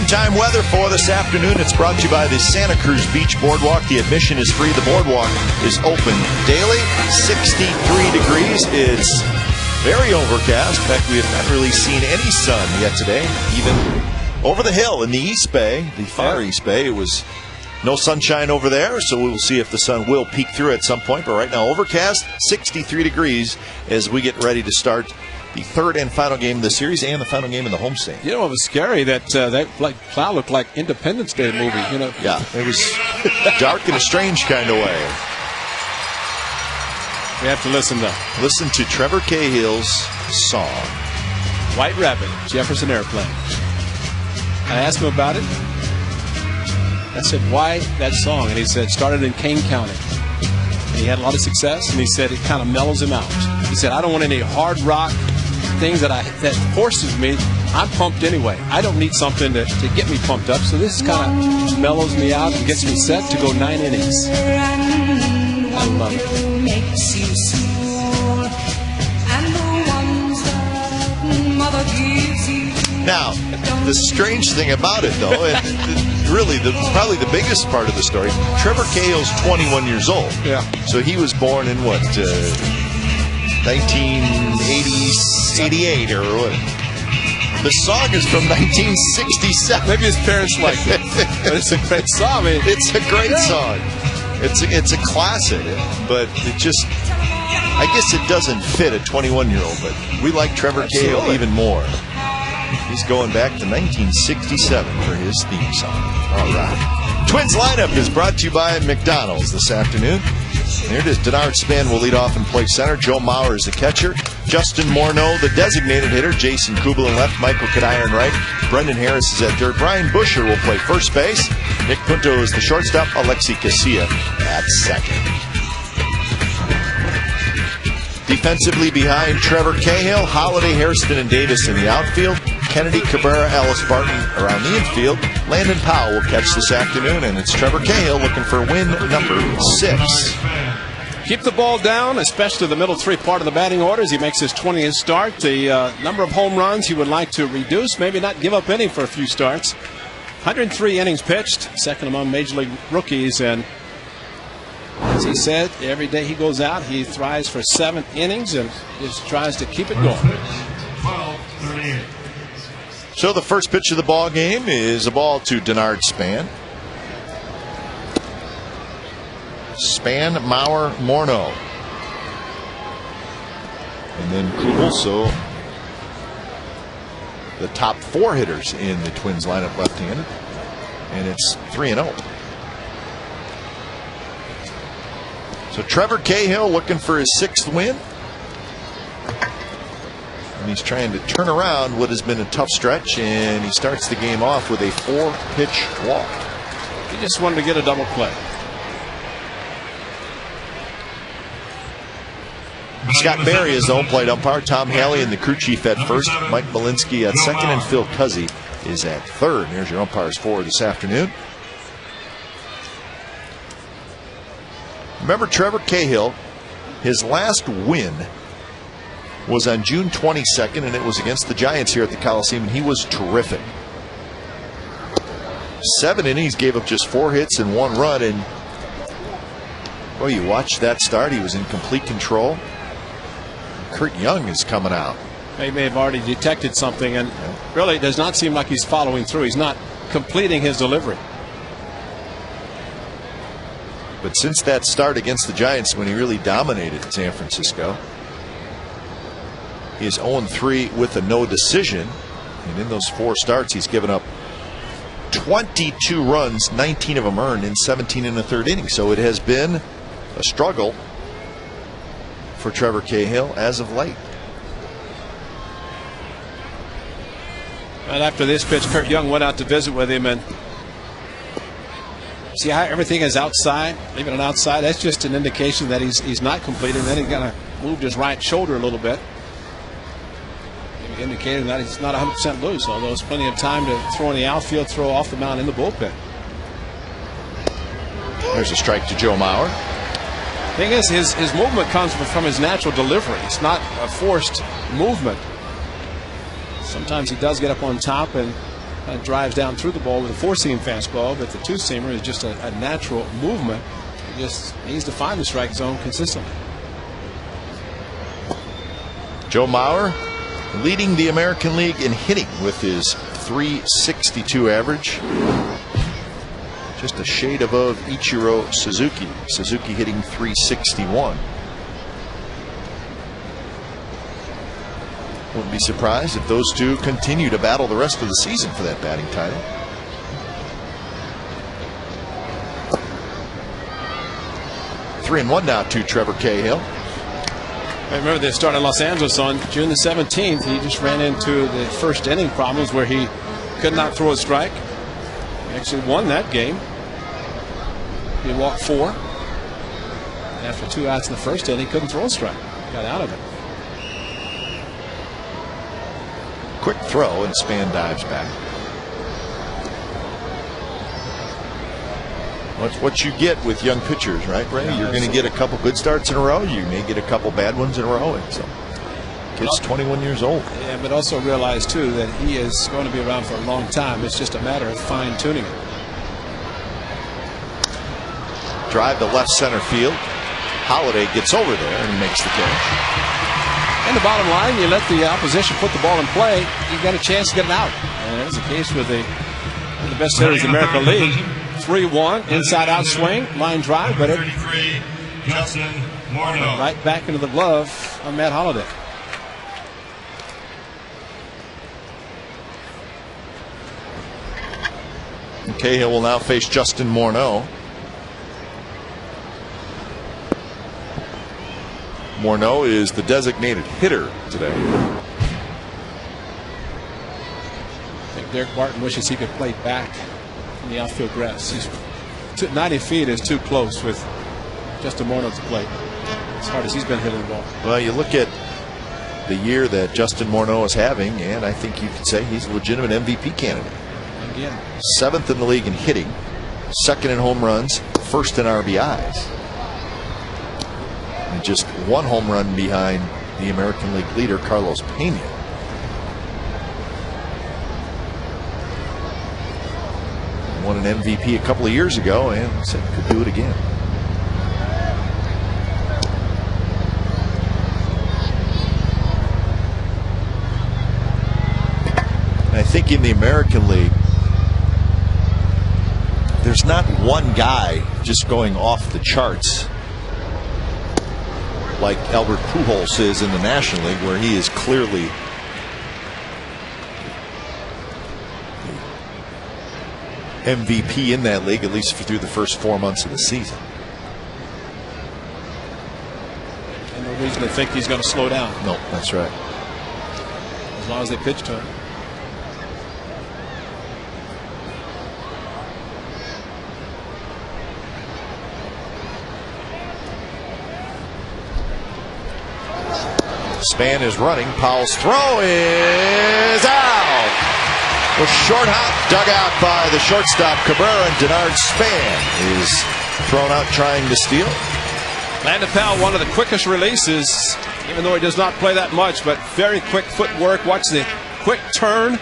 Springtime weather for this afternoon. It's brought to you by the Santa Cruz Beach Boardwalk. The admission is free. The boardwalk is open daily. 63 degrees. It's very overcast. In fact, we have not really seen any sun yet today. Even over the hill in the East Bay, the far East Bay, it was no sunshine over there, so we will see if the sun will peek through at some point. But right now, overcast, 63 degrees as we get ready to start the third and final game of the series and the final game in the homestand. You know, it was scary that that cloud looked like Independence Day movie. You know, yeah, it was dark in a strange kind of way. We have to listen to Trevor Cahill's song, "White Rabbit," Jefferson Airplane. I asked him about it. I said, "Why that song?" And he said, "Started in Kane County." And he had a lot of success, and he said it kind of mellows him out. He said, "I don't want any hard rock things that forces me. I'm pumped anyway. I don't need something to get me pumped up. So this kind of mellows me out and gets me set to go 9 innings. I love it. Now, the strange thing about it, though, and really probably the biggest part of the story, Trevor Cahill's 21 years old. Yeah. So he was born in what? 1988 or what? The song is from 1967. Maybe his parents liked it, but it's a great song. It's a great song. It's a classic, but it just, I guess it doesn't fit a 21-year-old. But we like Trevor Cahill even more. He's going back to 1967 for his theme song. All right. Twins lineup is brought to you by McDonald's this afternoon. Here it is. Denard Span will lead off and play center. Joe Mauer is the catcher. Justin Morneau, the designated hitter. Jason Kubel in left. Michael Kadire in right. Brendan Harris is at third. Brian Busher will play first base. Nick Punto is the shortstop. Alexi Casilla at second. Defensively behind Trevor Cahill, Holiday, Hairston, and Davis in the outfield. Kennedy, Cabrera, Ellis Barton around the infield. Landon Powell will catch this afternoon, and it's Trevor Cahill looking for win number 6. Keep the ball down, especially the middle three part of the batting order as he makes his 20th start. The number of home runs he would like to reduce, maybe not give up any for a few starts. 103 innings pitched, second among Major League rookies, and as he said, every day he goes out, he thrives for 7 innings and just tries to keep it going. So the first pitch of the ball game is a ball to Denard Span. Span, Mauer, Morneau. And then Kubel, so the top 4 hitters in the Twins lineup left-handed. And it's 3-0. So Trevor Cahill looking for his 6th win. And he's trying to turn around what has been a tough stretch, and he starts the game off with a 4-pitch walk. He just wanted to get a double play. Scott Berry is the home plate umpire. Tom Haley and the crew chief at first. Mike Malinsky at second, and Phil Cuzzy is at third. Here's your umpires for this afternoon. Remember, Trevor Cahill, his last win was on June 22nd, and it was against the Giants here at the Coliseum, and he was terrific. 7 innings, gave up just 4 hits and 1 run, and well, you watched that start. He was in complete control. Kurt Young is coming out. He may have already detected something, and really it does not seem like he's following through. He's not completing his delivery. But since that start against the Giants, when he really dominated San Francisco, he is 0-3 with a no decision. And in those 4 starts, he's given up 22 runs, 19 of them earned in 17 1/3 innings. So it has been a struggle for Trevor Cahill as of late. Right after this pitch, Kurt Young went out to visit with him, and see how everything is outside, leaving it outside. That's just an indication that he's not completing. Then he kind of moved his right shoulder a little bit, indicating that he's not 100% loose, although there's plenty of time to throw in the outfield, throw off the mound in the bullpen. There's a strike to Joe Mauer. Thing is, his movement comes from his natural delivery. It's not a forced movement. Sometimes he does get up on top and drives down through the ball with a four-seam fastball, but the two-seamer is just a natural movement. He just needs to find the strike zone consistently. Joe Mauer leading the American League in hitting with his .362 average. Just a shade above Ichiro Suzuki. Suzuki hitting .361. Wouldn't be surprised if those two continue to battle the rest of the season for that batting title. Three and one now to Trevor Cahill. I remember they started in Los Angeles on June the 17th. He just ran into the first inning problems where he could not throw a strike. He actually won that game. He walked 4. After 2 outs in the first inning, he couldn't throw a strike. Got out of it. Quick throw, and Span dives back. That's what you get with young pitchers, right, Ray? Yeah, you're going to get a couple good starts in a row. You may get a couple bad ones in a row. And so, kid's 21 years old. Yeah, but also realize, too, that he is going to be around for a long time. It's just a matter of fine-tuning it. Drive to left center field. Holiday gets over there and makes the catch. And the bottom line, you let the opposition put the ball in play, you got a chance to get it out. And that's the case with one of the best hitters in the American League. 3-1, inside out swing, line drive, but it Justin Morneau. Right back into the glove of Matt Holliday. Cahill will now face Justin Morneau. Morneau is the designated hitter today. I think Derek Martin wishes he could play back in the outfield grass. 90 feet is too close with Justin Morneau to plate, as hard as he's been hitting the ball. Well, you look at the year that Justin Morneau is having, and I think you could say he's a legitimate MVP candidate. Again, 7th in the league in hitting, 2nd in home runs, 1st in RBIs. And just 1 home run behind the American League leader, Carlos Pena. Won an MVP a couple of years ago and said could do it again. And I think in the American League, there's not one guy just going off the charts like Albert Pujols is in the National League, where he is clearly MVP in that league, at least through the first 4 months of the season. and no reason to think he's going to slow down. No, that's right. As long as they pitch to him. Span is running. Powell's throw is out. A short hop dug out by the shortstop Cabrera, and Denard Span is thrown out trying to steal. Landon Powell, one of the quickest releases, even though he does not play that much, but very quick footwork. Watch the quick turn,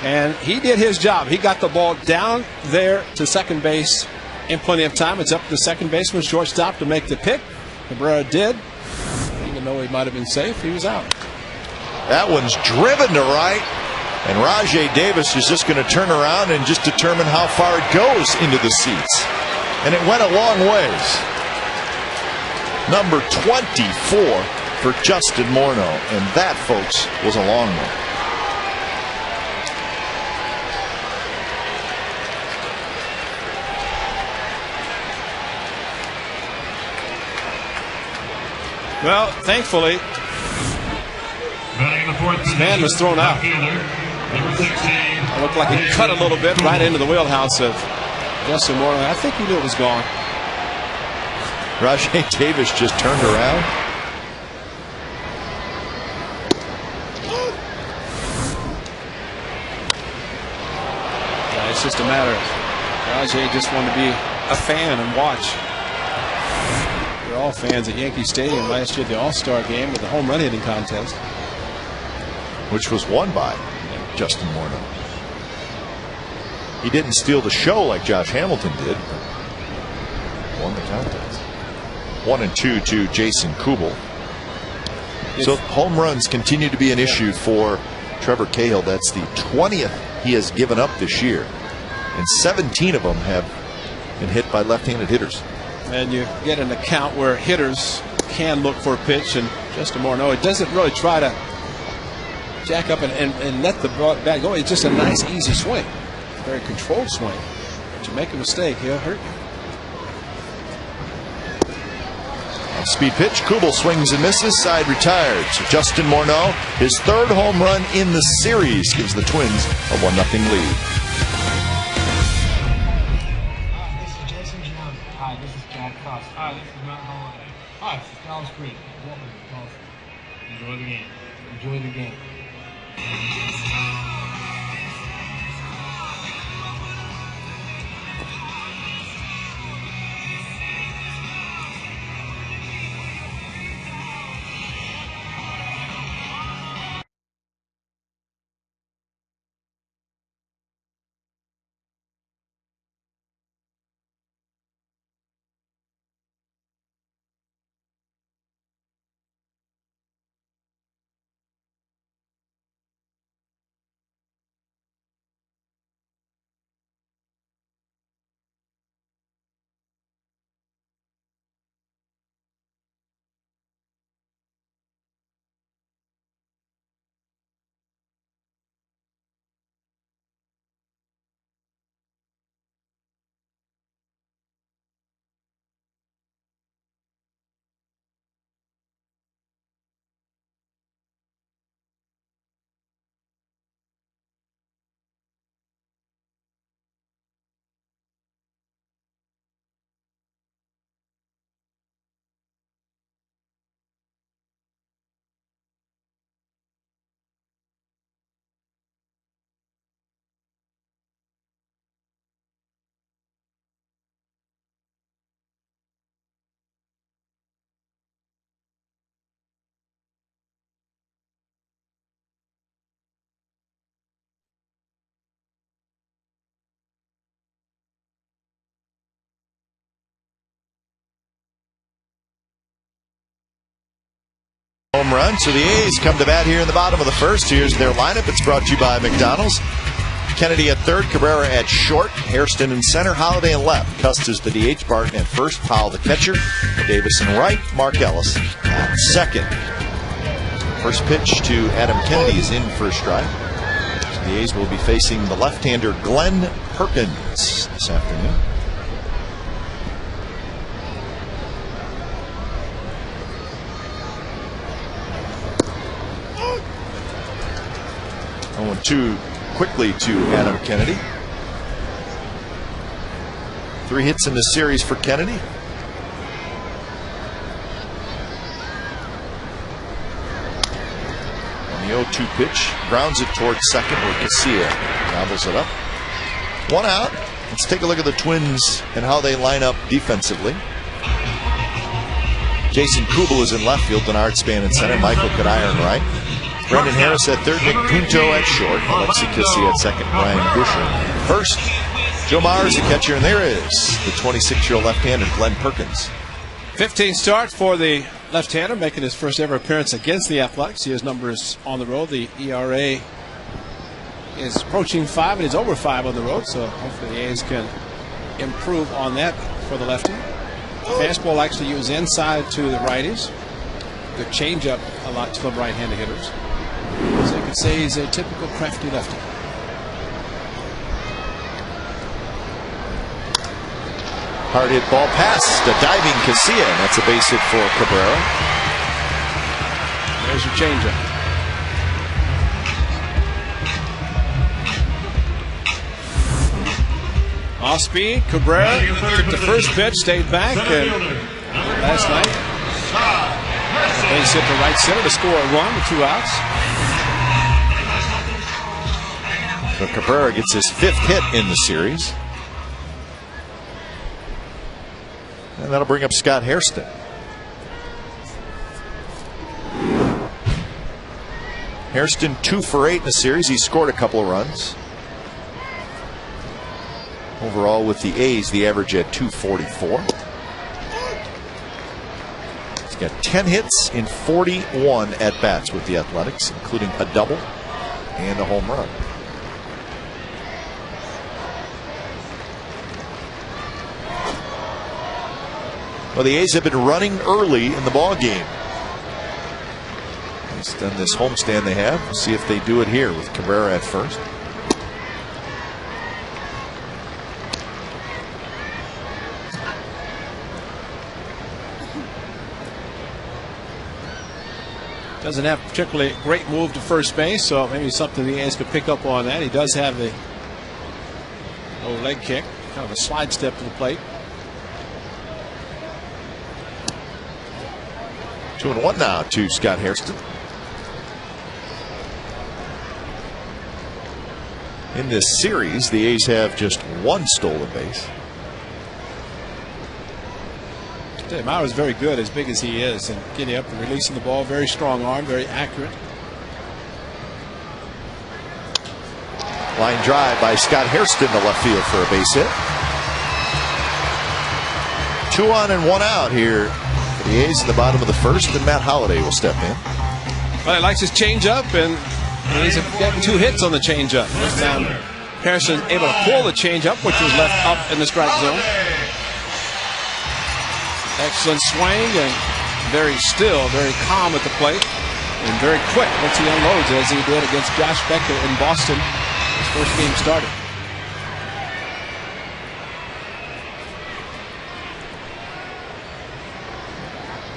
and he did his job. He got the ball down there to second base in plenty of time. It's up to the second baseman, shortstop, to make the pick. Cabrera did. Even though he might have been safe, he was out. That one's driven to right, and Rajay Davis is just going to turn around and just determine how far it goes into the seats. And it went a long ways. Number 24 for Justin Morneau, and that, folks, was a long one. Well, thankfully, Span was thrown out. It looked like he cut a little bit right into the wheelhouse of Justin Morneau. I think he knew it was gone. Rajay Davis just turned around. Yeah, it's just a matter of Rajay just wanted to be a fan and watch. We're all fans at Yankee Stadium last year at the All-Star game with the home run hitting contest, Which was won by Justin Morneau. He didn't steal the show like Josh Hamilton did. Won the contest. 1 and 2 to Jason Kubel. So home runs continue to be an issue for Trevor Cahill. That's the 20th he has given up this year, and 17 of them have been hit by left-handed hitters. And you get an account where hitters can look for a pitch, and Justin Morneau, it doesn't really try to jack up and let the bat go. It's just a nice, easy swing, very controlled swing. But you make a mistake, he'll hurt you. Speed pitch. Kubel swings and misses. Side retired. So Justin Morneau, his 3rd home run in the series, gives the Twins a 1-0 lead. Hi, this is Jason Jones. Hi, this is Jack Frost. Hi, this is Matt Holliday. Hi, this is Dallas Green. Welcome to Dallas. Enjoy the game. Enjoy the game. Home run. So the A's come to bat here in the bottom of the 1st. Here's their lineup. It's brought to you by McDonald's. Kennedy at 3rd, Cabrera at short, Hairston in center, Holliday in left. Custis the DH, Barton at 1st, Powell the catcher, Davis in right, Mark Ellis at 2nd. First pitch to Adam Kennedy is in for a strike. So the A's will be facing the left-hander Glenn Perkins this afternoon. Oh, 2 quickly to Adam Kennedy. 3 hits in the series for Kennedy. On the 0-2 pitch, grounds it towards second where Casilla gobbles it up. 1 out. Let's take a look at the Twins and how they line up defensively. Jason Kubel is in left field, Bernard Span in center, Michael Kadire in right. Brendan Harris at 3rd, Nick Punto at short, Alexi Casilla at 2nd, Brian Busher first. Joe Mauer is the catcher, and there is the 26-year-old left-hander Glenn Perkins. 15 starts for the left-hander, making his first ever appearance against the Athletics. His numbers on the road. The ERA is approaching 5, and it's over 5 on the road, so hopefully the A's can improve on that for the lefty. Fastball likes to use inside to the righties. The changeup a lot to the right-handed hitters. So you could say he's a typical crafty lefty. Hard hit ball past the diving Casilla, and that's a base hit for Cabrera. There's your changeup. Off speed, Cabrera took the first pitch, stayed back, and last night base hit to right center to score at 1 with 2 outs. So Cabrera gets his 5th hit in the series. And that'll bring up Scott Hairston. Hairston 2 for 8 in the series. He scored a couple of runs. Overall with the A's, the average at 244. He's got 10 hits in 41 at-bats with the Athletics, including a double and a home run. Well, the A's have been running early in the ball game. Based on this homestand they have, we'll see if they do it here with Cabrera at first. Doesn't have particularly great move to first base, so maybe something the A's could pick up on that. He does have a little leg kick, kind of a slide step to the plate. 2-1 now to Scott Hairston. In this series, the A's have just one stolen base. Mauer is very good, as big as he is, and getting up and releasing the ball. Very strong arm, very accurate. Line drive by Scott Hairston to left field for a base hit. 2 on and 1 out here for the A's in the bottom of the first, and Matt Holliday will step in. Well, he likes his changeup, and he's getting 2 hits on the changeup. This time, Hairston able to pull the changeup, which was left up in the strike zone. Excellent swing and very still, very calm at the plate, and very quick once he unloads, as he did against Josh Becker in Boston. His first game started.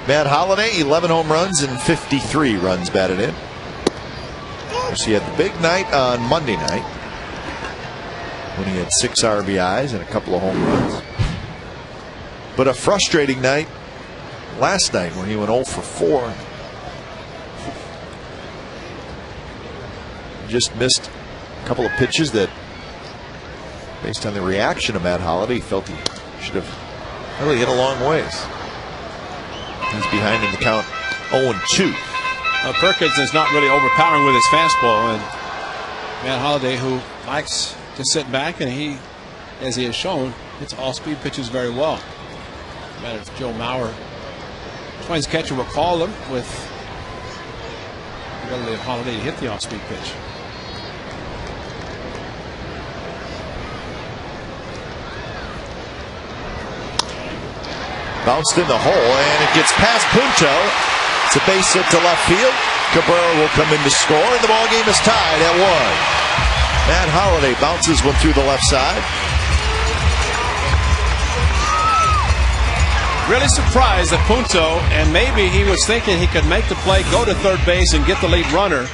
Matt Holliday, 11 home runs and 53 runs batted in. He had the big night on Monday night when he had 6 RBIs and a couple of home runs. But a frustrating night last night when he went 0 for 4. Just missed a couple of pitches that, based on the reaction of Matt Holliday, he felt he should have really hit a long ways. He's behind in the count 0-2. Perkins is not really overpowering with his fastball, and Matt Holliday, who likes to sit back, and he, as he has shown, hits all-speed pitches very well. No matter if Joe Mauer, Twins catcher, will call them with the ability of Holliday to hit the off-speed pitch. Bounced in the hole, and it gets past Punto. It's a base hit to left field. Cabrera will come in to score, and the ball game is tied at 1. Matt Holliday bounces one through the left side. Really surprised at Punto, and maybe he was thinking he could make the play, go to third base, and get the lead runner.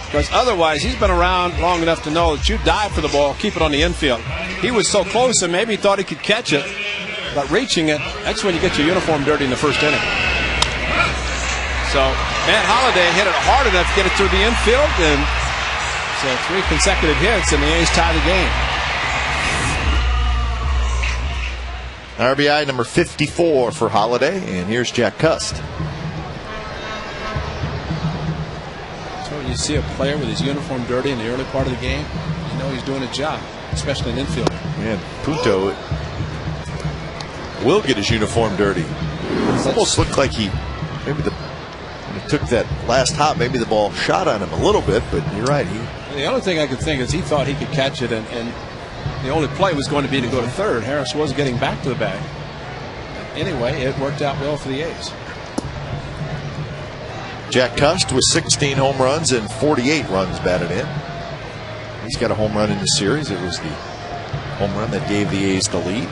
Because otherwise, he's been around long enough to know that you dive for the ball, keep it on the infield. He was so close, and maybe he thought he could catch it, but reaching it, that's when you get your uniform dirty in the first inning. So Matt Holliday hit it hard enough to get it through the infield, and so 3 consecutive hits, and the A's tie the game. RBI number 54 for Holliday, and here's Jack Cust. So when you see a player with his uniform dirty in the early part of the game, you know he's doing a job, especially in infield. And Punto will get his uniform dirty. It almost looked like he maybe when he took that last hop, maybe the ball shot on him a little bit, but you're right. The only thing I could think is he thought he could catch it, and the only play was going to be to go to third. Harris was getting back to the bag. Anyway, it worked out well for the A's. Jack Cust with 16 home runs and 48 runs batted in. He's got a home run in the series. It was the home run that gave the A's the lead.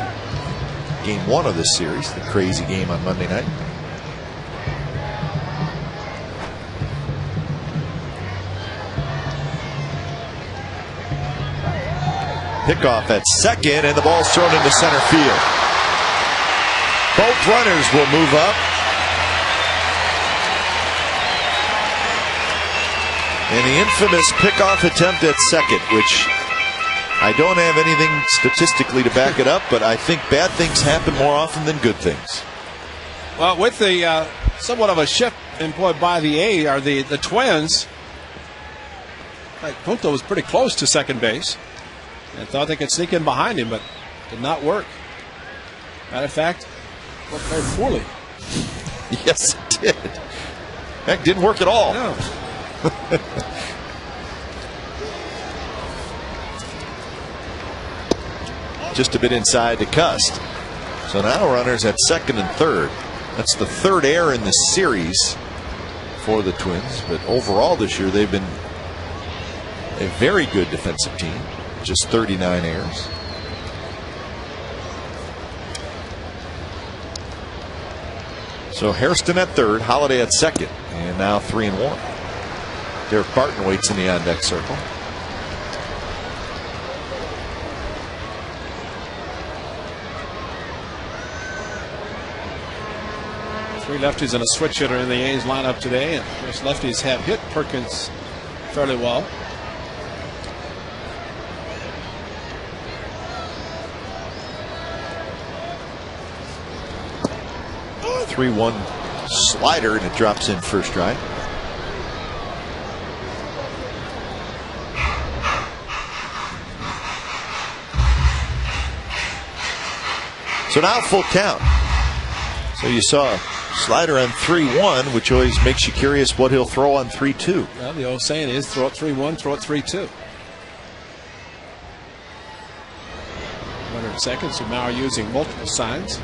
Game 1 of this series, the crazy game on Monday night. Pickoff at second, and the ball's thrown into center field. Both runners will move up. And the infamous pickoff attempt at second, which I don't have anything statistically to back it up, but I think bad things happen more often than good things. Well, with the somewhat of a shift employed by the A's, or the Twins, like Punto was pretty close to second base. I thought they could sneak in behind him, but Did not work. Matter of fact, worked very poorly. Yes, it did. That didn't work at all. No. Just a bit inside to Cust. So now runners at second and third. That's the third error in the series for the Twins. But overall this year, they've been a very good defensive team. Just 39 errors. So Hairston at third, Holliday at second, and now 3-1. Derek Barton waits in the on-deck circle. Three lefties and a switch hitter in the A's lineup today, and of course lefties have hit Perkins fairly well. Oh, 3-1 slider, and it drops in first strike. So now full count. So you saw a slider on 3-1, which always makes you curious what he'll throw on 3-2. Well, the old saying is throw it 3-1, throw it 3-2. Runner at second, so Mauer using multiple signs.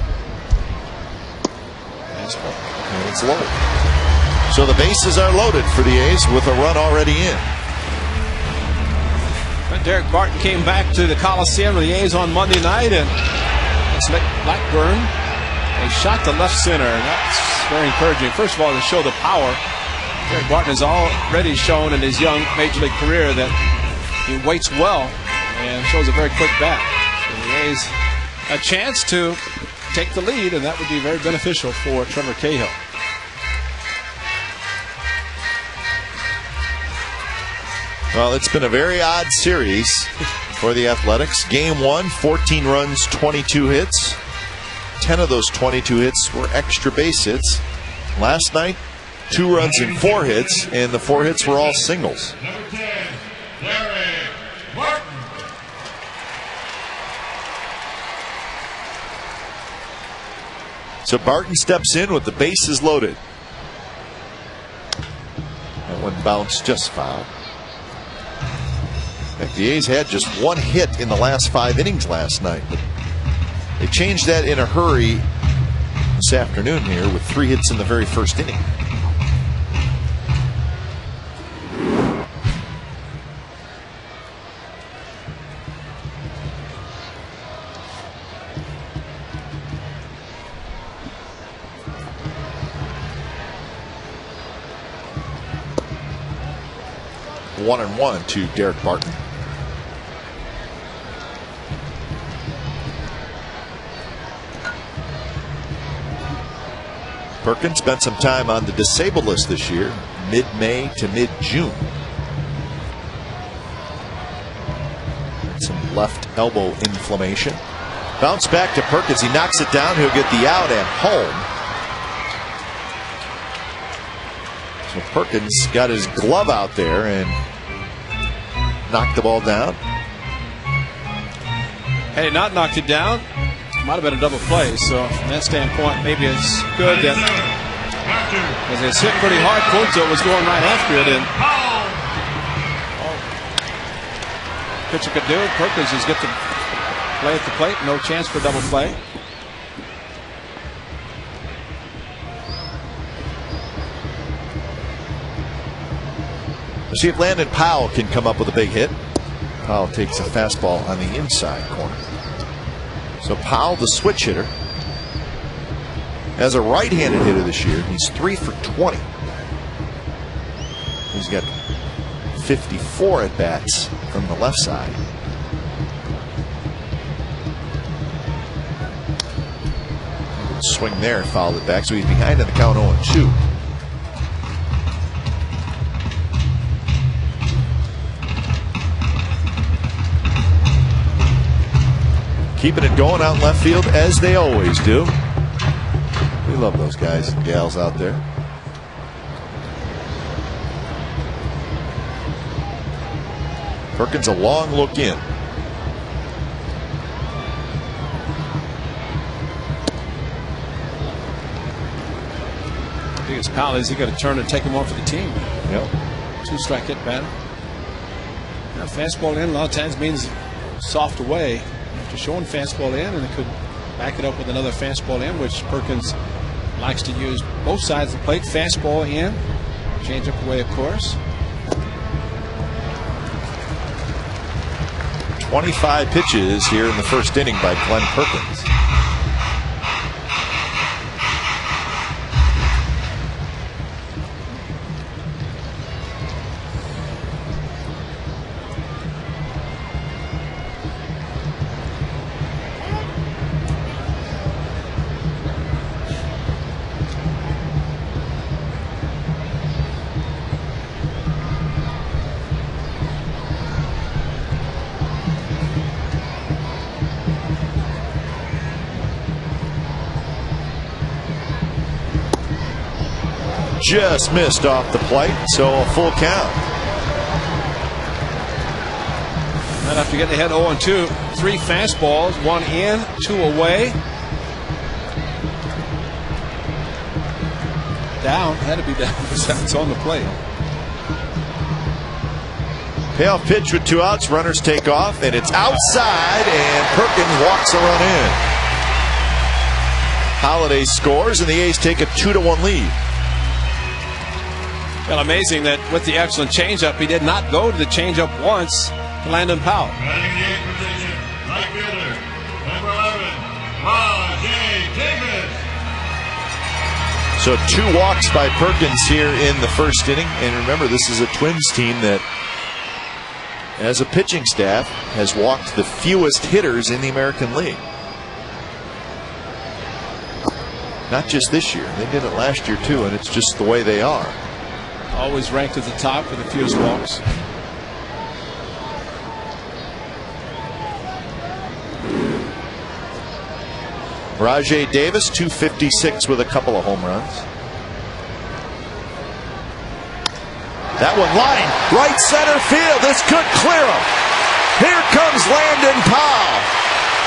And it's low. So the bases are loaded for the A's with a run already in. Derek Barton came back to the Coliseum of the A's on Monday night, and it's Blackburn. They shot to left center, and that's very encouraging. First of all, to show the power. Derek Barton has already shown in his young major league career that he waits well and shows a very quick bat. So the A's a chance to take the lead, and that would be very beneficial for Trevor Cahill. Well, it's been a very odd series for the Athletics. Game 1, 14 runs, 22 hits. 10 of those 22 hits were extra base hits. Last night, 2 runs and 4 hits, and the 4 hits were all singles. Number 10, Derek Barton. So Barton steps in with the bases loaded. That one bounced just foul. In fact, the A's had just 1 hit in the last 5 innings last night. But they changed that in a hurry this afternoon here with 3 hits in the very first inning. One and one to Derek Barton. Perkins spent some time on the disabled list this year, mid-May to mid-June. Some left elbow inflammation. Bounce back to Perkins. He knocks it down. He'll get the out at home. So Perkins got his glove out there and knocked the ball down. Had he not knocked it down, it might have been a double play. So from that standpoint, maybe it's good that as it's hit pretty hard, Quinto was going right after it, and all pitcher could do, Perkins is get the play at the plate. No chance for double play. Let's see if Landon Powell can come up with a big hit. Powell takes a fastball on the inside corner. So Powell, the switch hitter, as a right-handed hitter this year, he's 3 for 20. He's got 54 at bats from the left side. Swing there, fouled it back, so he's behind in the count 0-2. Keeping it going out in left field as they always do. We love those guys and gals out there. Perkins a long look in. against Powell. Is he going to turn and take him on for the team? Yep. 2-strike hit batter. Now, fastball in a lot of times means soft away. After showing fastball in, and it could back it up with another fastball in, which Perkins likes to use both sides of the plate. Fastball in, change up away, of course. 25 pitches here in the first inning by Glenn Perkins. Just missed off the plate, so a full count. And after getting ahead 0-2, 3 fastballs, 1 in, 2 away. Down, had to be down because it's on the plate. Payoff pitch with 2 outs, runners take off, and it's outside, and Perkins walks a run in. Holiday scores, and the A's take a 2-1 lead. Well, amazing that with the excellent changeup, he did not go to the changeup once to Landon Powell. Batting in the 8th position, right fielder, number 11, Rajay Davis. So 2 walks by Perkins here in the first inning. And remember, this is a Twins team that, as a pitching staff, has walked the fewest hitters in the American League. Not just this year. They did it last year, too, and it's just the way they are. Always ranked at the top for the fewest walks. Rajay Davis, 256 with a couple of home runs. That one line, right center field. This could clear him. Here comes Landon Powell.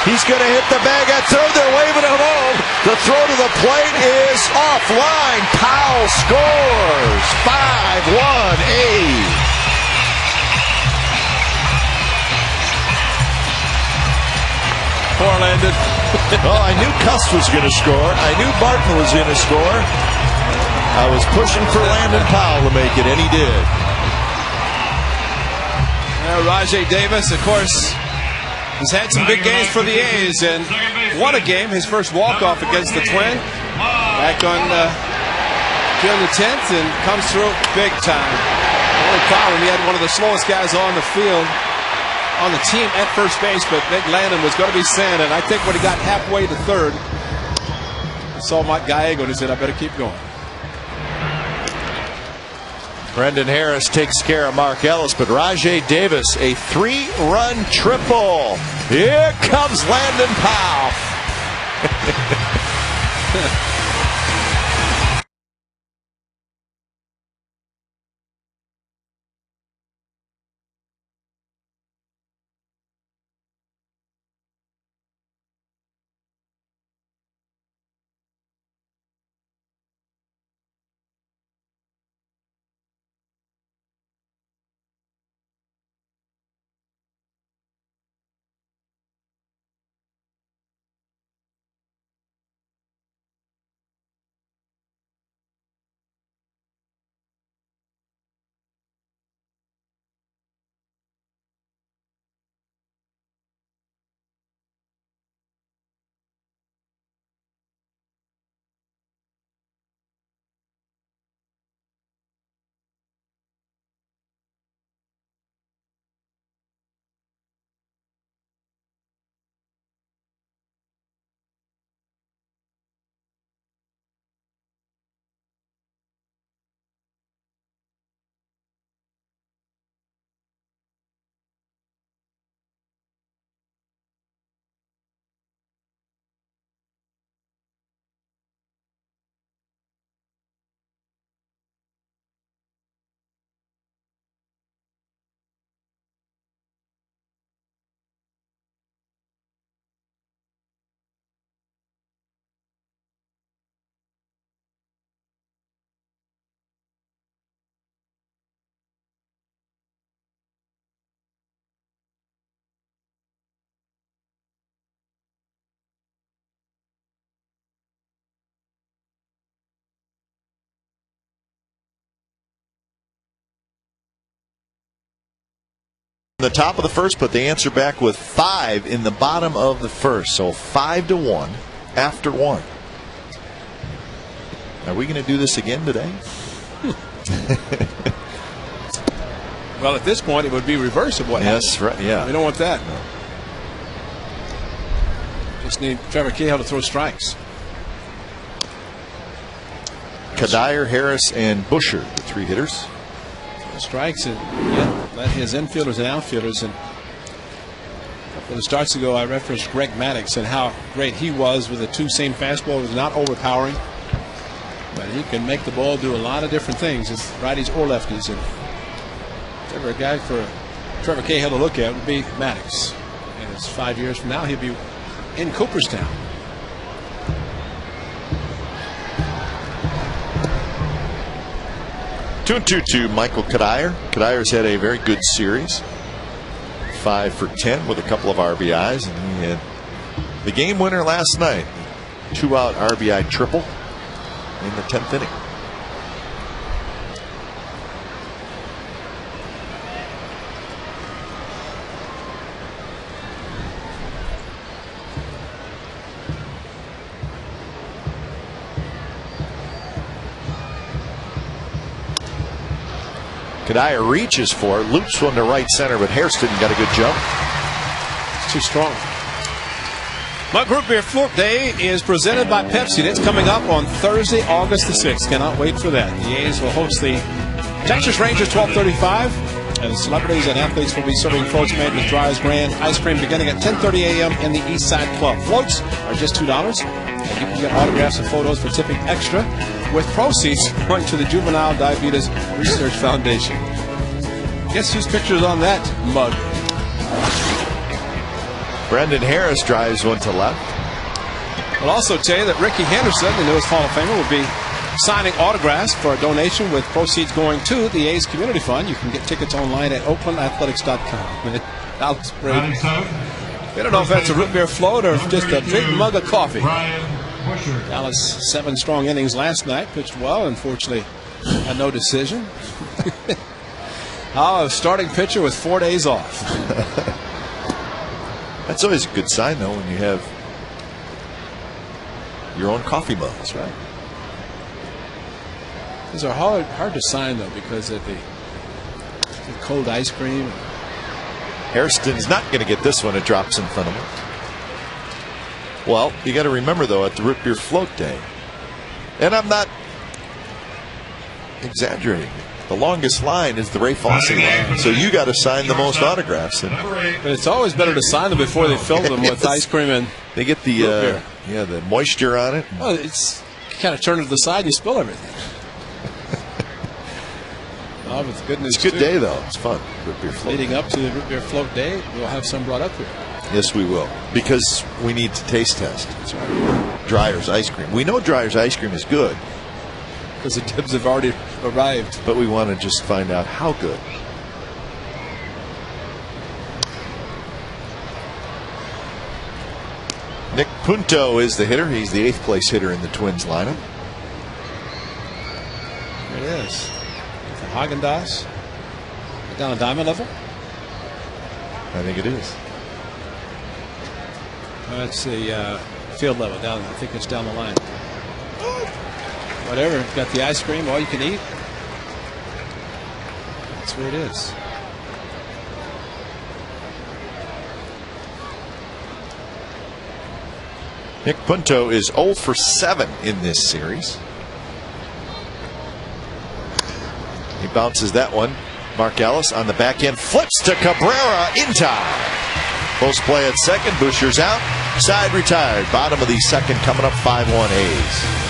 He's going to hit the bag at third. They're waving him home. The throw to the plate is offline. Powell scores. 5-1 A's. Poor Landon. Well, I knew Cuss was going to score. I knew Barton was going to score. I was pushing for Landon Powell to make it, and he did. Rajay Davis, of course, has had some big games for the A's and won a game, his first walk-off against the Twins back on June the 10th, and comes through big time. Only problem, he had one of the slowest guys on the field on the team at first base, but Nick Landon was going to be sent, and I think when he got halfway to third, he saw Mike Gallego and he said, I better keep going. Brendan Harris takes care of Mark Ellis, but Rajay Davis, a 3-run triple. Here comes Landon Powell. the top of the first, but they answer back with 5 in the bottom of the first. So 5-1 after 1. Are we going to do this again today? Well, at this point, it would be reverse of what happened. Yes, right. Yeah. We don't want that. No. Just need Trevor Cahill to throw strikes. Kadire, Harris, and Busher, the 3 hitters. Strikes and let his infielders and outfielders. And a couple of starts ago, I referenced Greg Maddux and how great he was with the 2-seam fastball. It was not overpowering, but he can make the ball do a lot of different things, it's righties or lefties. And if ever a guy for Trevor Cahill to look at would be Maddux. And it's 5 years from now, he'll be in Cooperstown. Two Michael Kadire. Kadire's had a very good series. 5 for 10 with a couple of RBIs, and he had the game winner last night. 2-out RBI triple in the 10th inning. Kadire reaches for it, loops one to right center, but Hairston got a good jump. It's too strong. Mug Root Beer Float Day is presented by Pepsi. That's coming up on Thursday, August the 6th. Cannot wait for that. The A's will host the Texas Rangers 12:35, and celebrities and athletes will be serving floats made with Dry's brand ice cream beginning at 10:30 a.m. in the East Side Club. Floats are just $2, and you can get autographs and photos for tipping extra, with proceeds going to the Juvenile Diabetes Research Foundation. Guess whose picture is on that mug? Brendan Harris drives one to left. We'll also tell you that Ricky Henderson, the newest Hall of Famer, will be signing autographs for a donation with proceeds going to the A's Community Fund. You can get tickets online at oaklandathletics.com. Alex Brady. I don't know if that's a root beer float or just a big mug of coffee. Dallas 7 strong innings last night, pitched well. Unfortunately, had no decision. A starting pitcher with 4 days off. That's always a good sign, though, when you have your own coffee mugs, right? These are hard to sign, though, because of the cold ice cream. Hairston's not going to get this one. It drops in front of him. Well, you got to remember, though, at the Root Beer Float Day, and I'm not exaggerating, the longest line is the Ray Fosse line. So you got to sign the most autographs. And but it's always better to sign them before they fill them with ice cream and they get the the moisture on it. Well, it's kind of turn it to the side, you spill everything. Oh, but the good news, it's a good day, though. It's fun. Root Beer Float. Leading up to the Root Beer Float Day, we'll have some brought up here. Yes, we will, because we need to taste test. That's right. Dreyer's ice cream. We know Dreyer's ice cream is good because the tips have already arrived. But we want to just find out how good. Nick Punto is the hitter. He's the 8th place hitter in the Twins lineup. There it is. The Haagen-Dazs. Down at diamond level? I think it is. That's the field level down. I think it's down the line. Whatever. Got the ice cream, all you can eat. That's where it is. Nick Punto is 0 for 7 in this series. He bounces that one. Mark Ellis on the back end, flips to Cabrera in time. Post play at second. Buscher's out. Side retired. Bottom of the second coming up. 5-1 A's.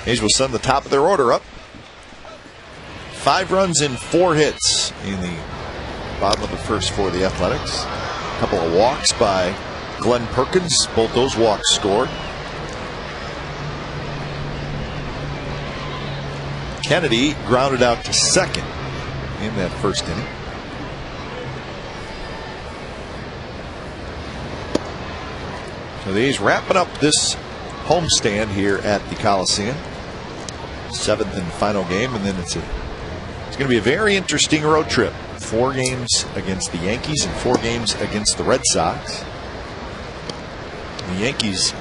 A's will send the top of their order up. 5 runs in 4 hits in the bottom of the first for the Athletics. A couple of walks by Glenn Perkins. Both those walks scored. Kennedy grounded out to second in that first inning. So the A's wrapping up this homestand here at the Coliseum. 7th and final game, and then it's going to be a very interesting road trip. 4 games against the Yankees and 4 games against the Red Sox. The Yankees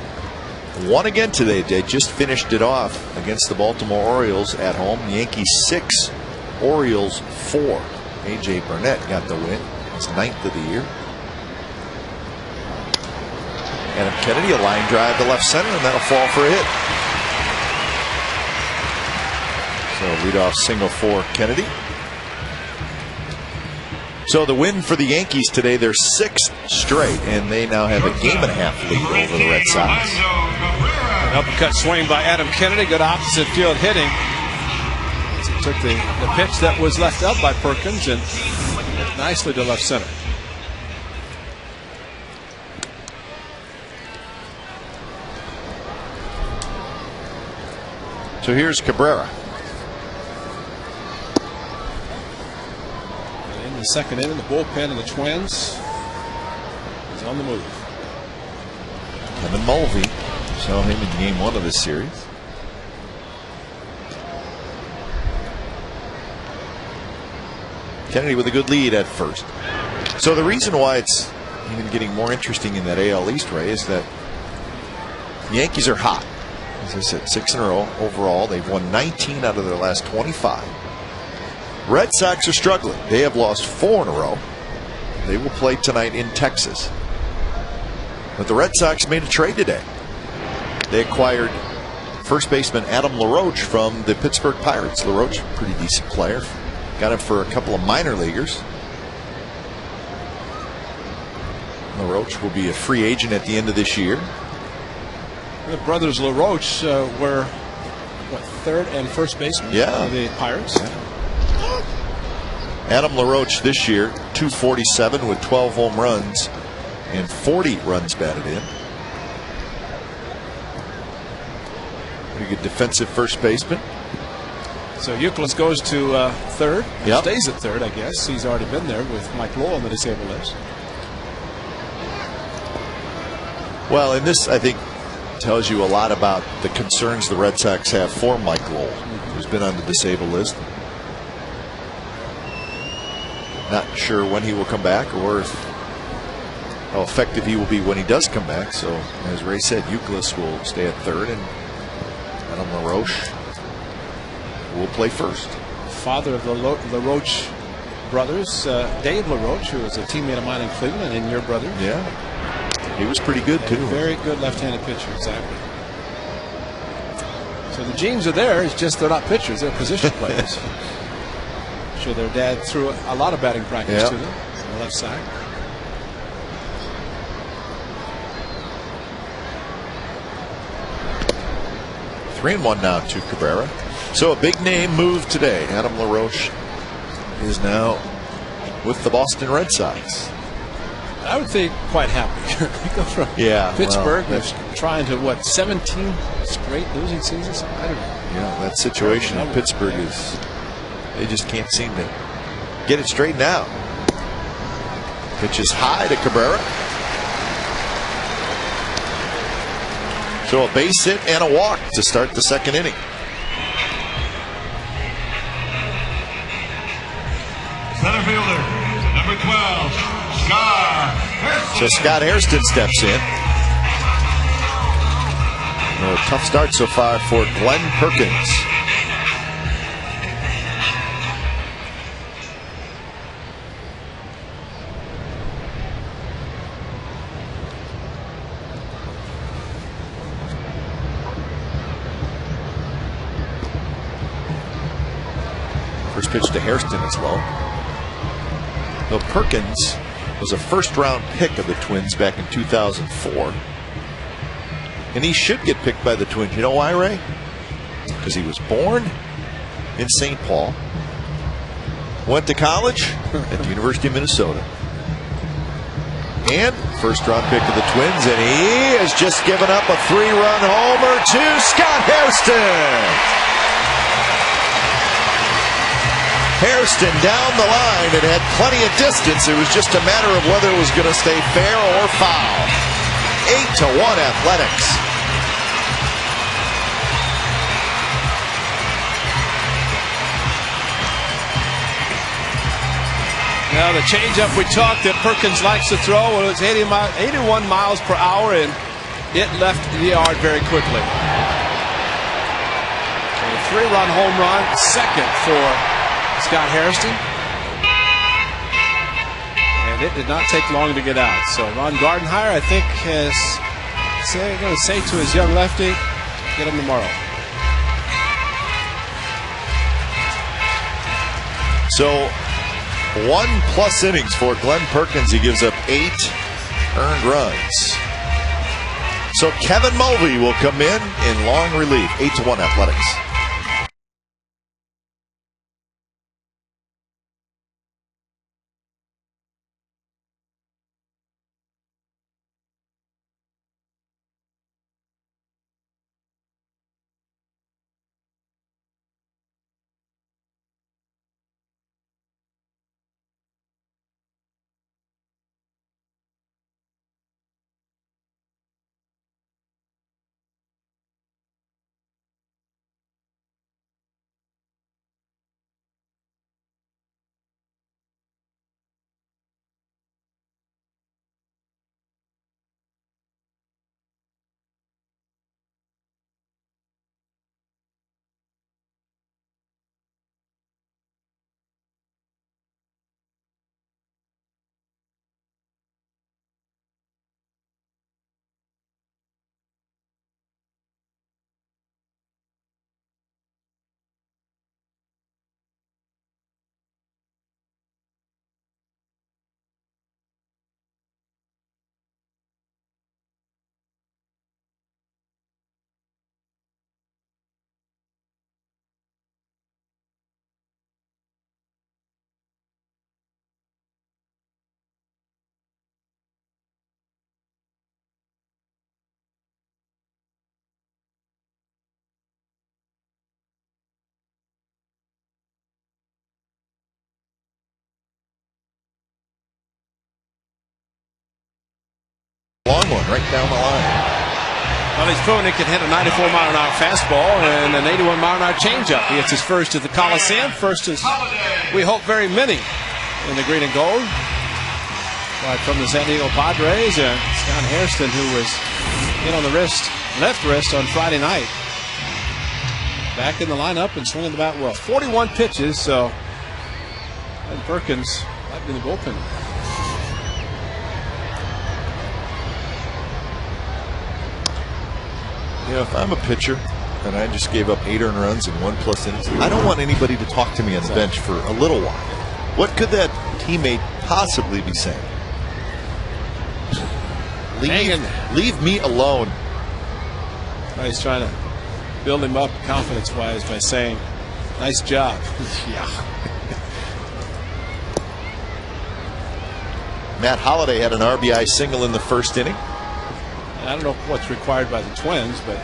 won again today. They just finished it off against the Baltimore Orioles at home. Yankees 6, Orioles 4. A.J. Burnett got the win. It's 9th of the year. Adam Kennedy, a line drive to left center, and that'll fall for a hit. So leadoff single for Kennedy. So the win for the Yankees today, their 6th straight, and they now have a game-and-a-half lead over the Red Sox. An uppercut swing by Adam Kennedy, good opposite field hitting. He took the pitch that was left up by Perkins and hit nicely to left center. So here's Cabrera. In the second inning, the bullpen of the Twins is on the move. Kevin Mulvey, saw him in game 1 of this series. Kennedy with a good lead at first. So the reason why it's even getting more interesting in that AL East, Ray, is that the Yankees are hot. As I said, 6 in a row overall. They've won 19 out of their last 25. Red Sox are struggling. They have lost 4 in a row. They will play tonight in Texas. But the Red Sox made a trade today. They acquired first baseman Adam LaRoche from the Pittsburgh Pirates. LaRoche, pretty decent player. Got him for a couple of minor leaguers. LaRoche will be a free agent at the end of this year. The brothers LaRoche were, what, 3rd and first baseman of the Pirates? Yeah. Adam LaRoche this year, .247 with 12 home runs and 40 runs batted in. Pretty good defensive first baseman. So Youkilis goes to 3rd. Yep. Stays at 3rd, I guess. He's already been there with Mike Lowell on the disabled list. Well, and this, I think, tells you a lot about the concerns the Red Sox have for Mike Lowell, who's been on the disabled list. Not sure when he will come back or how effective he will be when he does come back. So, as Ray said, Youkilis will stay at 3rd, and Adam LaRoche will play first. Father of the LaRoche brothers, Dave LaRoche, who was a teammate of mine in Cleveland, and your brother. Yeah. He was pretty good, too. Very good left-handed pitcher, exactly. So the genes are there. It's just they're not pitchers. They're position players. I'm sure their dad threw a lot of batting practice to them on the left side. Three and 1 now to Cabrera. So a big name move today. Adam LaRoche is now with the Boston Red Sox. I would think quite happy. You go from Pittsburgh, trying to, what, 17 straight losing seasons? I don't know. Yeah, that situation in Pittsburgh is, they just can't seem to get it straightened out. Pitch is high to Cabrera. So a base hit and a walk to start the second inning. Center fielder, number 12, Scott Hairston. So Scott Hairston steps in. A tough start so far for Glenn Perkins. First pitch to Hairston is low. Though Perkins was a first-round pick of the Twins back in 2004. And he should get picked by the Twins. You know why, Ray? because he was born in St. Paul, went to college at the University of Minnesota, and first-round pick of the Twins, and he has just given up a 3-run homer to Scott Hairston. Hairston down the line. It had plenty of distance. It was just a matter of whether it was going to stay fair or foul. 8-1 Athletics. Now the changeup we talked that Perkins likes to throw, well, it was 81 miles per hour, and it left the yard very quickly. So a 3-run home run, second for Scott Hairston. And it did not take long to get out. So Ron Gardenhire, I think, is going to say to his young lefty, get him tomorrow. So 1+ innings for Glenn Perkins. He gives up 8 earned runs. So Kevin Mulvey will come in long relief. 8-1 Athletics. Long one right down the line. Well, he's proven he can hit a 94-mile-an-hour fastball and an 81-mile-an-hour changeup. He hits his first at the Coliseum. First is, we hope, very many in the green and gold. Right from the San Diego Padres, Scott Hairston, who was hit on the left wrist on Friday night. Back in the lineup and swinging the bat well. 41 pitches, so and Perkins might be in the bullpen. You know, if I'm a pitcher and I just gave up 8 earned runs in 1+ innings, I don't want anybody to talk to me on the bench for a little while. What could that teammate possibly be saying? Leave me alone. He's trying to build him up confidence-wise by saying, nice job. Yeah. Matt Holliday had an RBI single in the first inning. I don't know what's required by the Twins, but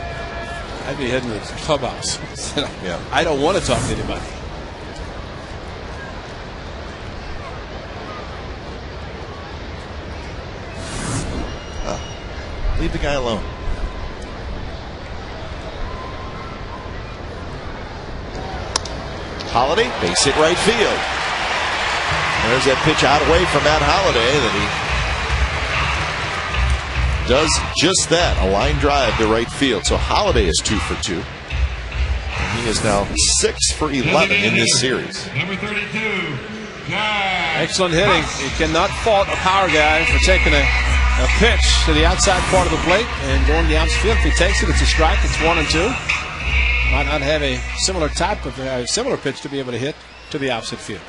I'd be heading to the clubhouse. Yeah. I don't want to talk to anybody. Leave the guy alone. Holliday, base hit right field. There's that pitch out away from Matt Holliday that he does just that, a line drive to right field. So Holliday is 2 for 2. And he is now 6 for 11 in this series. Number 32, Jack. Excellent hitting. You cannot fault a power guy for taking a pitch to the outside part of the plate and going the outfield. If he takes it, it's a strike. It's 1-2. Might not have a similar type of similar pitch to be able to hit to the opposite field.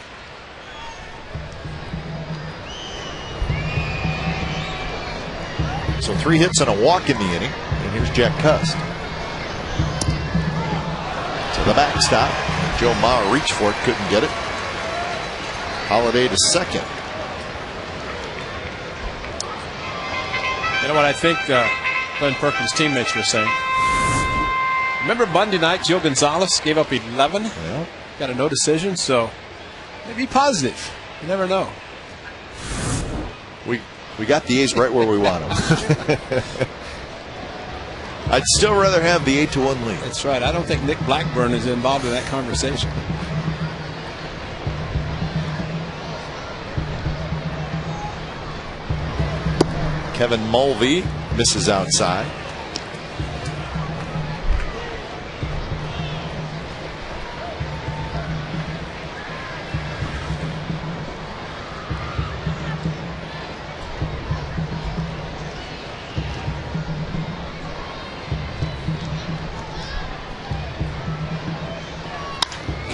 So 3 hits and a walk in the inning. And here's Jack Cust. To the backstop. Joe Mauer reached for it, couldn't get it. Holliday to second. You know what I think Glenn Perkins' teammates were saying? Remember Monday night, Joe Gonzalez gave up 11? Yeah. Got a no decision, so maybe positive. You never know. We got the A's right where we want them. I'd still rather have the 8-1 lead. That's right. I don't think Nick Blackburn is involved in that conversation. Kevin Mulvey misses outside.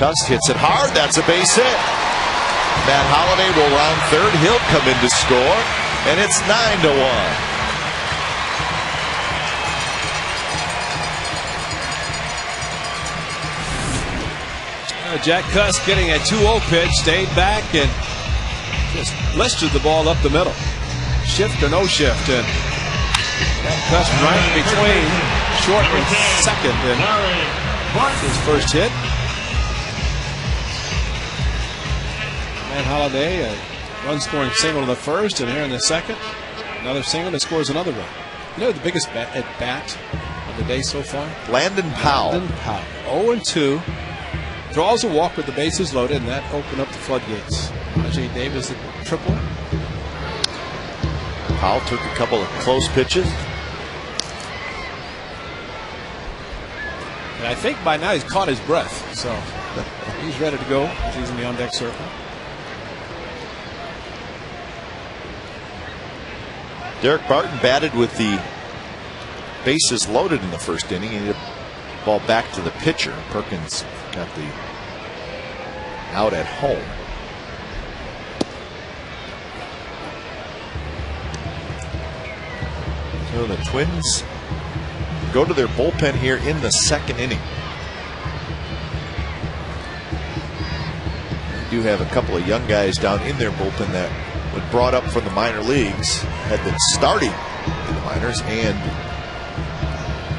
Cust hits it hard. That's a base hit. Matt Holliday will round third. He'll come in to score, and it's 9-1. Jack Cust getting a 2-0 pitch, stayed back and just blistered the ball up the middle. Shift or no shift, and Jack Cust right between short and second, and his first hit. Matt Holliday, a run-scoring single in the first, and here in the second, another single that scores another run. You know the biggest at bat of the day so far? Landon Powell. 0-2. Draws a walk with the bases loaded, and that opened up the floodgates. Ajay Davis, a triple. Powell took a couple of close pitches. And I think by now he's caught his breath, so he's ready to go. He's in the on-deck circle. Derek Barton batted with the bases loaded in the first inning. He hit the ball back to the pitcher. Perkins got the out at home. So the Twins go to their bullpen here in the second inning. They do have a couple of young guys down in their bullpen that, when brought up from the minor leagues, had been starting in the minors, and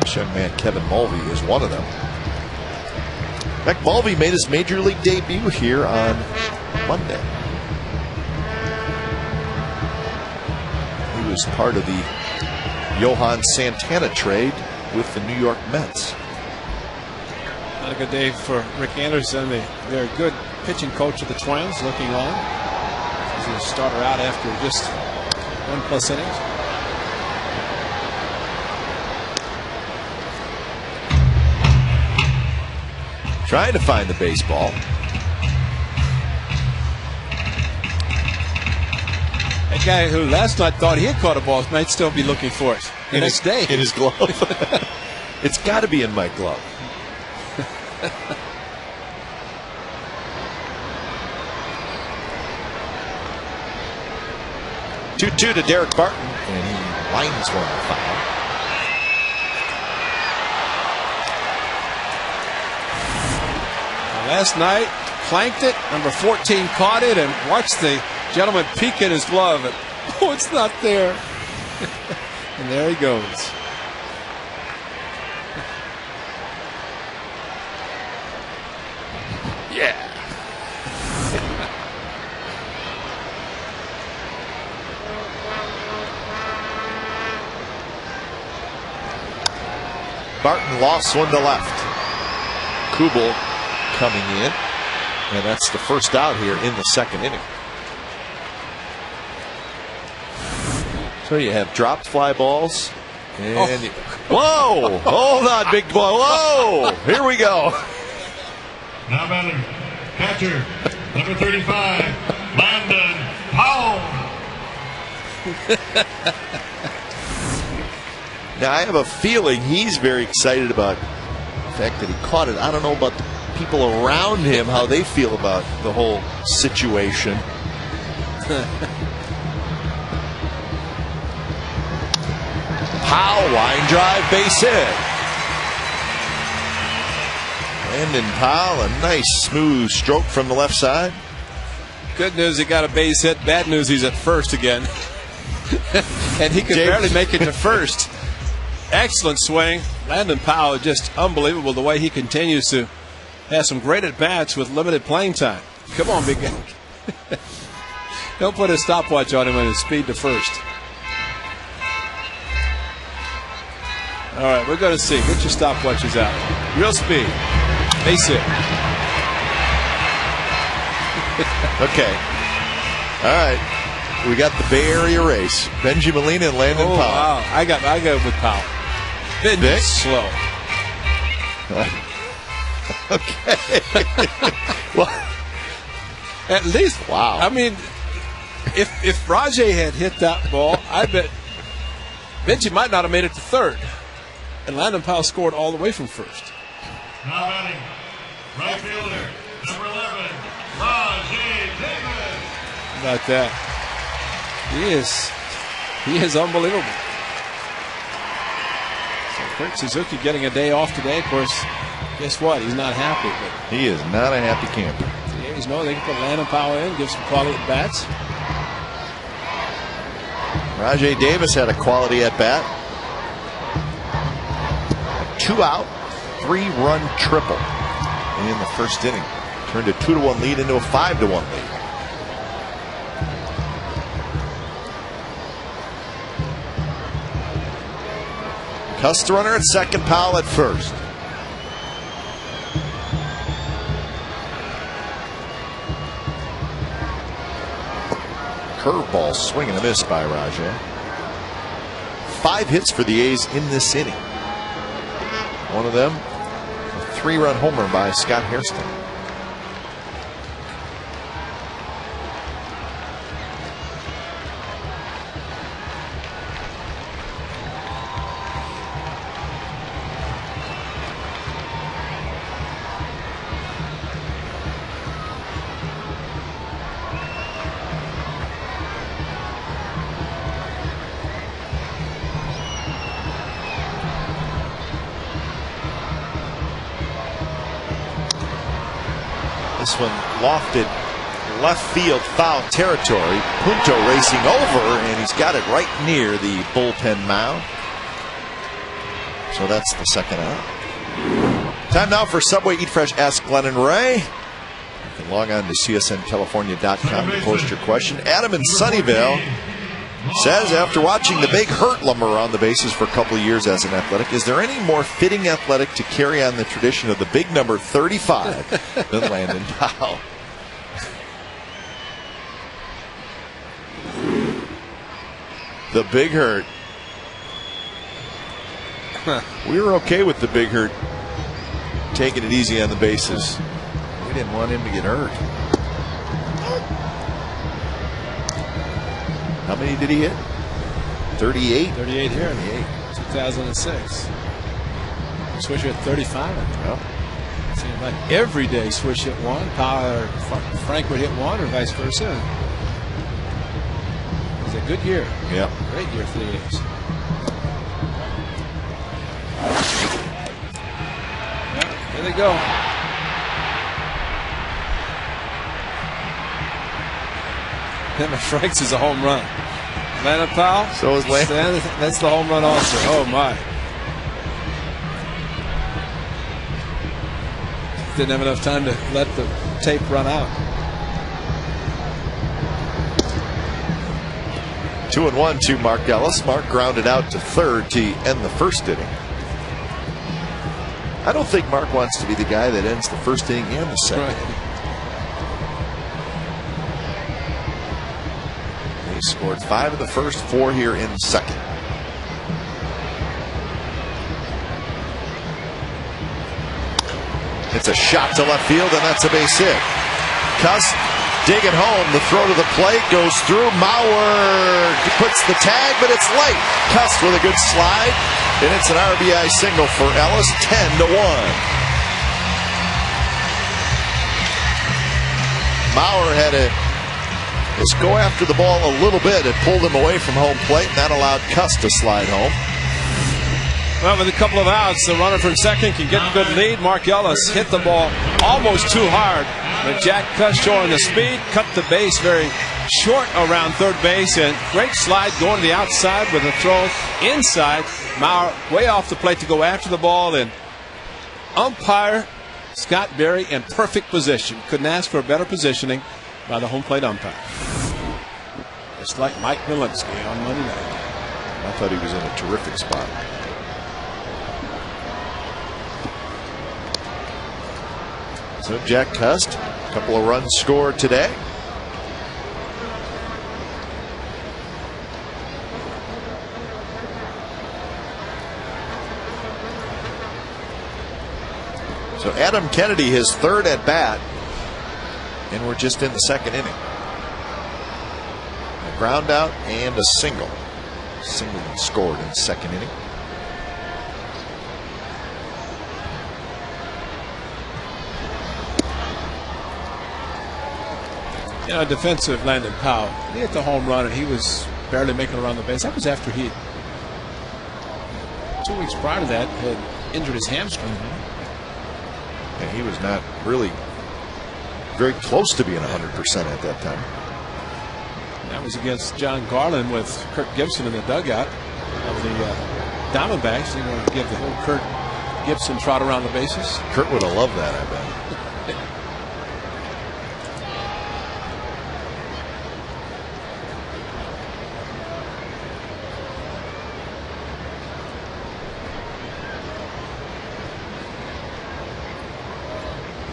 this young man Kevin Mulvey is one of them. In fact, Mulvey made his major league debut here on Monday. He was part of the Johan Santana trade with the New York Mets. Not a good day for Rick Anderson. They're a good pitching coach of the Twins, looking on. He's a starter out after just 1+ innings. Trying to find the baseball. That guy who last night thought he had caught a ball might still be looking for it the next day. In his glove. It's got to be in my glove. Two to Derek Barton, and he lines one foul. Last night, planked it. Number 14 caught it, and watched the gentleman peek in his glove. And, oh, it's not there. And there he goes. Yeah. Barton lost one to left. Kubel coming in, and that's the first out here in the second inning. So you have dropped fly balls, and whoa! Hold on, big boy! Whoa! Here we go. Now batting, catcher, number 35, Landon Powell. Now I have a feeling he's very excited about the fact that he caught it. I don't know about the people around him, how they feel about the whole situation. Powell, line drive, base hit. Landon Powell, a nice smooth stroke from the left side. Good news, he got a base hit. Bad news, he's at first again. And he could barely make it to first. Excellent swing. Landon Powell, just unbelievable the way he continues to have some great at-bats with limited playing time. Come on, big guy. Don't put a stopwatch on him and his speed to first. All right, we're going to see. Get your stopwatches out. Real speed. Base hit. Okay. All right. We got the Bay Area race. Bengie Molina and Landon Powell. Wow. I go with Powell. Benji's slow. Okay. Well, at least. Wow. I mean, if Rajay had hit that ball, I bet Benji might not have made it to third. And Landon Powell scored all the way from first. Now batting, right fielder, number 11, Rajay Davis. How about that? He is unbelievable. So Kurt Suzuki getting a day off today. Of course, guess what? He's not happy. But he is not a happy camper. The A's know they can put Landon Powell in, give some quality at bats. Rajay Davis had a quality at bat. 2-out, 3-run triple in the first inning. Turned a 2-1 lead into a 5-1 lead. Cust the runner at second, Powell at first. Curveball swing and a miss by Rajay. 5 hits for the A's in this inning. One of them, a 3-run homer by Scott Hairston. This one lofted left field, foul territory. Punto racing over, and he's got it right near the bullpen mound. So that's the second out. Time now for Subway Eat Fresh Ask Glenn and Ray. You can log on to csncalifornia.com to post your question. Adam in Sunnyvale says, after watching the Big Hurt lumber around the bases for a couple of years as an athletic, is there any more fitting athletic to carry on the tradition of the big number 35 than Landon Powell? The Big Hurt. We were okay with the Big Hurt taking it easy on the bases. We didn't want him to get hurt. How many did he hit? 38? 38 here in 2006. Swish hit 35. Well, seemed like every day Swish hit one. Powell or Frank would hit one, or vice versa. It was a good year. Yeah. Great year for the A's. Yeah, here they go. Him and Frank's is a home run. Landon Powell. So is Landon. That's the home run also. Oh my. Didn't have enough time to let the tape run out. 2-1 to Mark Ellis. Mark grounded out to third to end the first inning. I don't think Mark wants to be the guy that ends the first inning and the second. Right. He scored 5 of the first, 4 here in the second. It's a shot to left field, and that's a base hit. Cust digging home. The throw to the plate goes through. Mauer puts the tag, but it's late. Cust with a good slide, and it's an RBI single for Ellis, 10-1. Mauer had to just go after the ball a little bit. It pulled him away from home plate, and that allowed Cust to slide home. Well, with a couple of outs, the runner from second can get a good lead. Mark Ellis hit the ball almost too hard, but Jack Cuss showing the speed, cut the base very short around third base, and great slide going to the outside with a throw inside. Mauer way off the plate to go after the ball, and umpire Scott Berry in perfect position. Couldn't ask for a better positioning by the home plate umpire. Just like Mike Malinsky on Monday night. I thought he was in a terrific spot. So Jack Cust, a couple of runs scored today. So Adam Kennedy, his third at bat, and we're just in the second inning. A ground out and a single. Single scored in the second inning. You know, defensive Landon Powell, he hit the home run and he was barely making it around the base. That was after he, 2 weeks prior to that, had injured his hamstring. And he was not really very close to being 100% at that time. That was against John Garland with Kirk Gibson in the dugout of the Diamondbacks. They wanted to give the whole Kirk Gibson trot around the bases. Kurt would have loved that, I bet.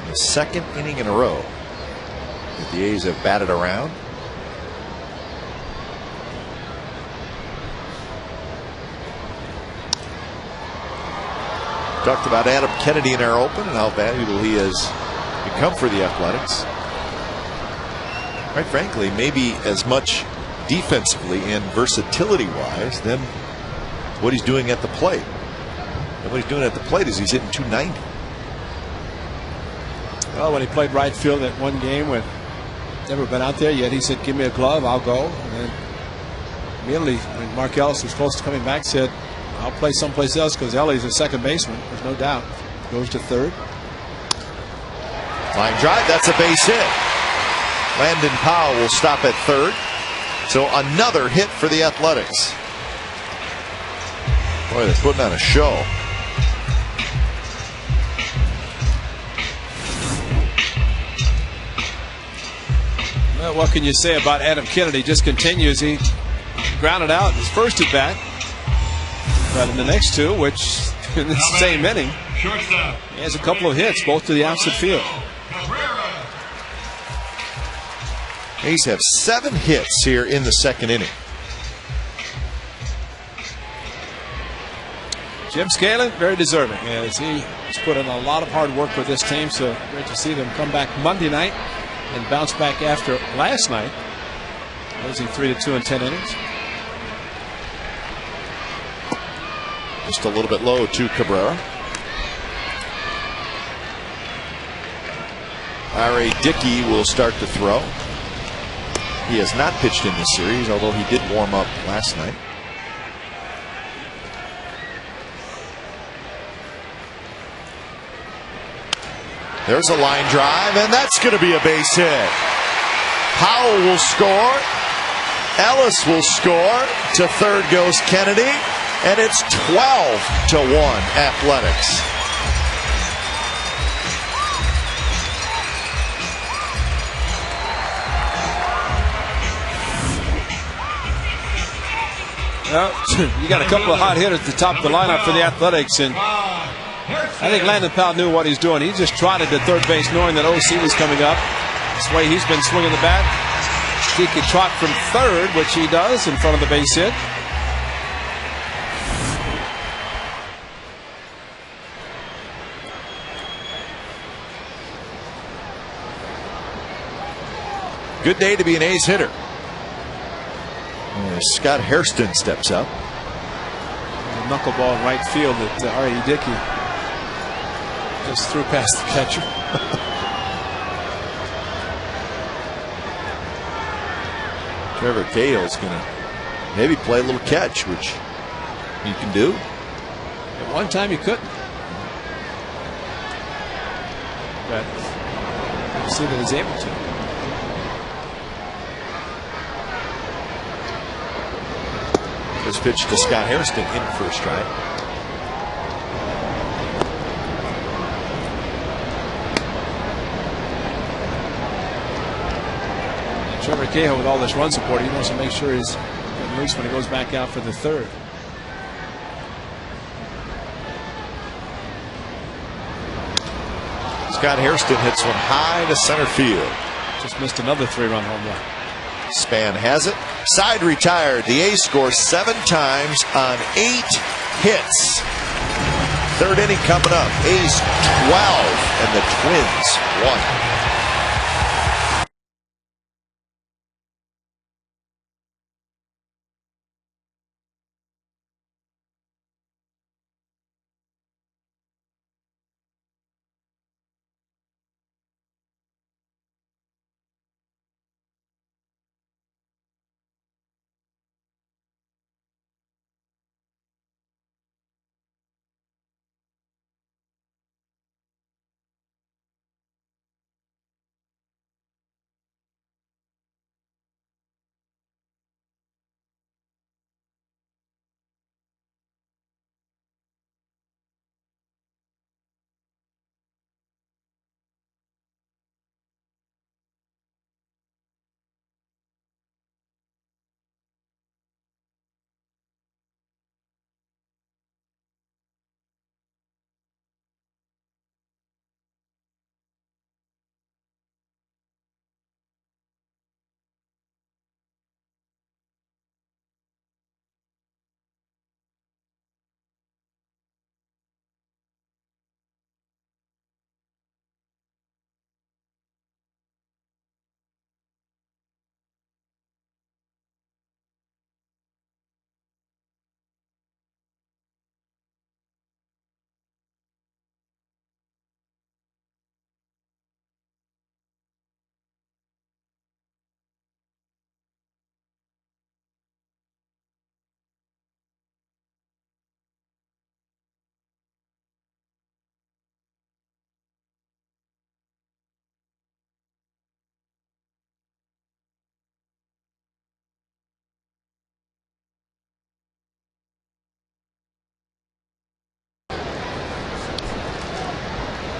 The second inning in a row that the A's have batted around. Talked about Adam Kennedy in our open and how valuable he has become for the Athletics. Quite frankly, maybe as much defensively and versatility wise than what he's doing at the plate. And what he's doing at the plate is he's hitting 290. Well, when he played right field that one game when never been out there yet, he said, "Give me a glove, I'll go." And then immediately, when Mark Ellis was close to coming back, said, "I'll play someplace else," because Ellie's a second baseman. There's no doubt. Goes to third. Line drive. That's a base hit. Landon Powell will stop at third. So another hit for the Athletics. Boy, they're putting on a show. Well, what can you say about Adam Kennedy? Just continues. He grounded out his first at bat. But in the next two, which in the same inning, Shortstop. he has a couple of hits, both to the opposite field. A's have 7 hits here in the second inning. Jim Scanlon, very deserving, as he has put in a lot of hard work with this team. So great to see them come back Monday night and bounce back after last night, losing 3-2 in 10 innings. Just a little bit low to Cabrera. R.A. Dickey will start to throw. He has not pitched in this series, although he did warm up last night. There's a line drive, and that's going to be a base hit. Powell will score. Ellis will score. To third goes Kennedy. And it's 12-1 Athletics. Well, you got a couple of hot hitters at the top of the lineup for the Athletics, and I think Landon Powell knew what he's doing. He just trotted to third base knowing that OC was coming up. That's the way he's been swinging the bat. He could trot from third, which he does in front of the base hit. Good day to be an A's hitter. Scott Hairston steps up. A knuckleball in right field that R.A. Dickey just threw past the catcher. Trevor Cahill's going to maybe play a little catch, which he can do. At one time he couldn't. But you see that he's able to. First pitch to Scott Hairston in for a strike. Trevor Cahill, with all this run support, he wants to make sure he's loose when he goes back out for the third. Scott Hairston hits one high to center field. Just missed another 3-run home run. Span has it. Side retired. The A's score 7 times on 8 hits. Third inning coming up. A's 12 and the Twins 1.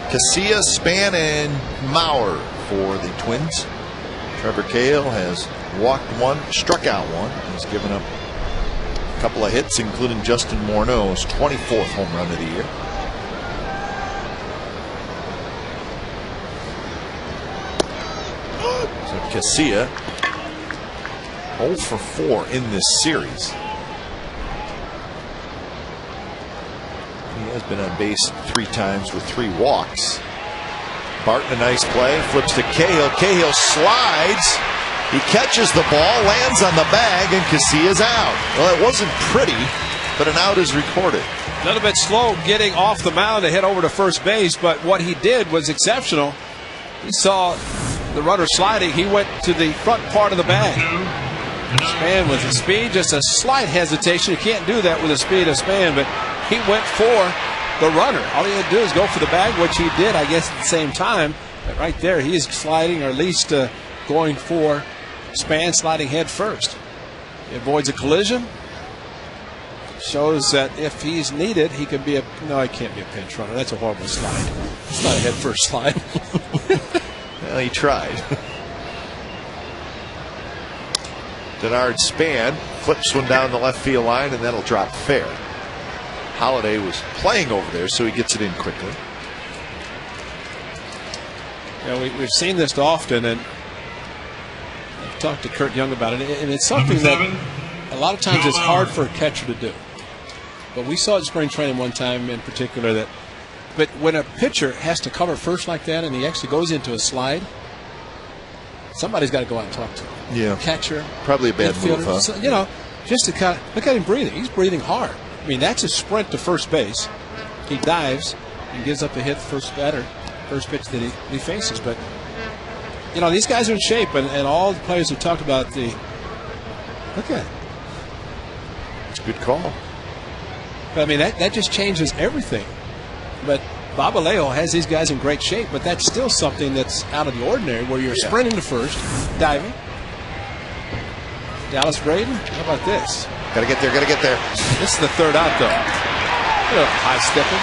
Casilla, Span, and Mauer for the Twins. Trevor Cahill has walked 1, struck out 1. He's given up a couple of hits, including Justin Morneau's 24th home run of the year. So Casilla 0 for 4 in this series. He has been on base 3 times with 3 walks. Barton, a nice play, flips to Cahill. Cahill slides. He catches the ball, lands on the bag, and Casilla's out. Well, it wasn't pretty, but an out is recorded. A little bit slow getting off the mound to head over to first base, but what he did was exceptional. He saw the runner sliding. He went to the front part of the bag. Span with the speed, just a slight hesitation. You can't do that with the speed of Span, but he went for the runner. All he had to do is go for the bag, which he did, I guess, at the same time. But right there, he is sliding, or at least going for Span, sliding head first. He avoids a collision. Shows that if he's needed, he could be a... No, he can't be a pinch runner. That's a horrible slide. It's not a head first slide. Well, he tried. Denard Span flips one down the left field line, and that'll drop fair. Holiday was playing over there, so he gets it in quickly. Yeah, we've seen this often, and I've talked to Kurt Young about it, and it's something that a lot of times it's hard for a catcher to do. But we saw it in spring training one time in particular that, but when a pitcher has to cover first like that and he actually goes into a slide, somebody's got to go out and talk to him. Yeah. Catcher. Probably a bad move, huh? So, you know, just to kind of look at him breathing. He's breathing hard. I mean, that's a sprint to first base. He dives and gives up a hit first batter, first pitch that he faces. But, you know, these guys are in shape, and all the players have talked about the. Look at it. It's a good call. But I mean, that just changes everything. But Babaleo has these guys in great shape, but that's still something that's out of the ordinary where you're sprinting to first, diving. Dallas Braden, how about this? Got to get there, got to get there. This is the third out, though. High stepping.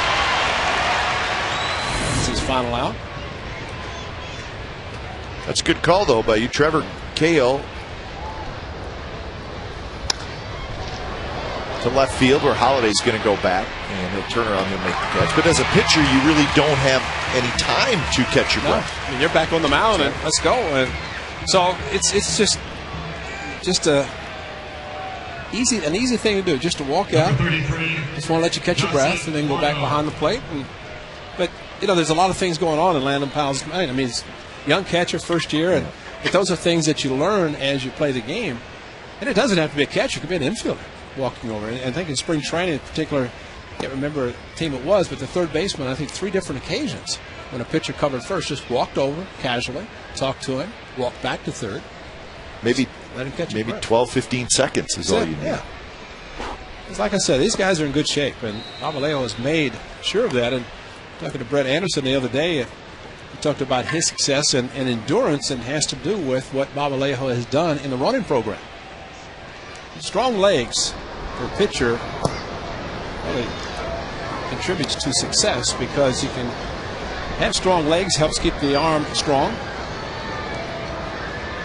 This is his final out. That's a good call, though, by you, Trevor Cahill. To left field where Holliday's going to go back, and he'll turn around and make the catch. But as a pitcher, you really don't have any time to catch your breath. I mean, you're back on the mound, and let's go. And so it's just an easy thing to do, just to walk out. Just want to let you catch your breath, and then go back behind the plate. But there's a lot of things going on in Landon Powell's mind. I mean, he's a young catcher, first year, but those are things that you learn as you play the game. And it doesn't have to be a catcher; it could be an infielder walking over. And I think in spring training in particular, I can't remember what team it was, but the third baseman, I think 3 different occasions when a pitcher covered first, just walked over casually, talked to him, walked back to third. Maybe let him catch maybe 12, 15 seconds is all you need. Yeah. It's like I said, these guys are in good shape, and Babaleo has made sure of that. And talking to Brett Anderson the other day, he talked about his success and endurance, and has to do with what Babaleo has done in the running program. Strong legs for a pitcher really contributes to success, because you can have strong legs, helps keep the arm strong,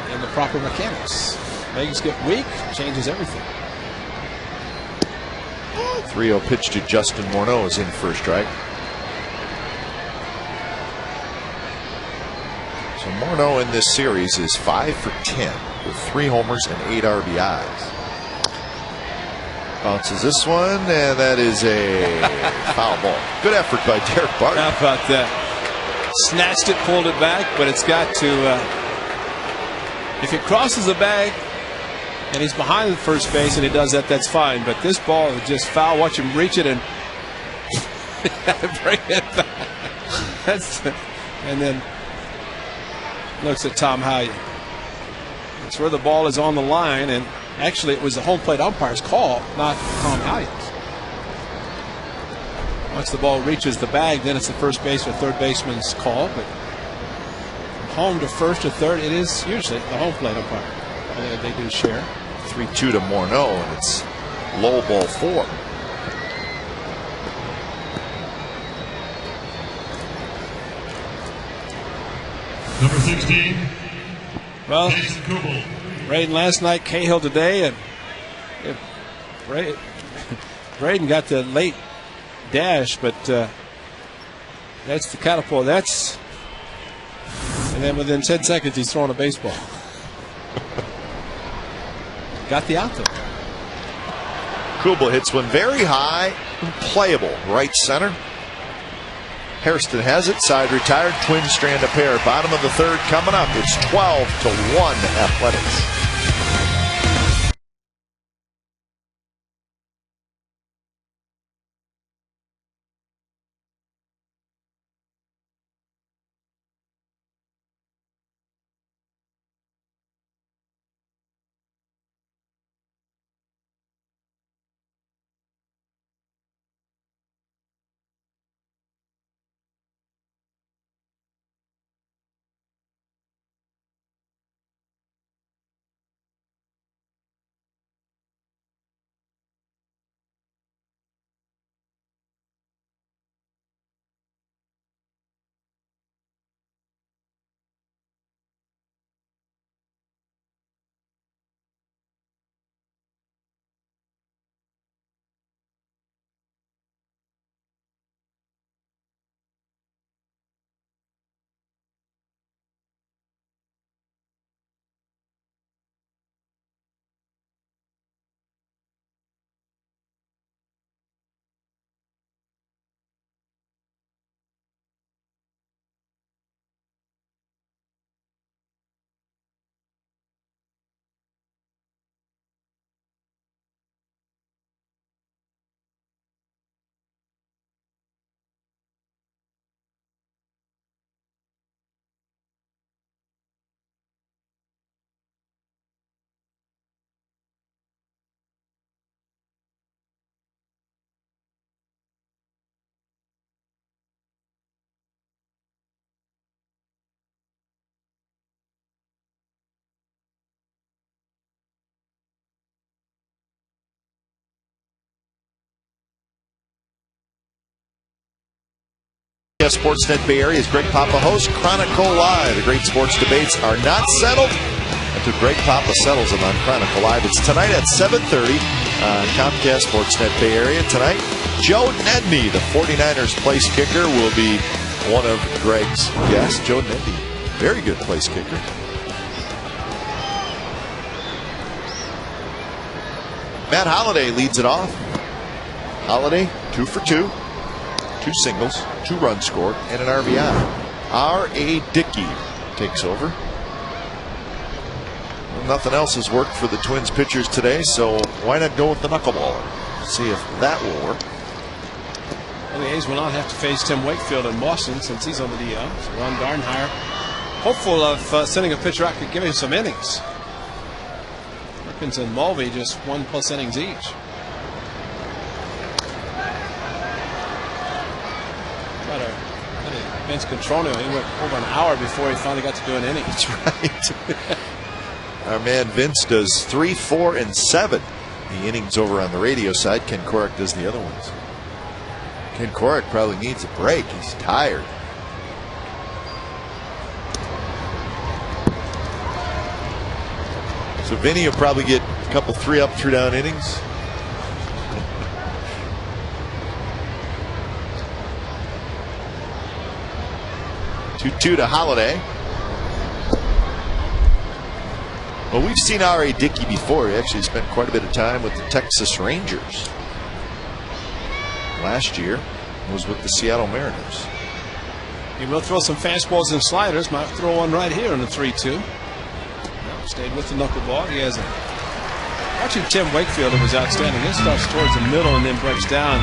and the proper mechanics. Legs get weak, changes everything. 3-0 pitch to Justin Morneau is in first strike. So Morneau in this series is 5 for 10 with 3 homers and 8 RBIs. Bounces this one, and that is a foul ball. Good effort by Derek Barton. How about that? Snatched it, pulled it back, but it's got to, if it crosses the bag and he's behind the first base and he does that, that's fine. But this ball is just foul. Watch him reach it and bring it back. And then looks at Tom Hallion. It's where the ball is on the line, and actually it was the home plate umpire's call, not Tom Hallion's. Once the ball reaches the bag, then it's the first base or third baseman's call. But from home to first or third, it is usually the home plate umpire. They do share. 3-2 to Morneau, and it's low ball 4. Number 16. Well, Jason Kubel. Braden last night, Cahill today, and Braden got the late dash, but that's the catapult. And then within 10 seconds, he's throwing a baseball. Got the out though. Kubel hits one very high, playable, right center. Hairston has it, side retired, twin strand of pair. Bottom of the third coming up. It's 12-1 Athletics. Sportsnet Bay Area's Greg Papa host. Chronicle Live. The great sports debates are not settled until Greg Papa settles them on Chronicle Live. It's tonight at 7:30 on Comcast Sportsnet Bay Area. Tonight, Joe Nedney, the 49ers place kicker, will be one of Greg's guests. Joe Nedney, very good place kicker. Matt Holliday leads it off. Holliday, 2 for 2. 2 singles, 2 runs scored, and an RBI. R.A. Dickey takes over. Well, nothing else has worked for the Twins pitchers today, so why not go with the knuckleballer? See if that will work. Well, the A's will not have to face Tim Wakefield in Boston since he's on the DL. So Ron Darnheimer, hopeful of sending a pitcher out, could give him some innings. Perkins and Mulvey just 1+ innings each. Vince Controne, he went over an hour before he finally got to do an inning. That's right. Our man Vince does 3, 4, and 7. The innings over on the radio side. Ken Korach does the other ones. Ken Korach probably needs a break. He's tired. So Vinny will probably get a couple 3-up, 3-down innings. Two to Holliday. Well, we've seen R.A. Dickey before. He actually spent quite a bit of time with the Texas Rangers. Last year was with the Seattle Mariners. He will throw some fastballs and sliders. Might throw one right here in the 3-2. No, stayed with the knuckleball. He has a. Watching Tim Wakefield, it was outstanding. He starts towards the middle and then breaks down.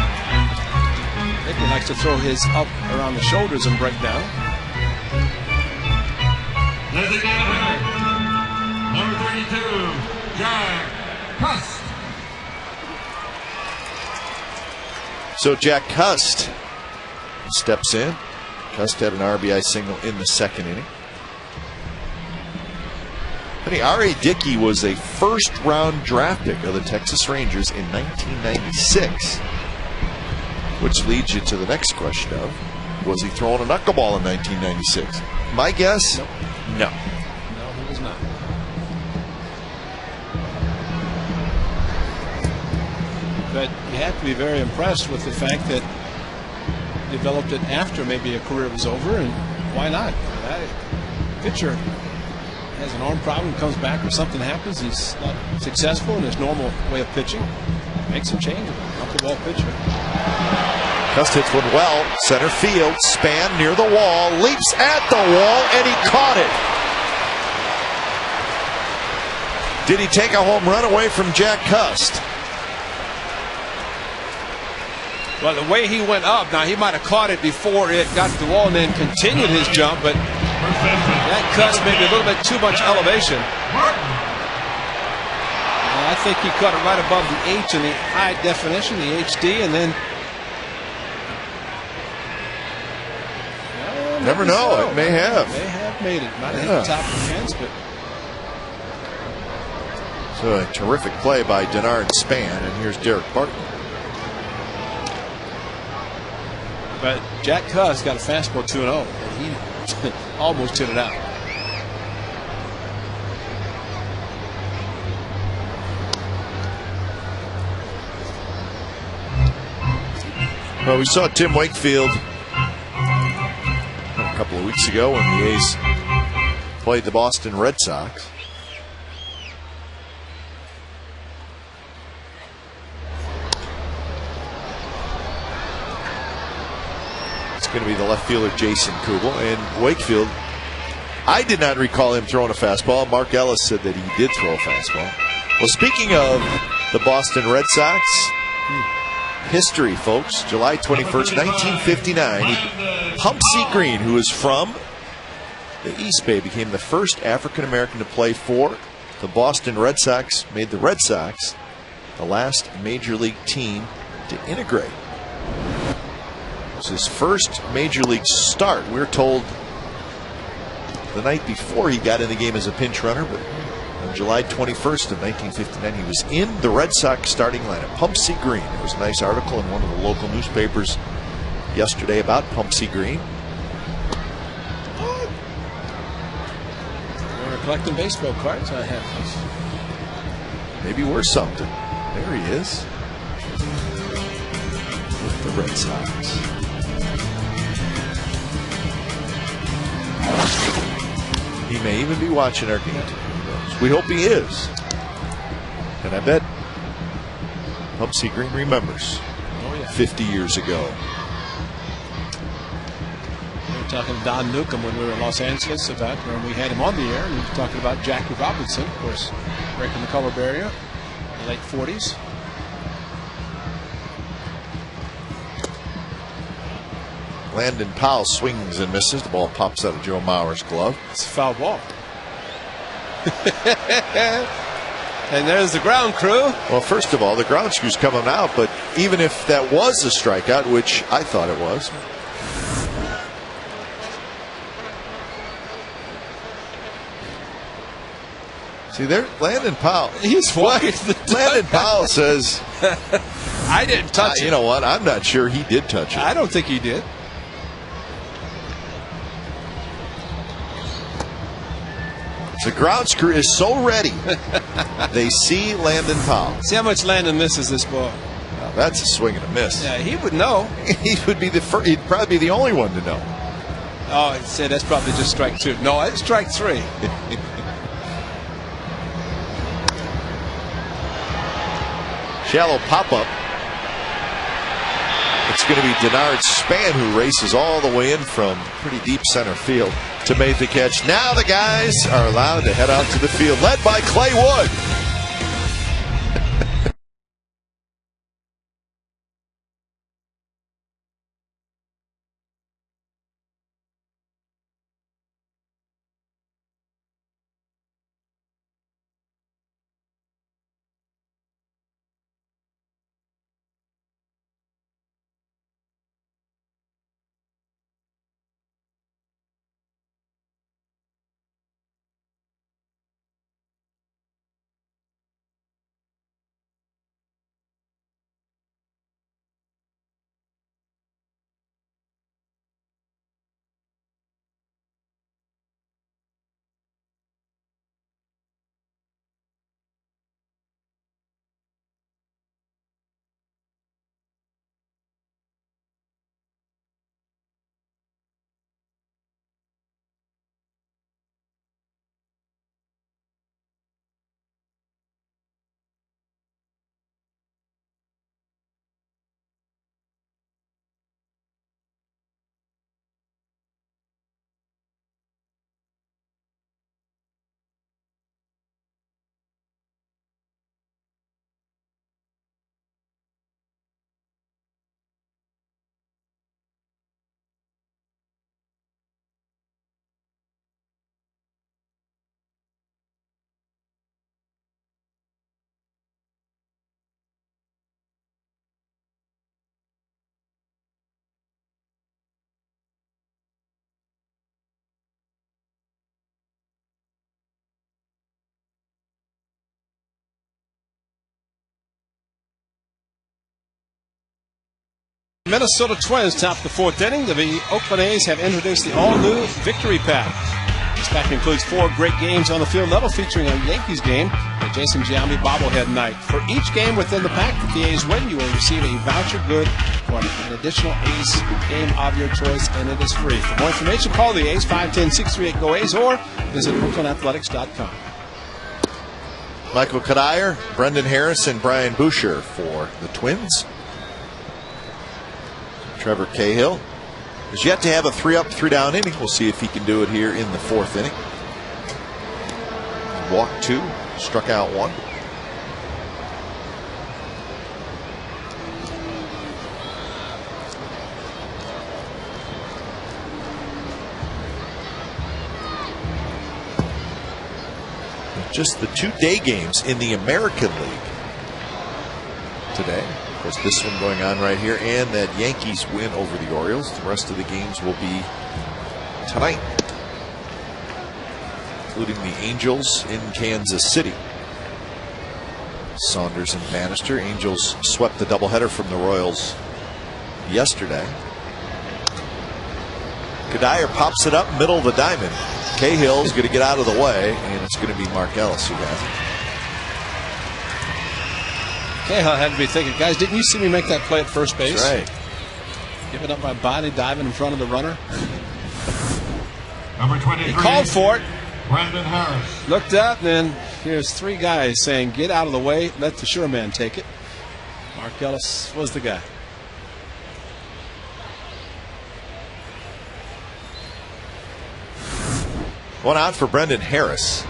Dickey likes to throw his up around the shoulders and break down. Designated hitter, number 32, Jack Cust. So Jack Cust steps in. Cust had an RBI single in the second inning. R.A. Dickey was a first-round draft pick of the Texas Rangers in 1996. Which leads you to the next question of, was he throwing a knuckleball in 1996? My guess, nope. No. No, he was not. But you have to be very impressed with the fact that he developed it after maybe a career was over, and why not? That pitcher has an arm problem, comes back or something happens, he's not successful in his normal way of pitching, makes him change it. Knuckleball pitcher. Cust hits one well, center field, Span near the wall, leaps at the wall, and he caught it. Did he take a home run away from Jack Cust? Well, the way he went up, now he might have caught it before it got to the wall and then continued his jump, but that Cust maybe a little bit too much elevation. And I think he caught it right above the H in the high definition, the HD, and then never know. So. It may have. May have made it. Might have hit the top of the fence, but. So a terrific play by Denard Span, and here's Derek Barton. But Jack Cust got a fastball 2-0, and he almost hit it out. Well, we saw Tim Wakefield a couple of weeks ago when the A's played the Boston Red Sox. It's going to be the left fielder Jason Kubel, and Wakefield, I did not recall him throwing a fastball. Mark Ellis said that he did throw a fastball. Well, speaking of the Boston Red Sox, history, folks. July 21st, 1959. Pumpsie Green, who is from the East Bay, became the first African-American to play for the Boston Red Sox, made the Red Sox the last major league team to integrate. It was his first major league start. We were told the night before he got in the game as a pinch runner, but on July 21st of 1959, he was in the Red Sox starting lineup. Pumpsie Green. There was a nice article in one of the local newspapers yesterday about Pumpsie Green. We were collecting baseball cards. I have these. Maybe worth something. There he is with the Red Sox. He may even be watching our game. We hope he is. And I bet Pumpsie Green remembers 50 years ago. We were talking to Don Newcomb when we were in Los Angeles about when we had him on the air, and we were talking about Jackie Robinson, of course, breaking the color barrier in the late 40s. Landon Powell swings and misses. The ball pops out of Joe Mauer's glove. It's a foul ball. And there's the ground crew. Well, first of all, the ground crew's coming out, but even if that was a strikeout, which I thought it was. See there, Landon Powell. He's walking the Landon Powell says, I didn't touch it. You know what? I'm not sure he did touch it. I don't think he did. The ground crew is so ready. They see Landon Powell. See how much Landon misses this ball. Now, that's a swing and a miss. Yeah, he would know. He would be the first. He'd probably be the only one to know. Oh, I'd say that's probably just strike two. No, it's strike three. Shallow pop-up. It's going to be Denard Span who races all the way in from pretty deep center field to make the catch. Now the guys are allowed to head out to the field, led by Clay Wood. Minnesota Twins top the fourth inning. The Oakland A's have introduced the all-new Victory Pack. This pack includes 4 great games on the field level, featuring a Yankees game and Jason Giambi bobblehead night. For each game within the pack that the A's win, you will receive a voucher good for an additional A's game of your choice, and it is free. For more information, call the A's 510-638-GO-A's or visit OaklandAthletics.com. Michael Kadire, Brendan Harris, and Brian Boucher for the Twins. Trevor Cahill has yet to have a 3-up, 3-down inning. We'll see if he can do it here in the 4th inning. Walked 2, struck out 1. Just the 2 day games in the American League today. Of course, this one going on right here, and that Yankees win over the Orioles. The rest of the games will be tonight, including the Angels in Kansas City. Saunders and Bannister. Angels swept the doubleheader from the Royals yesterday. Kadir pops it up middle of the diamond. Cahill's going to get out of the way, and it's going to be Mark Ellis who has it. Cahill had to be thinking, guys, didn't you see me make that play at first base? That's right. Giving up my body, diving in front of the runner. Number 23. He called for it. Brendan Harris. Looked up, and here's 3 guys saying, get out of the way, let the sure man take it. Mark Ellis was the guy. One out for Brendan Harris.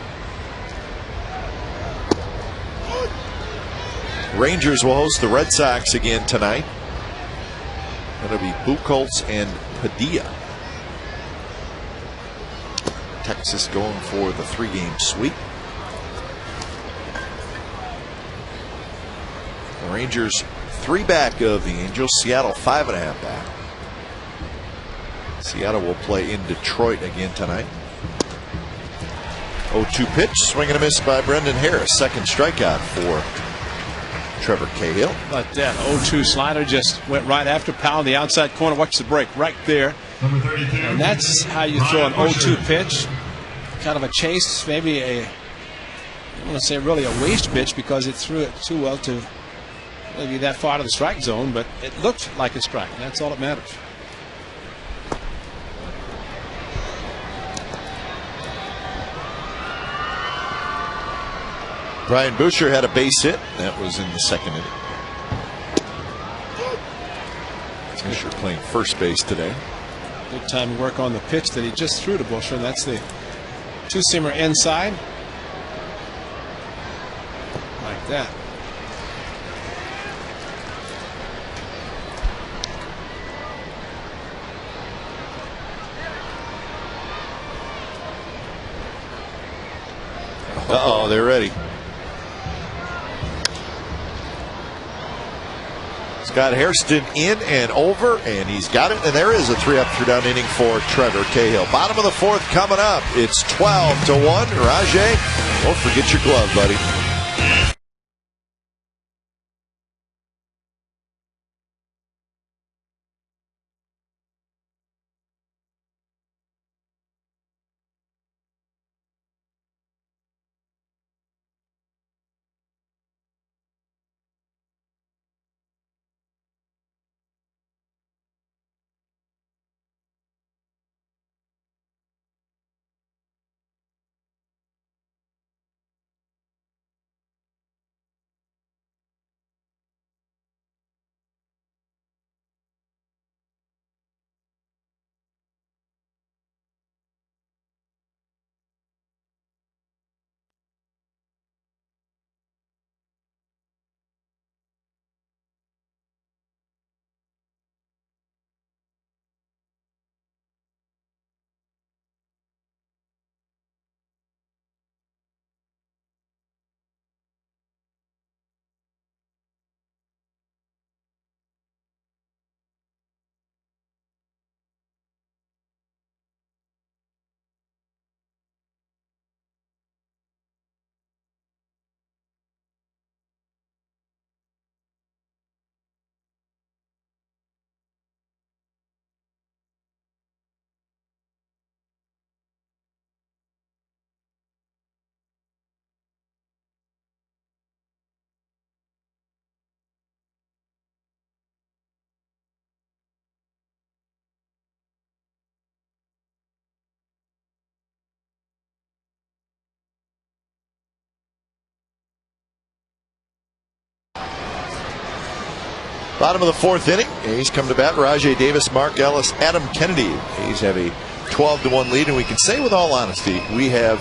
Rangers will host the Red Sox again tonight. That'll be Buchholz and Padilla. Texas going for the 3-game sweep. The Rangers 3 back of the Angels. Seattle 5.5 back. Seattle will play in Detroit again tonight. 0-2 pitch, swing and a miss by Brendan Harris. Second strikeout for Trevor Cahill. But that 0-2 slider just went right after Powell in the outside corner. Watch the break right there. Number 32. And that's how you throw an 0-2 pitch. Kind of a chase, maybe I don't want to say really a waste pitch because it threw it too well to maybe that far to the strike zone, but it looked like a strike, and that's all that matters. Brian Boucher had a base hit. That was in the second inning. Boucher playing first base today. Good time to work on the pitch that he just threw to Boucher, and that's the two-seamer inside. Like that. Uh-oh, they're ready. Scott Hairston in and over, and he's got it. And there is a 3-up, 3-down inning for Trevor Cahill. Bottom of the 4th coming up. It's 12-1. Rajay, don't forget your glove, buddy. Bottom of the 4th inning. A's come to bat. Rajay Davis, Mark Ellis, Adam Kennedy. A's have a 12-1 lead, and we can say with all honesty, we have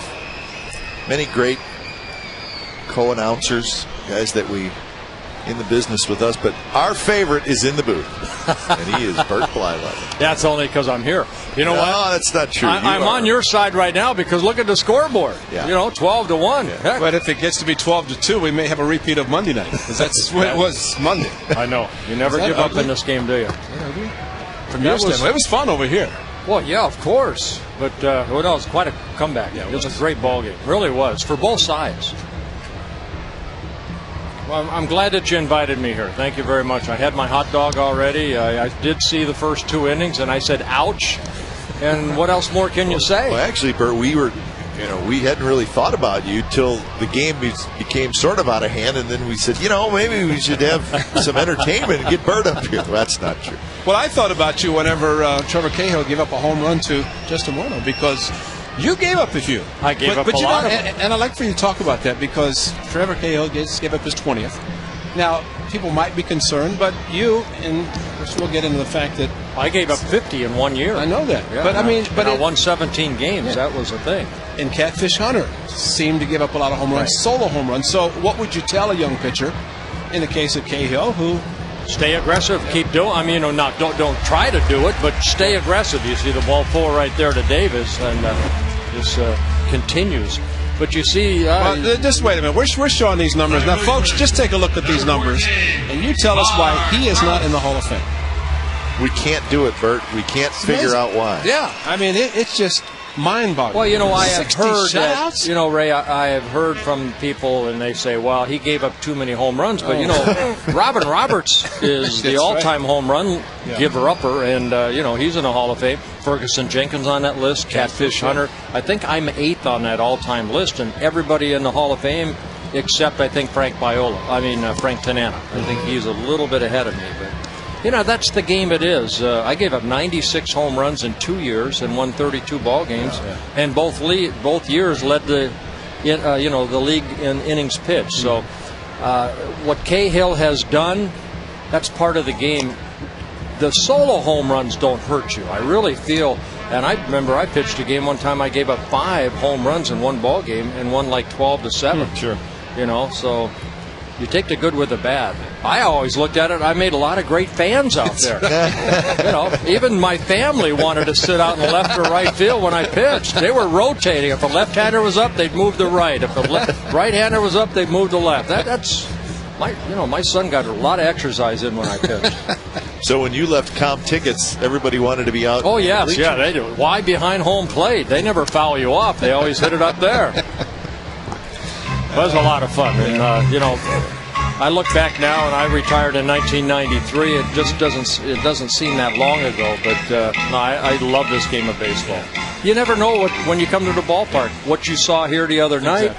many great co-announcers, guys that we in the business with us, but our favorite is in the booth, and he is Bert Blyleven. That's only because I'm here. You know what? No, that's not true. I'm on your side right now because look at the scoreboard. Yeah. You know, 12-1. Yeah. But if it gets to be 12-2, we may have a repeat of Monday night, because that's what it was Monday. I know. You never give up in this game, do you? From your standpoint, it was fun over here. Well, yeah, of course. But it was quite a comeback. Yeah, it was a great ball game. Really was, for both sides. Well, I'm glad that you invited me here. Thank you very much. I had my hot dog already. I did see the first 2 innings, and I said, ouch. And what else more can you say? Well, actually, Bert, we hadn't really thought about you till the game became sort of out of hand, and then we said, maybe we should have some entertainment and get Bert up here. Well, that's not true. Well, I thought about you whenever Trevor Cahill gave up a home run to Justin Morneau, because you gave up a few. I gave up a lot of them. And I'd like for you to talk about that, because Trevor Cahill gave up his 20th. Now, people might be concerned, but you, and we'll get into the fact that I gave up 50 in 1 year. I know that. Yeah, but I won 17 games. Yeah. That was the thing. And Catfish Hunter seemed to give up a lot of home runs, solo home runs. So what would you tell a young pitcher in the case of Cahill, who... Stay aggressive. Keep doing. Don't try to do it, but stay aggressive. You see the ball 4 right there to Davis, and this continues. But you see, just wait a minute. We're showing these numbers now, folks. Just take a look at these numbers, and you tell us why he is not in the Hall of Fame. We can't do it, Bert. We can't figure out why. Yeah, it's just mind-boggling. Well, I have heard shutouts? that, Ray, I have heard from people, and they say, well, he gave up too many home runs. But, Robin Roberts is the all-time home run giver-upper, and, he's in the Hall of Fame. Ferguson Jenkins on that list, Catfish Hunter. I think I'm 8th on that all-time list, and everybody in the Hall of Fame except, I think, Frank Tanana. I think he's a little bit ahead of me, but... that's the game it is. I gave up 96 home runs in 2 years and won 32 ball games, and both years led the league in innings pitched. So, what Cahill has done, that's part of the game. The solo home runs don't hurt you. I really feel, and I remember I pitched a game one time. I gave up 5 home runs in one ball game and won like 12-7. Sure. So. You take the good with the bad. I always looked at it. I made a lot of great fans out there. Even my family wanted to sit out in the left or right field when I pitched. They were rotating. If a left-hander was up, they'd move to right. If a right-hander was up, they'd move to left. That's my son got a lot of exercise in when I pitched. So when you left comp tickets, everybody wanted to be out. Oh yes, they do. Why behind home plate? They never foul you off. They always hit it up there. It was a lot of fun, and I look back now, and I retired in 1993. It just doesn't seem that long ago, but I love this game of baseball. You never know when you come to the ballpark what you saw here the other night.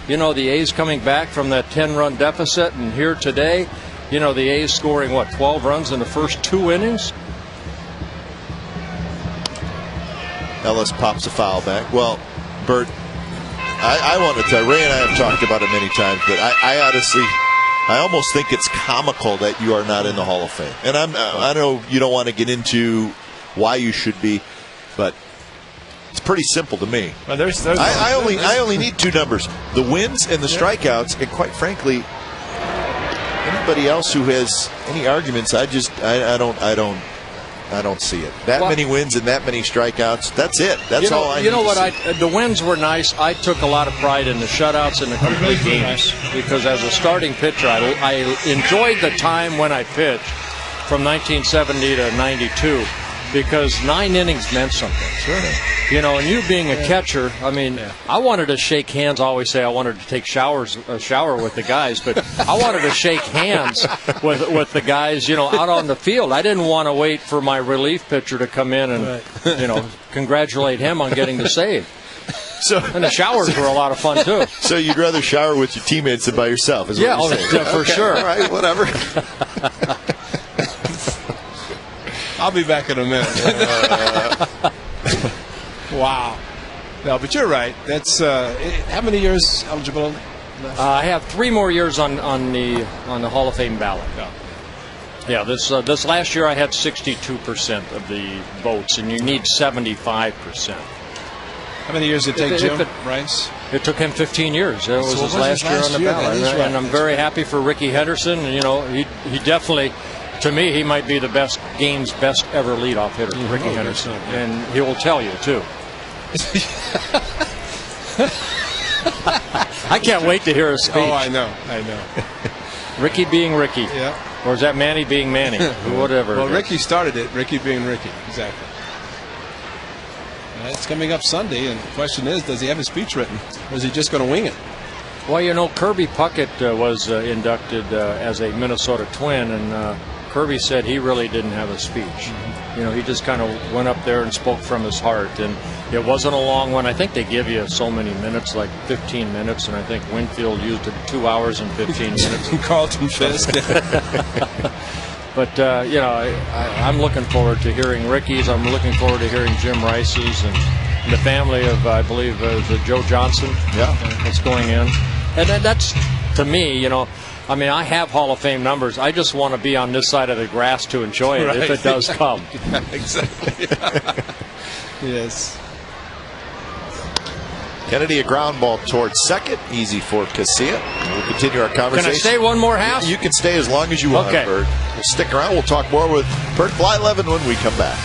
Exactly. The A's coming back from that 10-run deficit, and here today, the A's scoring 12 runs in the first 2 innings. Ellis pops a foul back. Well, Bert, I want to tell Ray, and I have talked about it many times, but I honestly, I almost think it's comical that you are not in the Hall of Fame. And I know you don't want to get into why you should be, but it's pretty simple to me. Well, I only need 2 numbers: the wins and the strikeouts. And quite frankly, anybody else who has any arguments, I don't see it. Many wins and that many strikeouts. That's it. That's all I need to see. The wins were nice. I took a lot of pride in the shutouts and the complete games because as a starting pitcher, I enjoyed the time when I pitched from 1970 to 92 because 9 innings meant something. Sure. And you being a catcher, I wanted to shake hands. I always say I wanted to take a shower with the guys, but I wanted to shake hands with the guys, out on the field. I didn't want to wait for my relief pitcher to come in and, congratulate him on getting the save. And the showers were a lot of fun, too. So you'd rather shower with your teammates than by yourself, is what you're saying? For sure. All right, whatever. I'll be back in a minute. Wow. No, but you're right. That's how many years eligible? I have 3 more years on the Hall of Fame ballot. Yeah. This last year I had 62% of the votes, and you need 75%. How many years did it take Jim Rice? It took him 15 years. It was his last year on the ballot, and I'm very happy for Ricky Henderson. He definitely. To me, he might be the best ever leadoff hitter, Ricky Henderson, and he will tell you too. I can't wait to hear his speech. Oh, I know. Ricky being Ricky. Yeah. Or is that Manny being Manny? Whatever. Well, Ricky started it. Ricky being Ricky. Exactly. It's coming up Sunday, and the question is, does he have a speech written, or is he just going to wing it? Well, Kirby Puckett was inducted as a Minnesota Twin, and Kirby said he really didn't have a speech. he just kind of went up there and spoke from his heart. And it wasn't a long one. I think they give you so many minutes, like 15 minutes, and I think Winfield used it 2 hours and 15 minutes. Carlton Fisk. But, I'm looking forward to hearing Ricky's. I'm looking forward to hearing Jim Rice's and the family of, I believe, Joe Johnson. Yeah. That's going in. And that's, to me, I have Hall of Fame numbers. I just want to be on this side of the grass to enjoy it if it does come. Yeah, exactly. Yes. Kennedy, a ground ball towards second. Easy for Casilla. We'll continue our conversation. Can I stay one more half? You can stay as long as you want, okay. Bert. We'll stick around. We'll talk more with Bert Blyleven when we come back.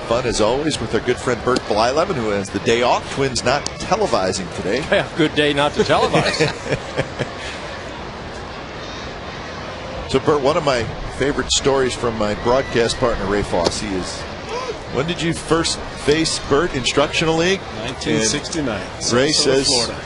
Fun as always with our good friend Bert Blyleven, who has the day off. Twins not televising today. Yeah, good day not to televise. So, Bert, one of my favorite stories from my broadcast partner, Ray Fosse, is when did you first face Bert, Instructional League? 1969. Ray says Florida.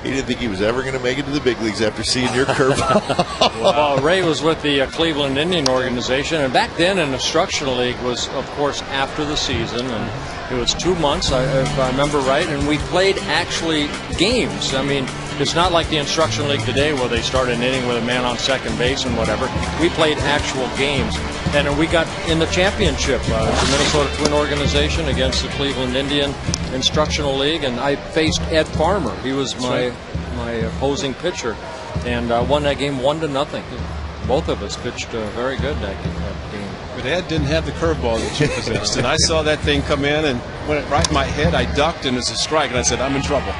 he didn't think he was ever going to make it to the big leagues after seeing your curveball. Well, Ray was with the Cleveland Indian organization, and back then an Instructional League was, of course, after the season, and it was 2 months, if I remember right, and we played actually games. I mean, it's not like the Instructional League today where they start an inning with a man on second base and whatever. We played actual games, and we got in the championship. It's the Minnesota Twin organization against the Cleveland Indian Instructional League, and I faced Ed Farmer. He was my opposing pitcher, and won that game 1-0. Both of us pitched very good that game. But Ed didn't have the curveball that you possessed, and I saw that thing come in, and when it right in my head, I ducked, and it's a strike, and I said, I'm in trouble.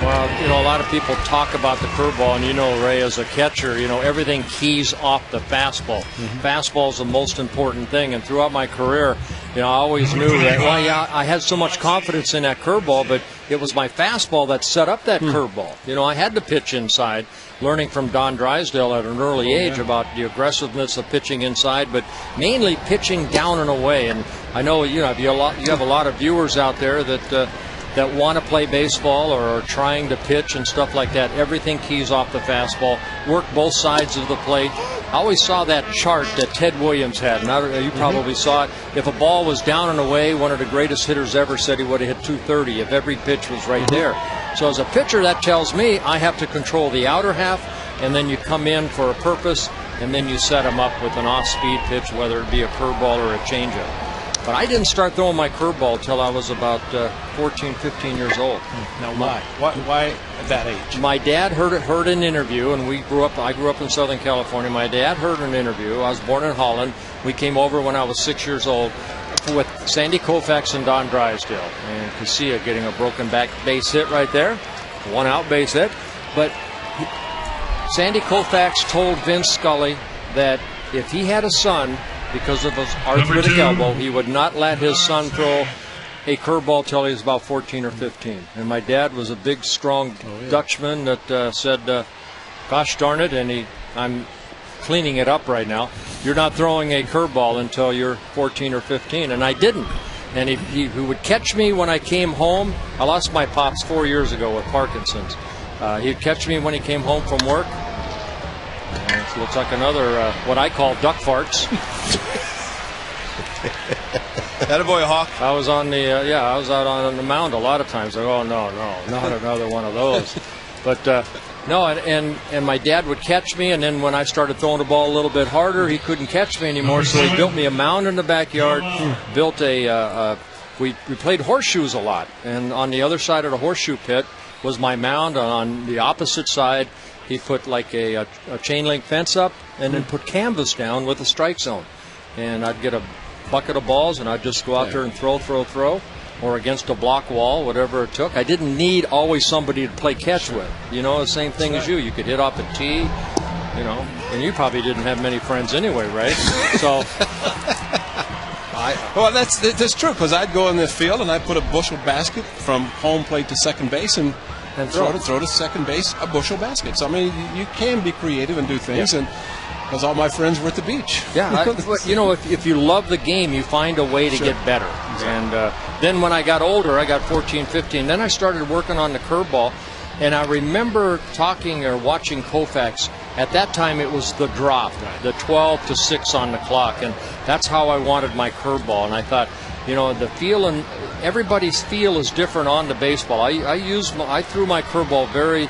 Well, a lot of people talk about the curveball, and Ray, as a catcher, everything keys off the fastball. Fastball is the most important thing, and throughout my career, I always knew that, I had so much confidence in that curveball, but it was my fastball that set up that curveball. I had to pitch inside, learning from Don Drysdale at an early age about the aggressiveness of pitching inside, but mainly pitching down and away. And I know, you have a lot of viewers out there that want to play baseball or are trying to pitch and stuff like that. Everything keys off the fastball. Work both sides of the plate. I always saw that chart that Ted Williams had. And you probably saw it. If a ball was down and away, one of the greatest hitters ever said he would have hit 230 if every pitch was right there. So as a pitcher, that tells me I have to control the outer half, and then you come in for a purpose, and then you set them up with an off-speed pitch, whether it be a curveball or a changeup. But I didn't start throwing my curveball until I was about 14, 15 years old. Now, why? Why at that age? My dad heard an interview, and I grew up in Southern California. My dad heard an interview. I was born in Holland. We came over when I was 6 years old. with Sandy Koufax and Don Drysdale. And Casilla getting a broken back base hit right there. 1 out base hit. But Sandy Koufax told Vince Scully that if he had a son, because of his arthritic elbow, he would not let his son throw a curveball till he was about 14 or 15. And my dad was a big, strong Dutchman that said, gosh darn it, and I'm cleaning it up right now, you're not throwing a curveball until you're 14 or 15. And I didn't. And he would catch me when I came home. I lost my pops 4 years ago with Parkinson's. He'd catch me when he came home from work. And it looks like another, what I call duck farts. Attaboy, Hawk. I was on the, I was out on the mound a lot of times. Like, oh, no, not another one of those. But, no, and my dad would catch me, and then when I started throwing the ball a little bit harder, he couldn't catch me anymore, so he built me a mound in the backyard, built we played horseshoes a lot, and on the other side of the horseshoe pit was my mound. On the opposite side, he put like a chain link fence up and then put canvas down with a strike zone. And I'd get a bucket of balls, and I'd just go out there and throw, or against a block wall, whatever it took. I didn't need always somebody to play catch with. You know, the same thing as you. You could hit off a tee, you know, and you probably didn't have many friends anyway, right? So, well, that's true, because I'd go in the field and I'd put a bushel basket from home plate to second base and throw to second base, a bushel basket. So, I mean, you can be creative and do things, and because all my friends were at the beach. Yeah, you know, if you love the game, you find a way to get better. Exactly. And then when I got older, I got 14, 15, then I started working on the curveball. And I remember talking or watching Koufax. At that time, it was the drop, the 12 to 6 on the clock. And that's how I wanted my curveball. And I thought, you know, the feel, and everybody's feel is different on the baseball. I threw my curveball very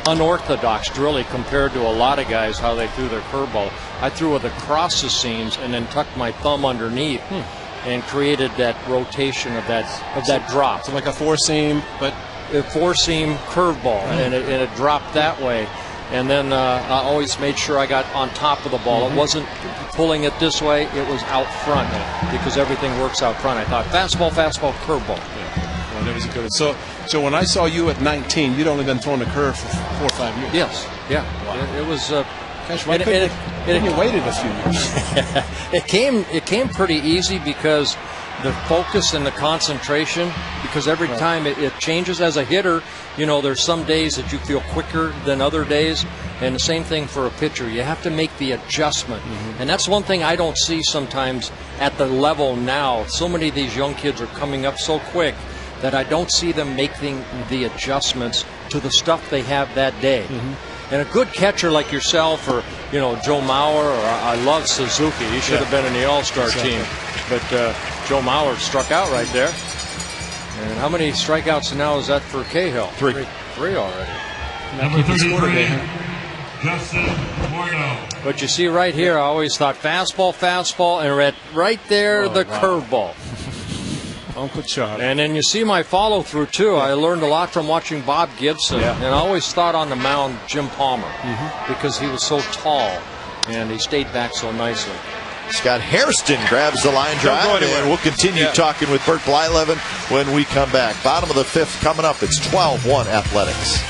unorthodox, really, compared to a lot of guys how they threw their curveball. I threw it across the seams and then tucked my thumb underneath and created that rotation of that drop. So like a four-seam, but a four-seam curveball, and it dropped that way. And then I always made sure I got on top of the ball. It wasn't pulling it this way; it was out front, because everything works out front. I thought fastball, curveball. Yeah. Well, that was a good one. So when I saw you at 19, you'd only been throwing a curve for 4 or 5 years. Yes, yeah. Wow. It was. Gosh, why couldn't you waited a few years? It came pretty easy because the focus and the concentration, because every time it changes as a hitter. You know, there's some days that you feel quicker than other days, and the same thing for a pitcher. You have to make the adjustment, and that's one thing I don't see sometimes at the level now. So many of these young kids are coming up so quick that I don't see them making the adjustments to the stuff they have that day. And a good catcher like yourself, or you know, Joe Mauer, or I love Suzuki. He should have been in the All-Star team, but Joe Mauer struck out right there. And how many strikeouts now is that for Cahill? Three already. Number 33, Justin Morneau. But you see right here, I always thought fastball, and right there, the curveball. Uncle Charlie. And then you see my follow-through, too. I learned a lot from watching Bob Gibson. And I always thought on the mound Jim Palmer, because he was so tall, and he stayed back so nicely. Scott Hairston grabs the line drive, and we'll continue talking with Bert Blyleven when we come back. Bottom of the 5th coming up. It's 12-1 Athletics.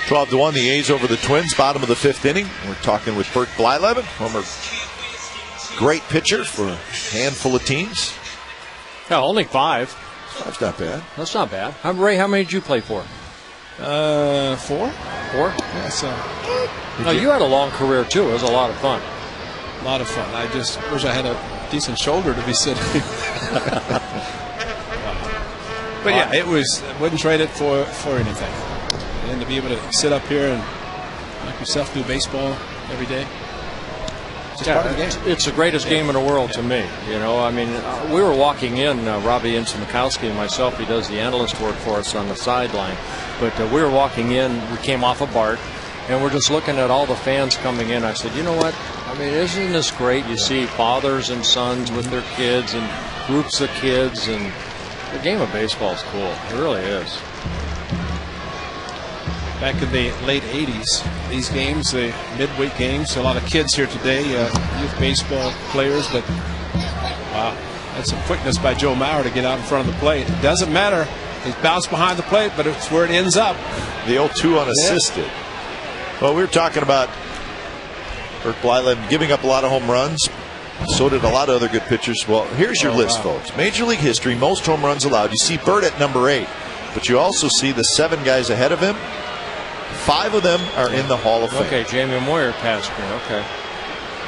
12-1, the A's over the Twins, bottom of the 5th inning. We're talking with Bert Blyleven, former great pitcher for a handful of teams. Yeah, only 5. 5's not bad. That's not bad. Ray, how many did you play for? 4. 4? Yeah, so No, you had a long career too. It was a lot of fun. a lot of fun. I just wish I had a decent shoulder to be sitting. But yeah, it was. Wouldn't trade it for anything. And to be able to sit up here and make yourself do baseball every day. Just part of the game. It's the greatest game in the world to me. You know, I mean, we were walking in, Robbie Inson-Mikowski and myself. He does the analyst work for us on the sideline. But we were walking in. We came off of BART, and we're just looking at all the fans coming in. I said, you know what? I mean, isn't this great? You see fathers and sons with their kids and groups of kids, and the game of baseball is cool. It really is. Back in the late 80s, these games, the midweek games, a lot of kids here today, youth baseball players, but wow, that's some quickness by Joe Mauer to get out in front of the plate. It doesn't matter. He's bounced behind the plate, but it's where it ends up. The 0-2 unassisted. Yeah. Well, we were talking about Bert Blyleven giving up a lot of home runs. So did a lot of other good pitchers. Well, here's your list, folks. Major League history, most home runs allowed. You see Bert at number 8, but you also see the 7 guys ahead of him. 5 of them are in the Hall of Fame. Okay, Jamie Moyer passed me. Okay.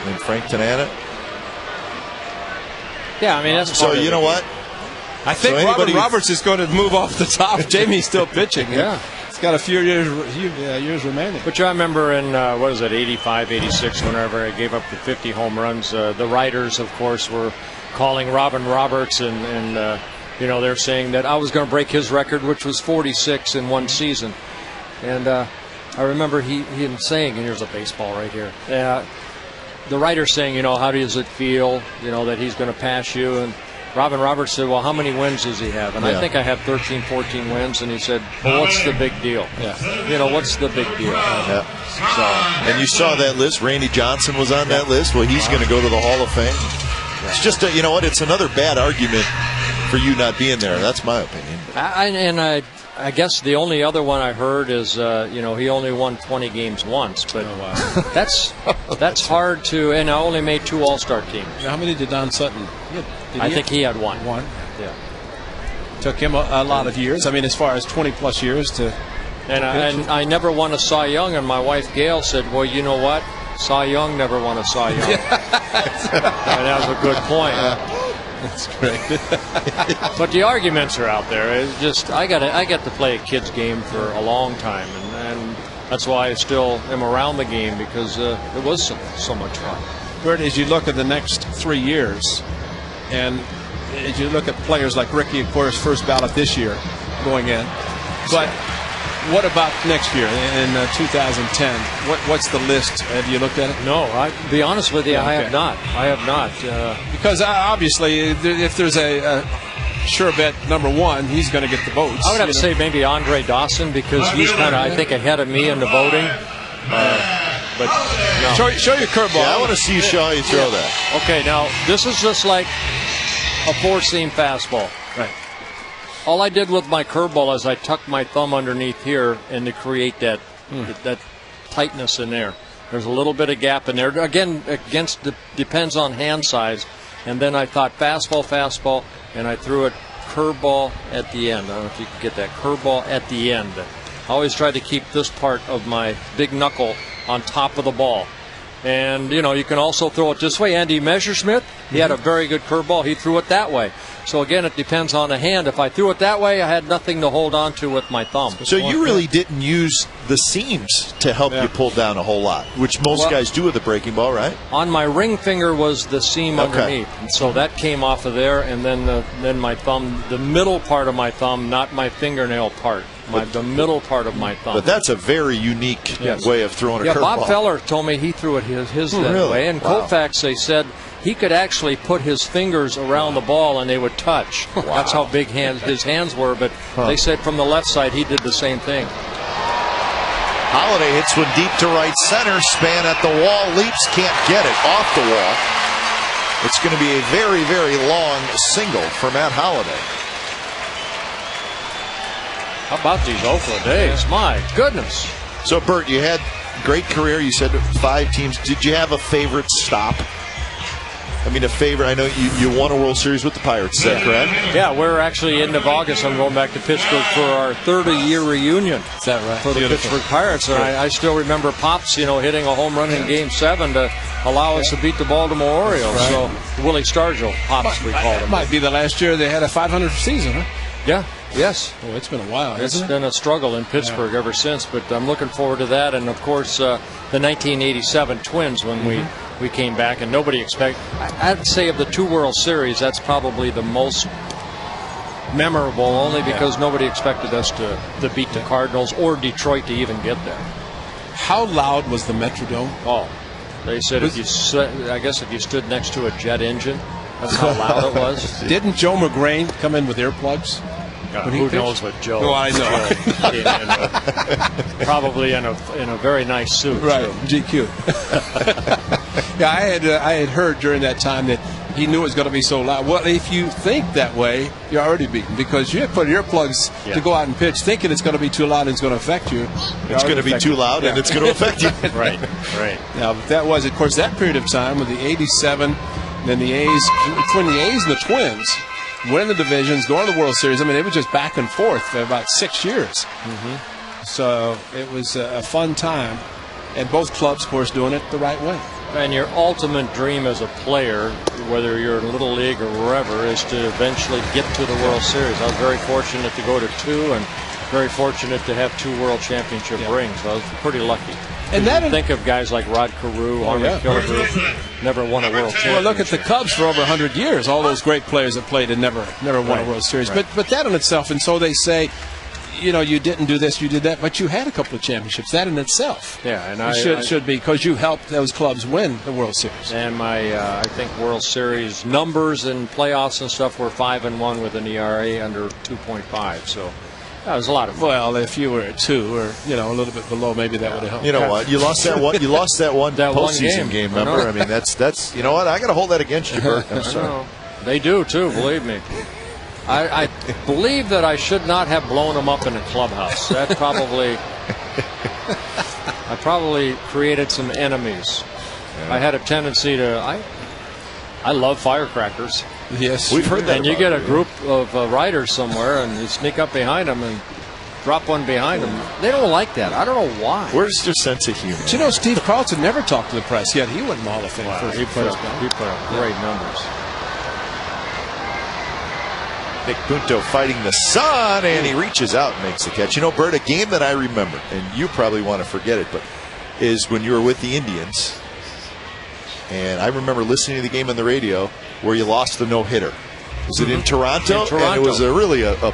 And Frank Tanana. Yeah, I mean, that's so. You know what? I think Robert Roberts is going to move off the top. Jamie's still pitching. Yeah. He's got a few years remaining. But I remember in, 85, 86, whenever I gave up the 50 home runs, the writers, of course, were calling Robin Roberts, and they're saying that I was going to break his record, which was 46 in one season. And I remember him saying, and here's a baseball right here, the writer saying, how does it feel, that he's going to pass you? And Robin Roberts said, well, how many wins does he have? And I think I have 13, 14 wins. And he said, well, what's the big deal? Yeah. What's the big deal? Yeah. So, and you saw that list. Randy Johnson was on that list. Well, he's going to go to the Hall of Fame. It's just, it's another bad argument for you not being there. That's my opinion. I guess the only other one I heard is, he only won 20 games once, but that's hard to. And I only made 2 All-Star teams. How many did Don Sutton? I think he had 1. One. Yeah. Took him a lot of years. I mean, as far as 20+ years to. And I never won a Cy Young, and my wife Gail said, "Well, you know what? Cy Young never won a Cy Young." And that was a good point. That's great. But the arguments are out there. It's just I got to play a kid's game for a long time, and that's why I still am around the game, because it was so much fun. Bert, as you look at the next 3 years, and as you look at players like Ricky, of course, first ballot this year going in, but what about next year in 2010? What's the list? Have you looked at it? No, I'll be honest with you, I have not. Because obviously, if there's a sure bet number 1, he's going to get the votes. I would have to say maybe Andre Dawson, because he's kind of, I think, ahead of me in the voting. But no. Show your curveball. Yeah, I want to see you show how you throw that. Okay, now this is just like a 4-seam fastball. Right. All I did with my curveball is I tucked my thumb underneath here, and to create that tightness in there. There's a little bit of gap in there. Again, depends on hand size. And then I thought fastball, and I threw it curveball at the end. I don't know if you can get that curveball at the end. I always tried to keep this part of my big knuckle on top of the ball. And, you can also throw it this way. Andy Messersmith, he had a very good curveball. He threw it that way. So, again, it depends on the hand. If I threw it that way, I had nothing to hold on to with my thumb. So you really didn't use the seams to help you pull down a whole lot, which most guys do with a breaking ball, right? On my ring finger was the seam underneath. And so that came off of there, and then my thumb, the middle part of my thumb, not my fingernail part. The middle part of my thumb. But that's a very unique way of throwing a curveball. Bob Feller told me he threw it his that way. And Koufax, they said he could actually put his fingers around the ball and they would touch. That's how big his hands were. But they said from the left side he did the same thing. Holliday hits one deep to right center. Span at the wall, leaps, can't get it off the wall. It's going to be a very, very long single for Matt Holliday. How about these Oakland A's? My goodness. So, Bert, you had great career. You said 5 teams. Did you have a favorite stop? I mean, a favorite. I know you won a World Series with the Pirates. Is that correct? Yeah, we're actually end of August. I'm going back to Pittsburgh for our 30-year reunion. Is that right? For the Pittsburgh Pirates, and I still remember Pops, hitting a home run in Game 7 to allow us to beat the Baltimore Orioles. Right. So Willie Stargell, Pops, we called him. Might be the last year they had a 500 season, huh? Yeah. Yes. Oh, it's been a while. It's been a struggle in Pittsburgh ever since, but I'm looking forward to that. And of course, the 1987 Twins when we came back, and nobody expected. I'd say of the 2 World Series, that's probably the most memorable, only because nobody expected us to beat the Cardinals or Detroit to even get there. How loud was the Metrodome? Oh, they said if you stood next to a jet engine, that's how loud it was. Didn't Joe McGrain come in with earplugs? Who knows what Joe? Oh, I know. Probably in a very nice suit. Right, too. GQ. Yeah, I had heard during that time that he knew it was going to be so loud. Well, if you think that way, you're already beaten because you have put earplugs to go out and pitch, thinking it's going to be too loud and it's going to affect you. It's going to be too loud and it's going to affect you. Right. Now, that was, of course, that period of time with the '87, then the A's, between the A's and the Twins. Winning the divisions, going to the World Series. I mean, it was just back and forth for about 6 years. So it was a fun time. And both clubs, of course, doing it the right way. And your ultimate dream as a player, whether you're in Little League or wherever, is to eventually get to the World Series. I was very fortunate to go to 2 and very fortunate to have 2 World Championship rings. So I was pretty lucky. And that think of guys like Rod Carew, Harmon Killebrew, never won a World Championship. Well, look at the Cubs for over 100 years. All those great players that played and never won a World Series. Right. But that in itself, and so they say, you didn't do this, you did that, but you had a couple of championships. That in itself, should be because you helped those clubs win the World Series. And my, I think World Series numbers and playoffs and stuff were 5-1 with an ERA under 2.5. So. That was a lot of fun. Well, if you were at 2 or a little bit below, maybe that would have helped. You know what? You lost that one. You lost that one postseason game. Remember? I mean, that's. You know what? I got to hold that against you, Bert. I'm sorry. They do too. Believe me. I believe that I should not have blown them up in a clubhouse. That probably. I probably created some enemies. Yeah. I had a tendency to. I love firecrackers. Yes, we've heard that. And you get a group of riders somewhere, and you sneak up behind them and drop one behind them. They don't like that. I don't know why. Where's their sense of humor? But Steve Carlton never talked to the press yet. He went in the Hall of Fame. Wow. He put up great numbers. Nick Punto fighting the sun, and he reaches out and makes the catch. Bert, a game that I remember, and you probably want to forget it, but is when you were with the Indians. And I remember listening to the game on the radio where you lost the no-hitter. Was it in Toronto? And it was really a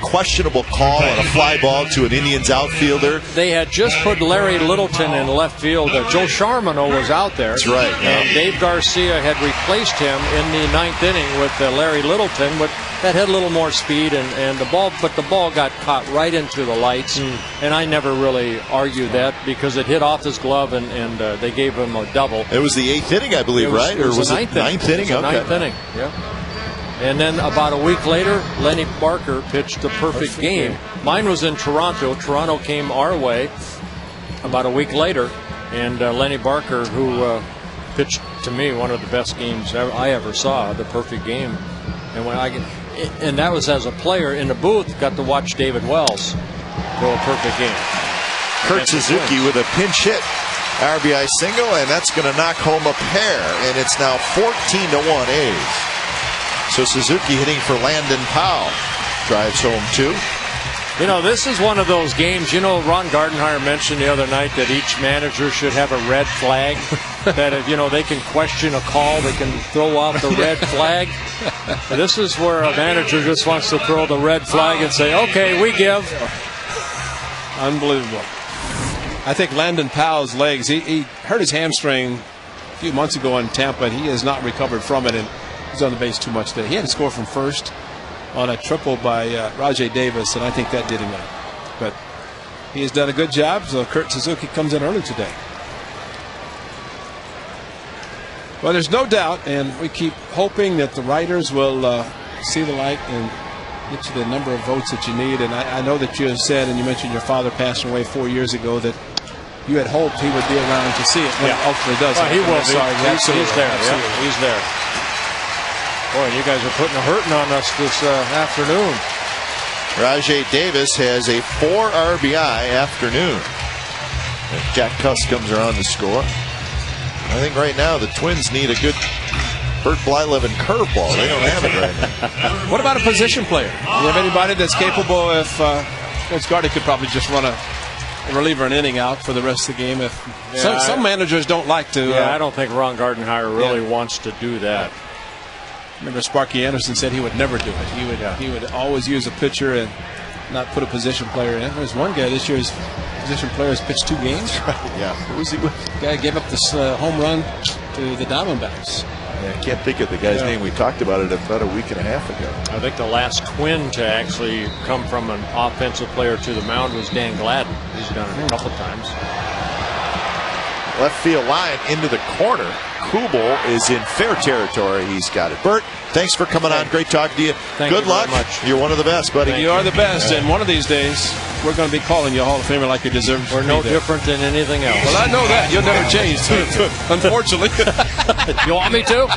questionable call on a fly ball to an Indians outfielder. They had just put Larry Littleton in left field. Joe Charmano was out there. That's right. And Dave Garcia had replaced him in the 9th inning with Larry Littleton, but that had a little more speed and the ball got caught right into the lights. And I never really argued that because it hit off his glove and they gave him a double. It was the 8th inning, I believe, right? Or was it 9th inning? Okay. 9th inning, yeah. And then about a week later, Lenny Barker pitched a perfect game. Mine was in Toronto. Toronto came our way about a week later, and Lenny Barker, who pitched to me one of the best games I ever saw, the perfect game. And that was as a player in the booth, got to watch David Wells go a perfect game. Kurt Suzuki with a pinch hit RBI single, and that's going to knock home a pair, and it's now 14-1 A's. So Suzuki hitting for Landon Powell. Drives home 2. This is one of those games. Ron Gardenhire mentioned the other night that each manager should have a red flag. That if, they can question a call, they can throw out the red flag. This is where a manager just wants to throw the red flag and say, okay, we give. Unbelievable. I think Landon Powell's legs, he hurt his hamstring a few months ago in Tampa, and he has not recovered from it. And he's on the base too much today. He had to score from first on a triple by Rajai Davis, and I think that did him in. But he has done a good job, so Kurt Suzuki comes in early today. Well, there's no doubt, and we keep hoping that the writers will see the light and get you the number of votes that you need. And I know that you have said, and you mentioned your father passing away 4 years ago, that you had hoped he would be around to see it. When it ultimately does. Well, he will be. He's there. Absolutely. Yeah, he's there. Boy, you guys are putting a hurting on us this afternoon. Rajay Davis has a 4 RBI afternoon. And Jack Cuss comes around to score. I think right now the Twins need a good Bert Blyleven curveball. They don't have it right now. What about a position player? Do you have anybody that's capable if Vince Gardy could probably just run a reliever an inning out for the rest of the game? If some managers don't like to. I don't think Ron Gardenhire really wants to do that. Remember, Sparky Anderson said he would never do it. He would always use a pitcher and not put a position player in. There's one guy this year's position player has pitched 2 games. Yeah, who was he with? The guy gave up this home run to the Diamondbacks. Yeah, I can't think of the guy's name. We talked about it about a week and a half ago. I think the last Twin to actually come from an offensive player to the mound was Dan Gladden. He's done it a couple times. Left field line into the corner. Kubel is in fair territory. He's got it. Bert, thanks for coming on. Great talking to you. Good luck. You're one of the best, buddy. You are the best, and one of these days we're going to be calling you a Hall of Famer like you deserve. We're no different than anything else. Well, I know that. You'll never change, unfortunately. You want me to?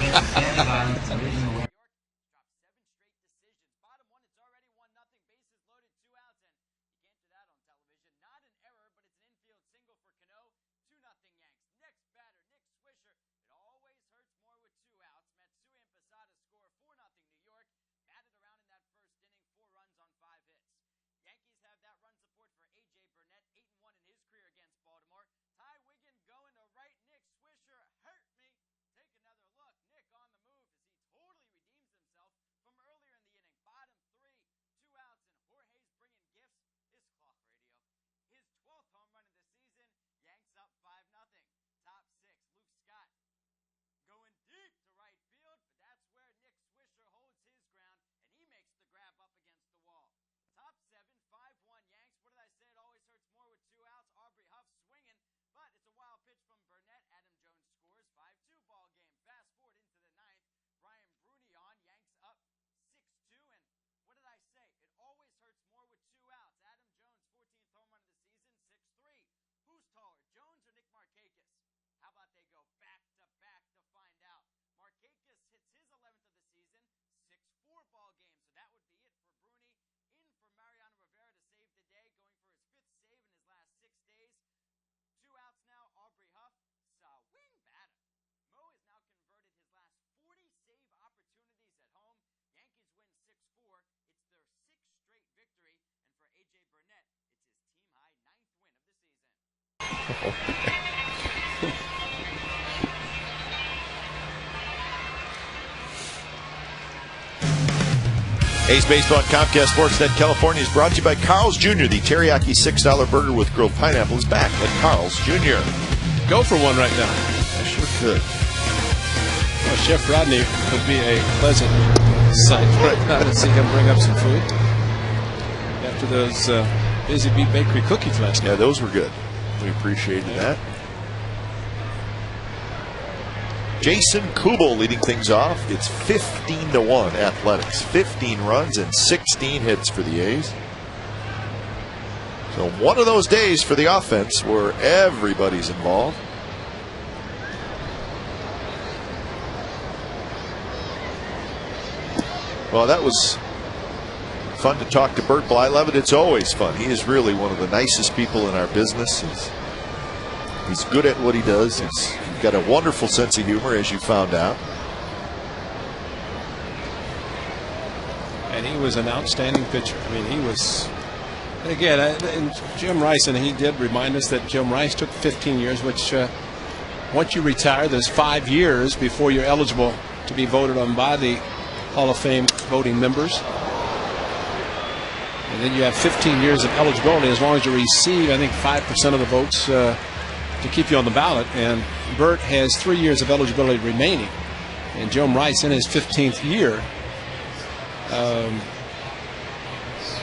A's Baseball on Comcast Sportsnet California is brought to you by Carl's Jr. The teriyaki $6 burger with grilled pineapple is back at Carl's Jr. Go for one right now. I sure could. Well, Chef Rodney would be a pleasant sight right now to see him bring up some food after those Busy Bee Bakery cookies last night. Yeah, those were good. We appreciated that. Jason Kubel leading things off. It's 15-1 Athletics. 15 runs and 16 hits for the A's. So one of those days for the offense where everybody's involved. Well, that was fun to talk to Bert Blyleven. It's always fun. He is really one of the nicest people in our business. He's good at what he does. He's got a wonderful sense of humor, as you found out. And he was an outstanding pitcher. I mean, he was. And again, and Jim Rice, and he did remind us that Jim Rice took 15 years, which once you retire, there's 5 years before you're eligible to be voted on by the Hall of Fame voting members. And then you have 15 years of eligibility as long as you receive, I think, 5% of the votes to keep you on the ballot. And Bert has 3 years of eligibility remaining. And Jim Rice in his 15th year,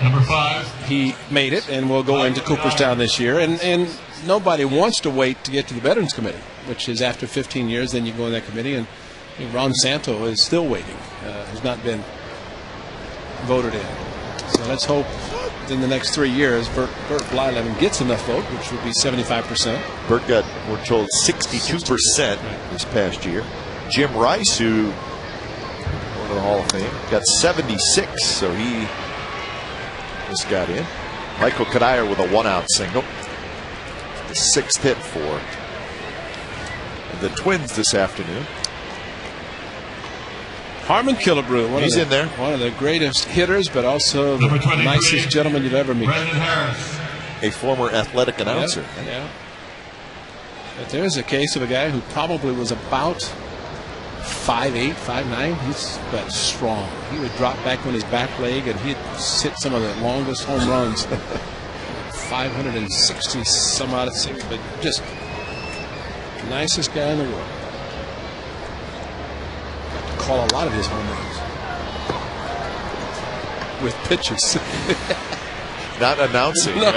Number 5. he made it and will go into Cooperstown this year. And nobody wants to wait to get to the Veterans Committee, which is after 15 years, then you go in that committee. And Ron Santo is still waiting, has not been voted in. So let's hope in the next 3 years Bert Blyleven gets enough vote, which would be 75%. Bert got, we're told, 62% this past year. Jim Rice, who went to the Hall of Fame, got 76, so he just got in. Michael Kadire with a 1-out single. The 6th hit for the Twins this afternoon. Harmon Killebrew, he's in there. One of the greatest hitters, but also the nicest gentleman you'd ever meet. Brendan Harris. A former athletic announcer. Yeah. But there's a case of a guy who probably was about 5'8", 5'9". But strong. He would drop back on his back leg, and he'd hit some of the longest home runs. 560 some odd, but just nicest guy in the world. Call a lot of his home runs with pitches. Not announcing. No.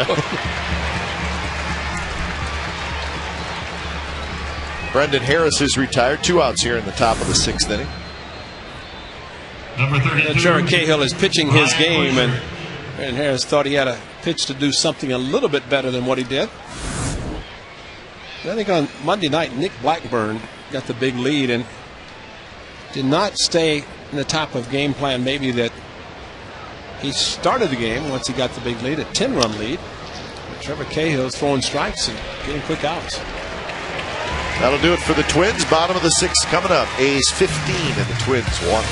Brendan Harris is retired. 2 outs here in the top of the 6th inning. Number 32. Trevor Cahill is pitching his game, and Brendan Harris thought he had a pitch to do something a little bit better than what he did. I think on Monday night, Nick Blackburn got the big lead and did not stay in the top of game plan. Maybe that he started the game once he got the big lead, a 10-run lead. But Trevor Cahill's throwing strikes and getting quick outs. That'll do it for the Twins. Bottom of the 6th coming up. A's 15 and the Twins 1.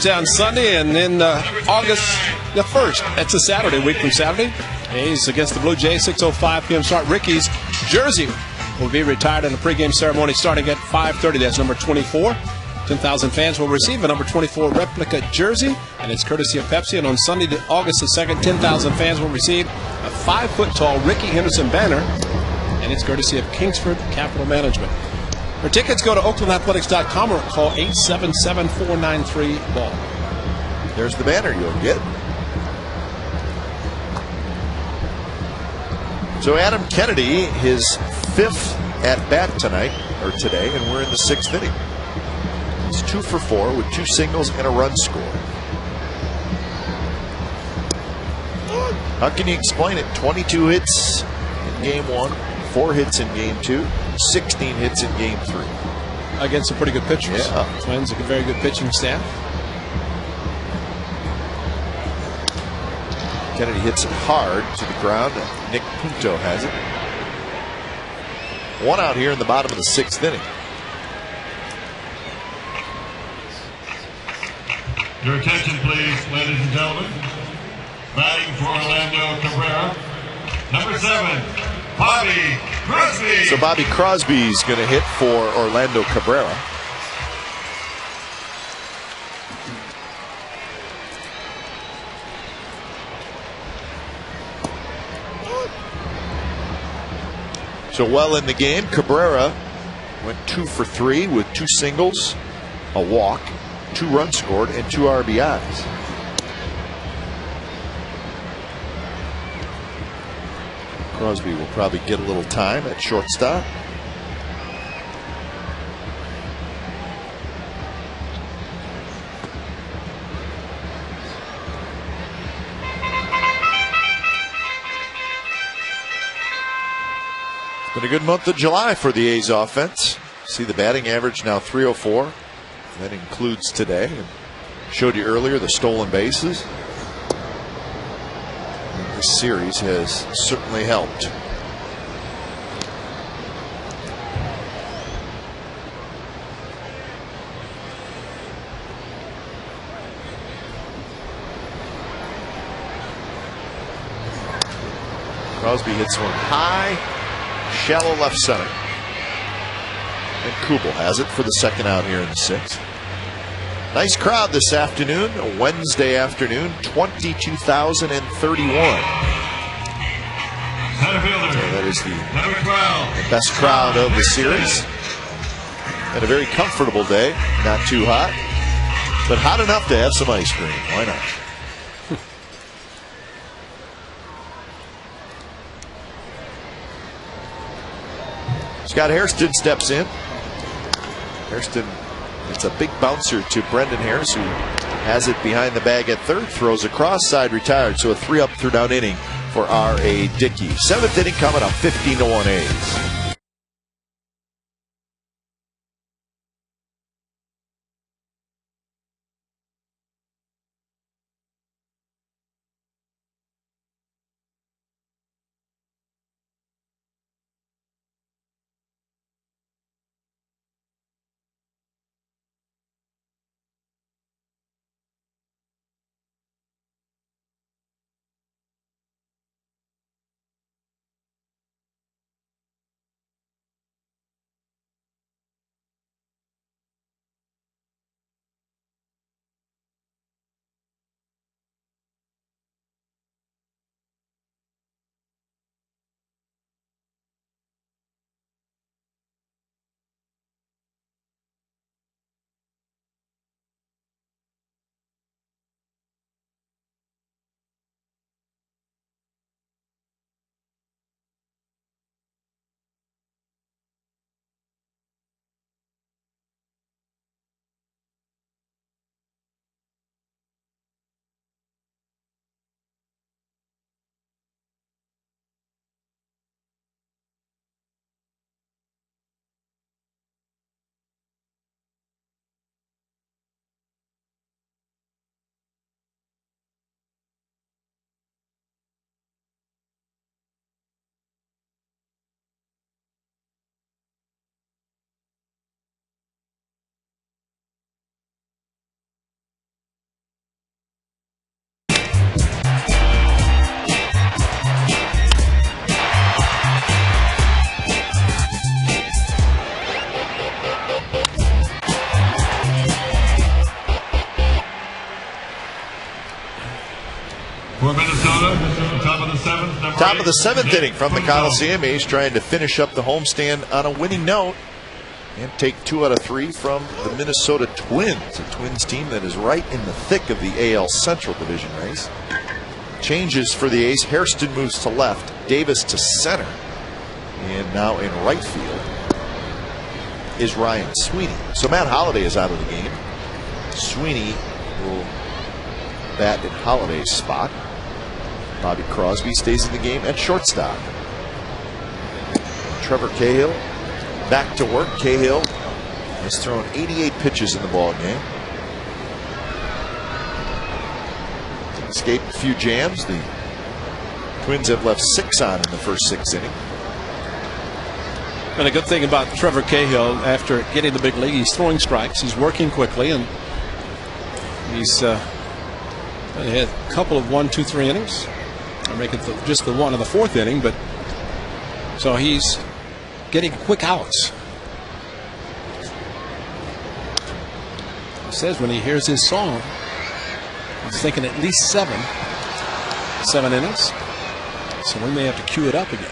Down Sunday, and then August the 1st. That's a Saturday, week from Saturday. A's against the Blue Jays, 6:05 p.m. start. Ricky's jersey will be retired in a pregame ceremony starting at 5:30. That's number 24. 10,000 fans will receive a number 24 replica jersey, and it's courtesy of Pepsi. And on Sunday, August the 2nd, 10,000 fans will receive a 5-foot-tall Ricky Henderson banner, and it's courtesy of Kingsford Capital Management. For tickets, go to OaklandAthletics.com or call 877-493-BALL. There's the banner you'll get. So Adam Kennedy, his 5th at-bat today, and we're in the 6th inning. He's 2 for 4 with 2 singles and a run score. How can you explain it? 22 hits in game 1, 4 hits in game 2. 16 hits in game 3. Against some pretty good pitchers. Yeah. Twins, a very good pitching staff. Kennedy hits it hard to the ground. Nick Punto has it. 1 out here in the bottom of the 6th inning. Your attention, please, ladies and gentlemen. Batting for Orlando Cabrera, number 7, Bobby Crosby. So Bobby Crosby's going to hit for Orlando Cabrera. So well in the game, Cabrera went 2 for 3 with 2 singles, a walk, 2 runs scored, and 2 RBIs. Crosby will probably get a little time at shortstop. It's been a good month of July for the A's offense. See the batting average now 304. That includes today. And showed you earlier the stolen bases. And this series has certainly helped. Crosby hits one high, shallow left center. And Kubel has it for the second out here in the 6th. Nice crowd this afternoon, a Wednesday afternoon, 22,031. Center fielder. So that is the Number 12. best crowd of the series. And a very comfortable day, not too hot, but hot enough to have some ice cream. Why not? Scott Hairston steps in. Hairston, it's a big bouncer to Brendan Harris, who has it behind the bag at third, throws across, side retired. So a 3-up, 3-down inning for R.A. Dickey. 7th inning coming up, 15-1 A's. For Minnesota, top of the 7th. Top of the 7th inning from the Coliseum. A's trying to finish up the homestand on a winning note and take 2 out of 3 from the Minnesota Twins, a Twins team that is right in the thick of the AL Central Division race. Changes for the A's. Hairston moves to left, Davis to center, and now in right field is Ryan Sweeney. So Matt Holliday is out of the game. Sweeney will bat in Holliday's spot. Bobby Crosby stays in the game at shortstop. Trevor Cahill back to work. Cahill has thrown 88 pitches in the ball game. Escaped a few jams. The Twins have left 6 on in the first 6 innings. And a good thing about Trevor Cahill, after getting the big league, he's throwing strikes. He's working quickly, and he's had a couple of 1, 2, 3 innings. I make it just the one in the 4th inning, but so he's getting quick outs. He says when he hears his song, he's thinking at least 7 innings. So we may have to cue it up again.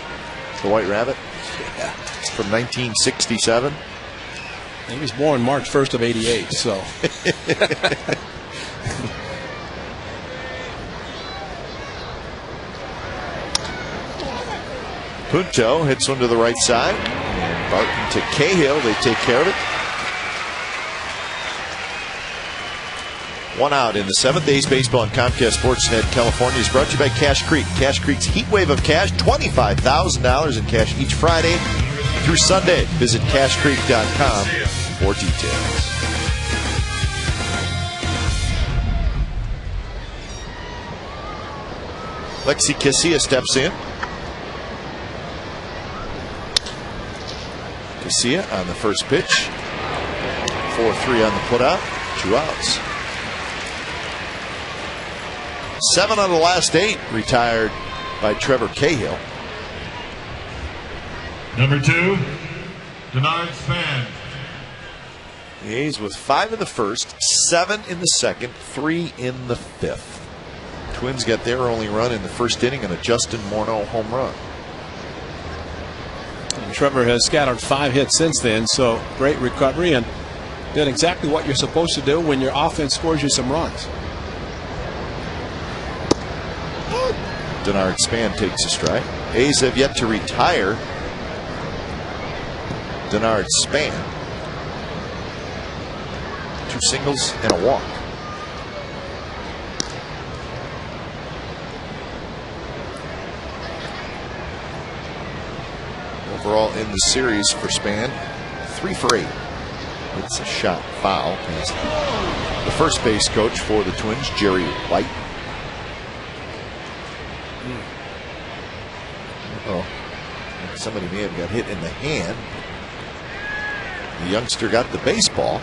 The White Rabbit? Yeah. From 1967. He was born March 1st of '88, so. Punto hits one to the right side. And Barton to Cahill. They take care of it. 1 out in the 7th. A's Baseball and Comcast Sportsnet California is brought to you by Cache Creek. Cache Creek's Heat Wave of Cash, $25,000 in cash each Friday through Sunday. Visit cachecreek.com for details. Lexi Casilla steps in. Casilla on the first pitch. 4-3 on the putout. 2 outs. 7 on the last 8 retired by Trevor Cahill. Number 2, Denard Span. The A's with 5 in the first, 7 in the second, 3 in the 5th. Twins got their only run in the first inning on a Justin Morneau home run. And Trevor has scattered 5 hits since then, so great recovery and did exactly what you're supposed to do when your offense scores you some runs. Denard Span takes a strike. A's have yet to retire Denard Span. 2 singles and a walk. Overall in the series for Span, 3 for 8. It's a shot foul past the first base coach for the Twins, Jerry White. Somebody may have got hit in the hand. The youngster got the baseball.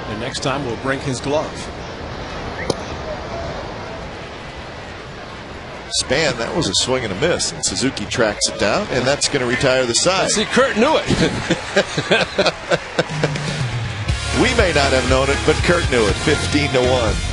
And next time we'll bring his glove. Span, that was a swing and a miss, and Suzuki tracks it down, and that's going to retire the side. See, Kurt knew it. We may not have known it, but Kurt knew it. 15-1.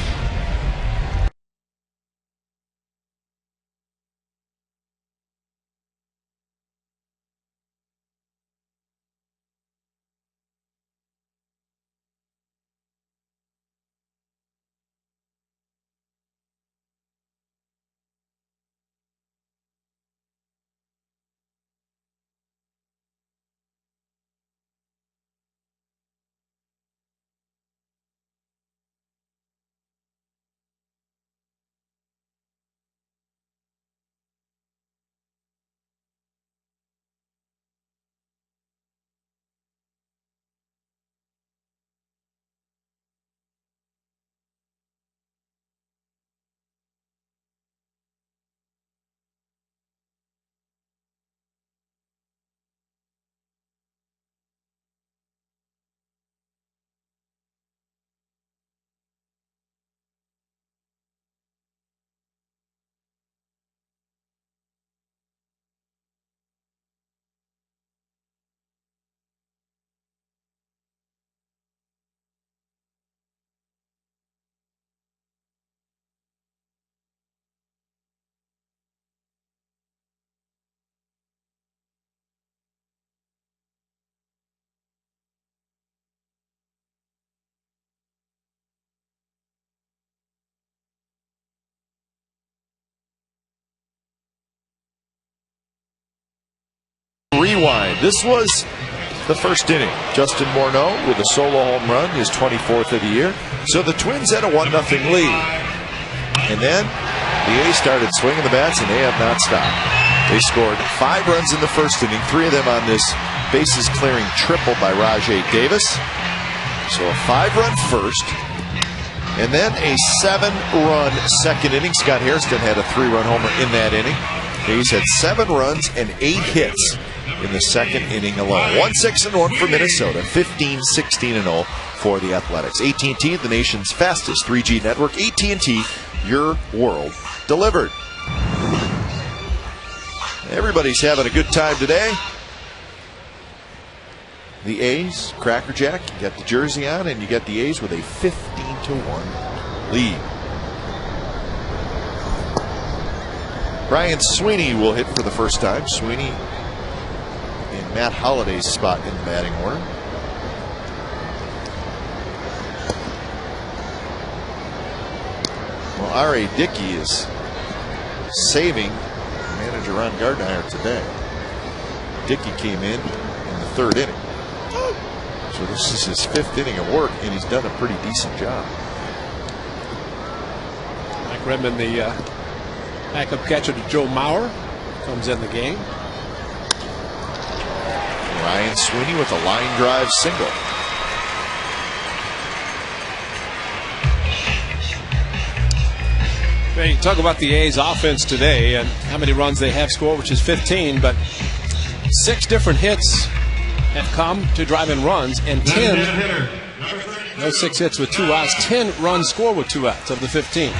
Rewind. This was the first inning. Justin Morneau with a solo home run, his 24th of the year. So the Twins had a 1-0 lead. And then the A's started swinging the bats, and they have not stopped. They scored 5 runs in the first inning, 3 of them on this bases clearing triple by Rajai Davis. So a 5-run first, and then a 7-run second inning. Scott Hairston had a 3-run homer in that inning. The A's had 7 runs and 8 hits in the second inning alone. 1-6-1 for Minnesota, 15-16-0 for the Athletics. AT&T, the nation's fastest 3G network. AT&T, your world delivered. Everybody's having a good time today. The A's, Cracker Jack, you got the jersey on, and you got the A's with a 15-1 lead. Brian Sweeney will hit for the first time. Sweeney in Matt Holliday's spot in the batting order. Well, R.A. Dickey is saving manager Ron Gardenhire today. Dickey came in the 3rd inning. So this is his 5th inning of work, and he's done a pretty decent job. Mike Redmond, the backup catcher to Joe Mauer, comes in the game. Ryan Sweeney with a line drive single. You talk about the A's offense today and how many runs they have scored, which is 15, but 6 different hits have come to drive in runs, and 10, those 6 hits with 2 outs, 10 runs scored with 2 outs of the 15.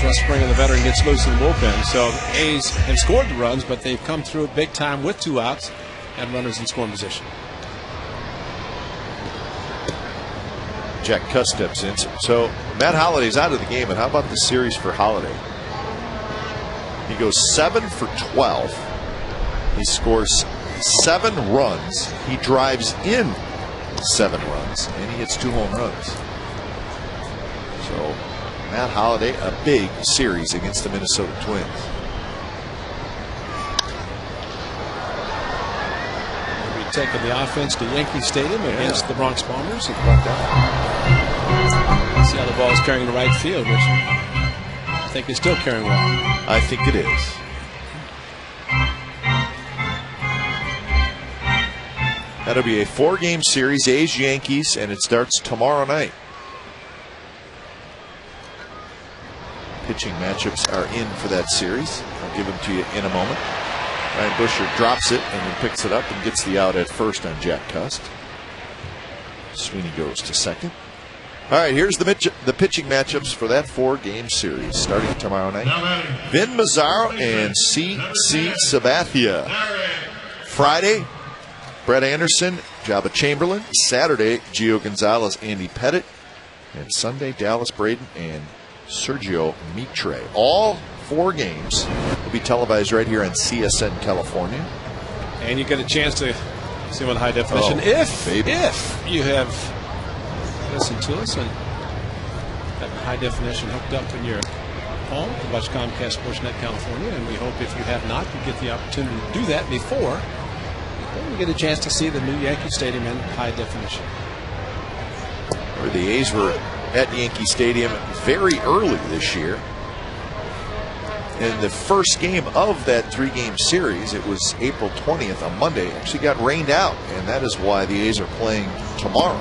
Russ Springer, the veteran, gets loose in the bullpen. So the A's have scored the runs, but they've come through big time with 2 outs and runners in scoring position. Jack Cuss steps in. So Matt Holliday's out of the game, and how about the series for Holliday? He goes 7 for 12. He scores 7 runs. He drives in 7 runs, and he hits 2 home runs. So Matt Holliday, a big series against the Minnesota Twins. We'll be taking the offense to Yankee Stadium against the Bronx Bombers. See how the ball is carrying to right field, which I think is still carrying well. I think it is. That'll be a 4-game series, A's Yankees, and it starts tomorrow night. Pitching matchups are in for that series. I'll give them to you in a moment. Ryan Busher drops it and then picks it up and gets the out at first on Jack Cuss. Sweeney goes to second. All right, here's the pitching matchups for that 4-game series starting tomorrow night. Vin Mazzaro and C.C. Sabathia. Friday, Brett Anderson, Jabba Chamberlain. Saturday, Gio Gonzalez, Andy Pettit. And Sunday, Dallas Braden and Sergio Mitre. All 4 games will be televised right here on CSN California. And you get a chance to see them in high definition if you have listened to us and have high definition hooked up in your home to watch Comcast Sportsnet California. And we hope if you have not, you get the opportunity to do that before you get a chance to see the new Yankee Stadium in high definition. Where the A's were at Yankee Stadium very early this year. And the first game of that 3-game series, it was April 20th, on Monday, actually got rained out. And that is why the A's are playing tomorrow.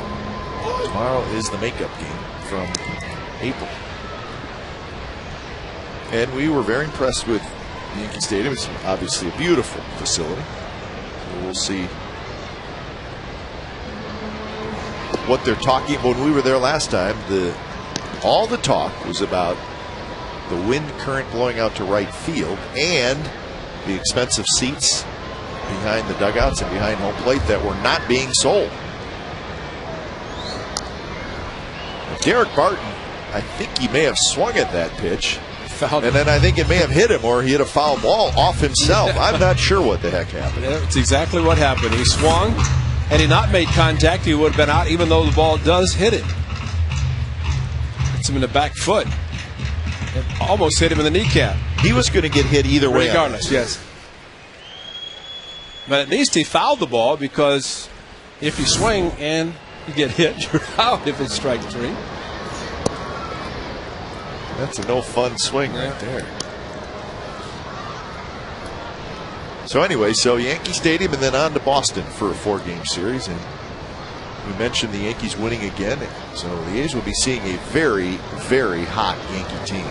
Tomorrow is the makeup game from April. And we were very impressed with Yankee Stadium. It's obviously a beautiful facility. So we'll see what they're talking. When we were there last time, all the talk was about the wind current blowing out to right field and the expensive seats behind the dugouts and behind home plate that were not being sold. Derek Barton, I think he may have swung at that pitch, and then I think it may have hit him, or he hit a foul ball off himself. I'm not sure what the heck happened. That's exactly what happened. He swung. Had he not made contact, he would have been out, even though the ball does hit him. Hits him in the back foot. It almost hit him in the kneecap. He was going to get hit either way. Regardless, yes. But at least he fouled the ball, because if you swing and you get hit, you're out if it's strike 3. That's a no fun swing right there. So anyway, so Yankee Stadium and then on to Boston for a 4-game series. And we mentioned the Yankees winning again. So the A's will be seeing a very, very hot Yankee team.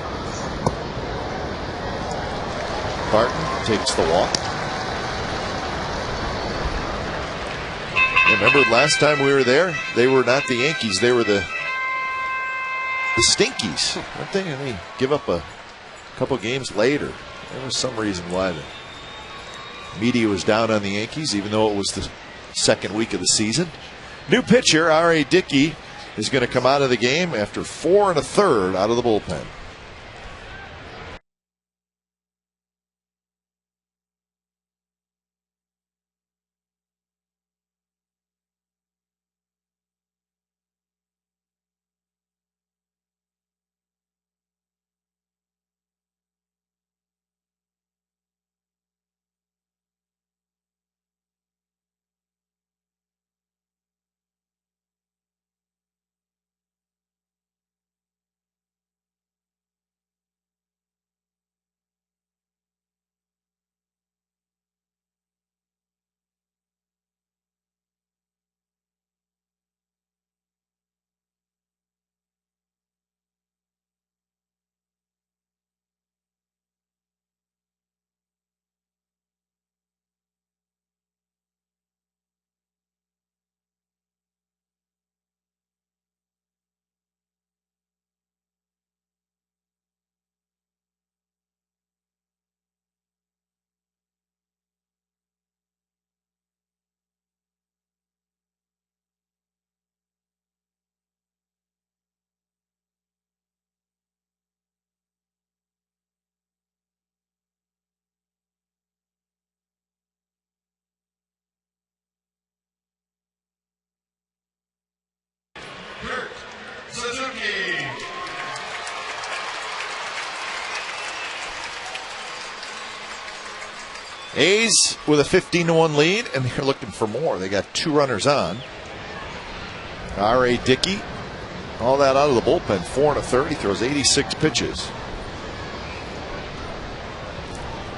Barton takes the walk. Remember last time we were there, they were not the Yankees, they were the Stinkies, weren't they? And they give up a couple games later. There was some reason why the media was down on the Yankees, even though it was the 2nd week of the season. New pitcher, R.A. Dickey, is going to come out of the game after 4 1/3 out of the bullpen. Suzuki. A's with a 15-1 lead, and they're looking for more. They got 2 runners on. R.A. Dickey, all that out of the bullpen, 4 1/3. He throws 86 pitches.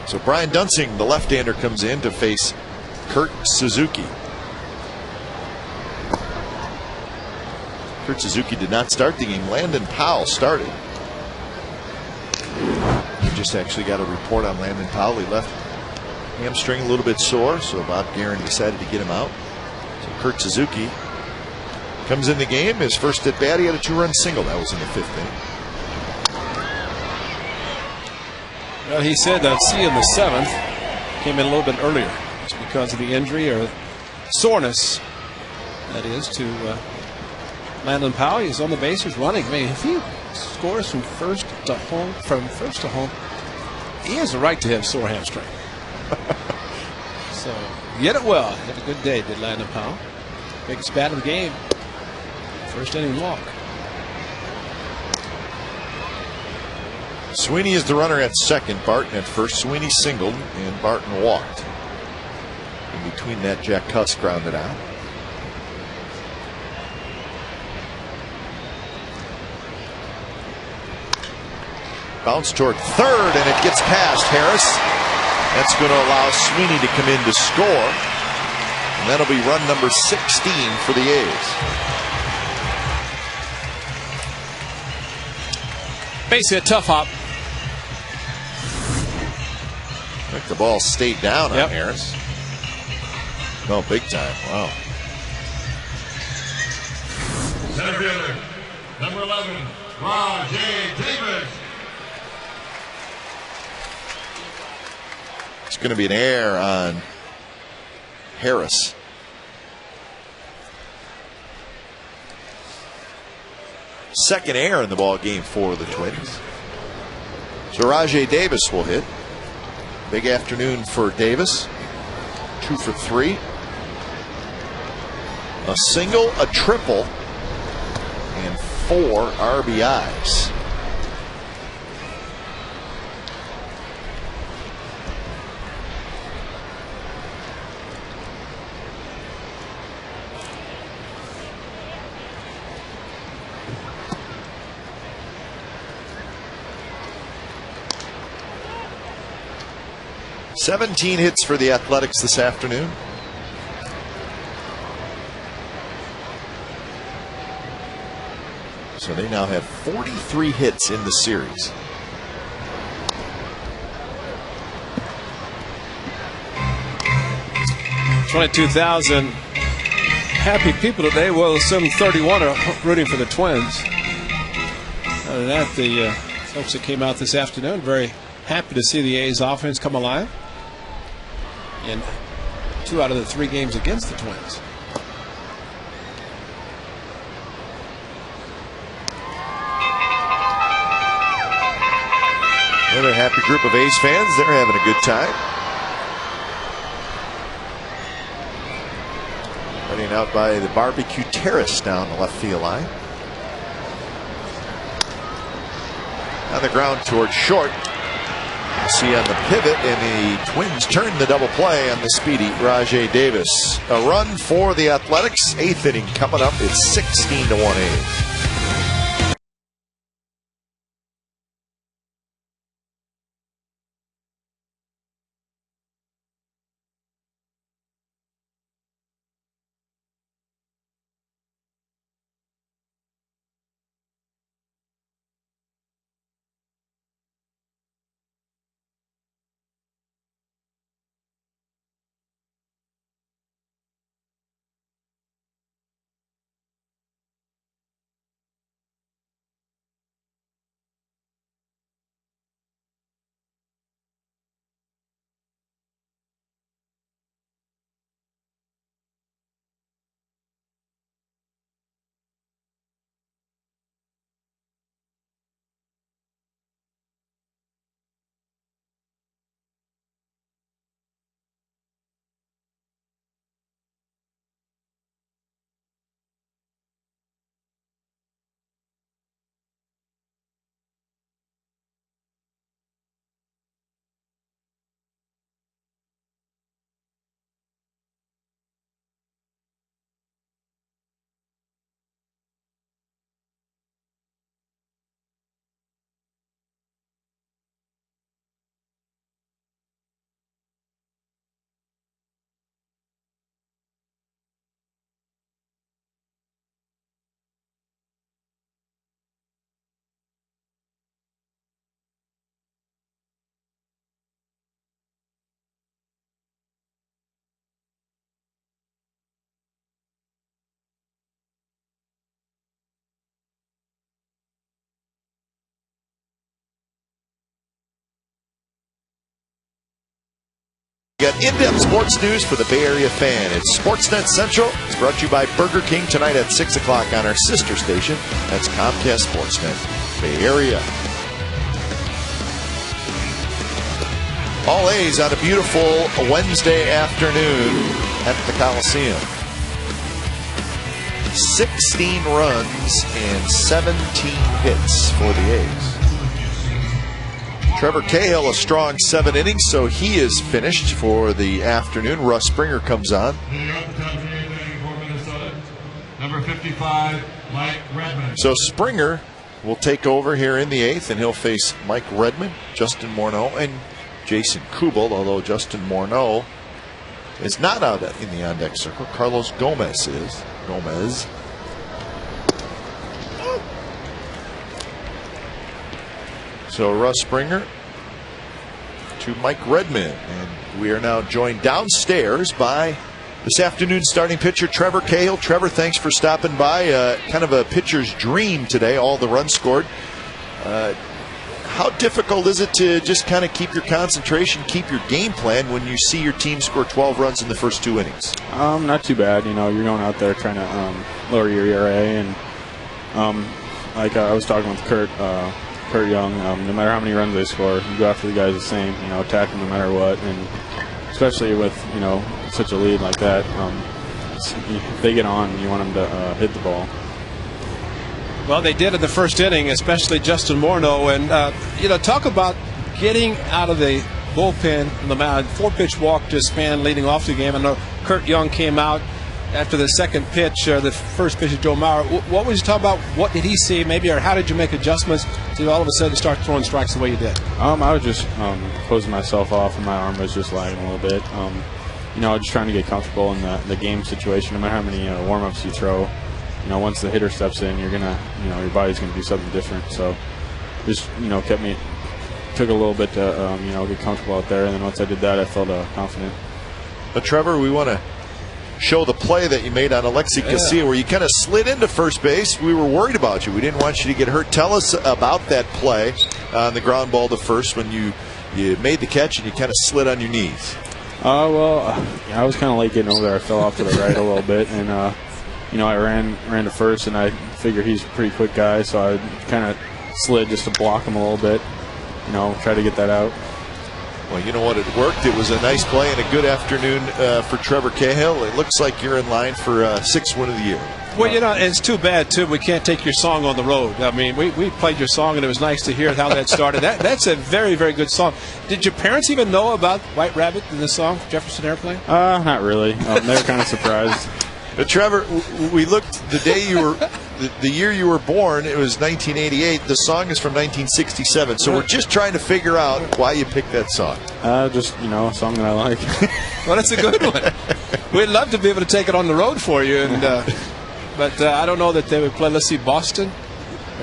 So Brian Dunsing, the left-hander, comes in to face Kurt Suzuki. Kurt Suzuki did not start the game. Landon Powell started. We just actually got a report on Landon Powell. He left hamstring a little bit sore, so Bob Guerin decided to get him out. So Kurt Suzuki comes in the game. His first at bat, he had a 2-run single. That was in the 5th inning. Well, he said that see in the 7th came in a little bit earlier. It's because of the injury or soreness, that is, to Landon Powell. He's on the bases running. I mean, if he scores from first to home, he has the right to have sore hamstring. So, get it well. Had a good day, did Landon Powell. Biggest bat of the game. First inning walk. Sweeney is the runner at second. Barton at first. Sweeney singled, and Barton walked. In between that, Jack Cuss grounded out. Bounce toward third, and it gets past Harris. That's going to allow Sweeney to come in to score. And that'll be run number 16 for the A's. Basically a tough hop. I think the ball stayed down on Harris. No, big time. Wow. Center fielder, number 11, Rajay Davis. It's going to be an error on Harris. Second error in the ball game for the Twins. So Rajay Davis will hit. Big afternoon for Davis. 2 for 3. A single, a triple, and 4 RBIs. "17 hits for the Athletics this afternoon. So they now have 43 hits in the series. $22,000 happy people today. Well, some 31 are rooting for the Twins. Other than that, the folks that came out this afternoon very happy to see the A's offense come alive in 2 out of the 3 games against the Twins. Another happy group of A's fans. They're having a good time. Running out by the barbecue terrace down the left field line. On the ground towards short. You see on the pivot, and the Twins turn the double play on the speedy Rajay Davis. A run for the Athletics. 8th inning coming up. It's 16-1 A's. Got in-depth sports news for the Bay Area fan. It's Sportsnet Central. It's brought to you by Burger King tonight at 6 o'clock on our sister station. That's Comcast Sportsnet Bay Area. All A's on a beautiful Wednesday afternoon at the Coliseum. 16 runs and 17 hits for the A's. Trevor Cahill, a strong 7 innings, so he is finished for the afternoon. Russ Springer comes on. Number 55, Mike Redmond. So Springer will take over here in the 8th, and he'll face Mike Redmond, Justin Morneau, and Jason Kubel, although Justin Morneau is not out in the on-deck circle. Carlos Gomez is. So Russ Springer to Mike Redmond, and we are now joined downstairs by this afternoon's starting pitcher, Trevor Cahill. Trevor, thanks for stopping by. Kind of a pitcher's dream today, all the runs scored. How difficult is it to just kind of keep your concentration, keep your game plan when you see your team score 12 runs in the first 2 innings? Not too bad. You know, you're going out there trying to lower your ERA, and like I was talking with Kurt Young, no matter how many runs they score, you go after the guys the same, you know, attack them no matter what, and especially with, you know, such a lead like that, if they get on, you want them to hit the ball. Well, they did in the first inning, especially Justin Morneau. And, you know, talk about getting out of the bullpen on the mound. 4-pitch walk to Span leading off the game. I know Kurt Young came out after the second pitch, the first pitch of Joe Mauer. What was you talking about? What did he see maybe, or how did you make adjustments to all of a sudden start throwing strikes the way you did? I was just closing myself off, and my arm was just lagging a little bit. You know, just trying to get comfortable in the game situation. No matter how many warm-ups you throw, you know, once the hitter steps in, you're gonna, you know, your body's gonna do something different. So, just, you know, took a little bit to, you know, get comfortable out there. And then once I did that, I felt confident. But Trevor, we want to show the play that you made on Alexi Casilla, where you kind of slid into first base. We were worried about you. We didn't want you to get hurt. Tell us about that play on the ground ball to first when you made the catch and you kind of slid on your knees. I was kind of late getting over there. I fell off to the right a little bit, and you know, I ran to first, and I figure he's a pretty quick guy, so I kind of slid just to block him a little bit, you know, try to get that out. Well, you know what? It worked. It was a nice play and a good afternoon for Trevor Cahill. It looks like you're in line for 6th win of the year. Well, you know, it's too bad, too. We can't take your song on the road. I mean, we played your song, and it was nice to hear how that started. That's a very, very good song. Did your parents even know about White Rabbit in the song, Jefferson Airplane? Not really. They were kind of surprised. But Trevor, we looked the day you were, the year you were born. It was 1988. The song is from 1967. So we're just trying to figure out why you picked that song. Just, you know, a song that I like. Well, that's a good one. We'd love to be able to take it on the road for you, and but I don't know that they would play. Let's see, Boston.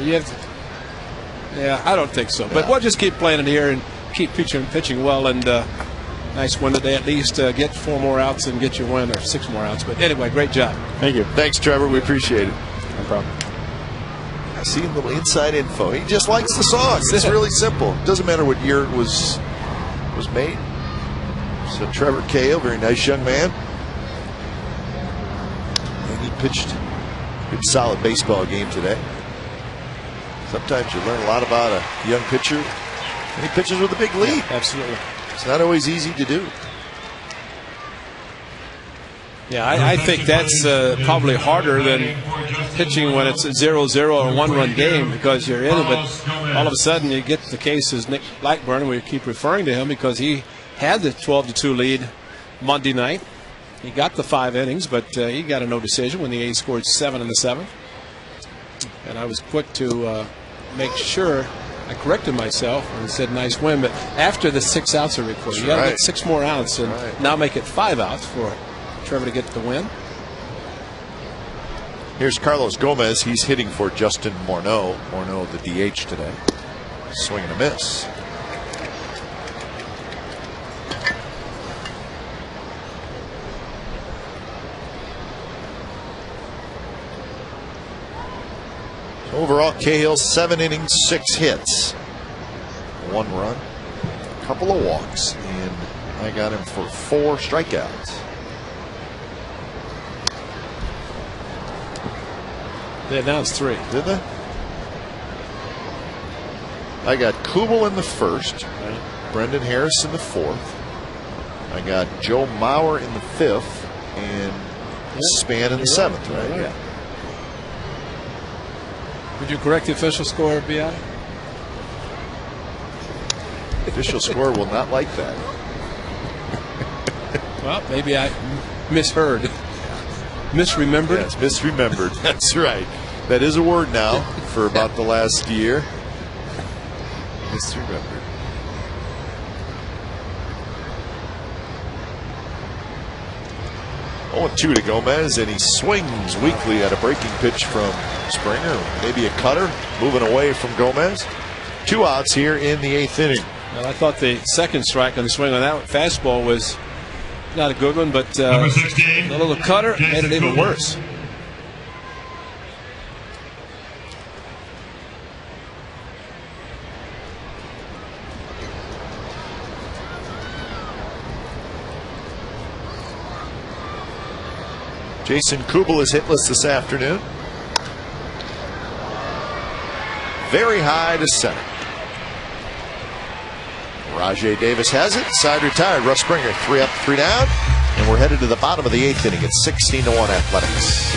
Yeah, I don't think so. But we'll just keep playing it here and keep pitching well, and nice win today. At least get 4 more outs and get your win, or 6 more outs. But anyway, great job. Thank you. Thanks, Trevor. We appreciate it. No problem. I see a little inside info. He just likes the song. It's really simple. Doesn't matter what year it was made. So Trevor Cahill, very nice young man. And he pitched a good solid baseball game today. Sometimes you learn a lot about a young pitcher, and he pitches with a big lead. Yeah, absolutely. It's not always easy to do. Yeah, I think that's probably harder than pitching when it's a 0-0 or 1-run game, because you're in it, but all of a sudden you get the case as Nick Blackburn. We keep referring to him because he had the 12-2 lead Monday night. He got the 5 innings, but he got a no decision when the A's scored 7 in the 7th. And I was quick to make sure I corrected myself and said nice win, but after the 6 outs are recorded, you got to get 6 more outs and now make it 5 outs for Trevor to get the win. Here's Carlos Gomez. He's hitting for Justin Morneau. Morneau, the DH today. Swing and a miss. Overall, Cahill 7 innings, 6 hits, 1 run, a couple of walks, and I got him for 4 strikeouts. They announced 3. Did they? I got Kubel in the 1st. Right. Brendan Harris in the 4th. I got Joe Mauer in the 5th. And Span in the 7th, right? Right. Yeah. Would you correct the official score, B.I.? Official score will not like that. Well, maybe I misheard. Misremembered? Yes, misremembered. That's right. That is a word now for about the last year. Misremembered. 0-2 to Gomez, and he swings weakly at a breaking pitch from Springer. Maybe a cutter moving away from Gomez. 2 outs here in the 8th inning. Well, I thought the second strike on the swing on that fastball was not a good one, but Number 16, a little cutter made it even worse. Jason Kubel is hitless this afternoon. Very high to center. Rajay Davis has it. Side retired. Russ Springer 3 up, 3 down. And we're headed to the bottom of the 8th inning. It's 16-1 Athletics.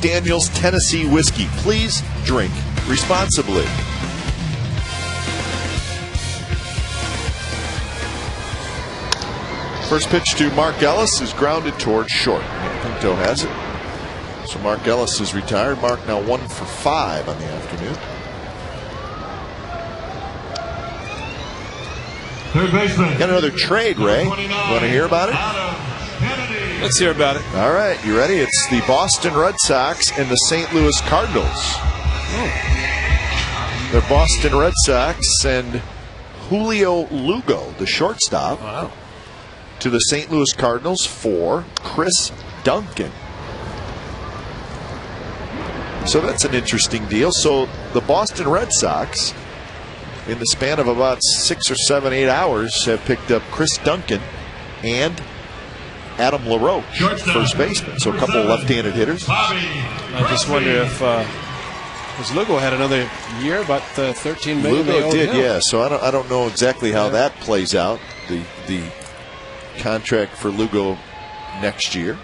Daniel's Tennessee Whiskey. Please drink responsibly. First pitch to Mark Ellis is grounded towards short. Pinto has it. So Mark Ellis is retired. Mark now 1 for 5 on the afternoon. Third baseman. Got another trade, Ray. You want to hear about it? Let's hear about it. All right, you ready? It's the Boston Red Sox and the St. Louis Cardinals. The Boston Red Sox send Julio Lugo, the shortstop, to the St. Louis Cardinals for Chris Duncan. So that's an interesting deal. So the Boston Red Sox, in the span of about 6 or 7, 8 hours, have picked up Chris Duncan and Adam LaRoche, first baseman. So a couple of left-handed hitters. I just wonder if because Lugo had another year, about 13 million. Lugo did, yeah. So I don't know exactly how that plays out. The contract for Lugo next year,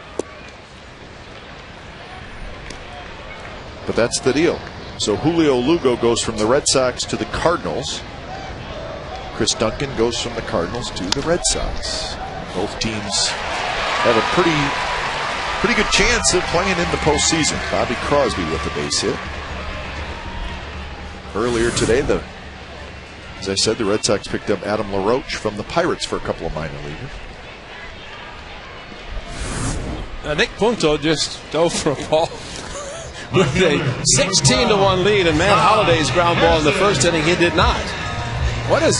but that's the deal. So Julio Lugo goes from the Red Sox to the Cardinals. Chris Duncan goes from the Cardinals to the Red Sox. Both teams have a pretty good chance of playing in the postseason. Bobby Crosby with the base hit. Earlier today, as I said, the Red Sox picked up Adam LaRoche from the Pirates for a couple of minor leaguers. Nick Punto just dove for a ball with a 16-1 lead, and Matt Holliday's ground ball in the first inning, he did not. What is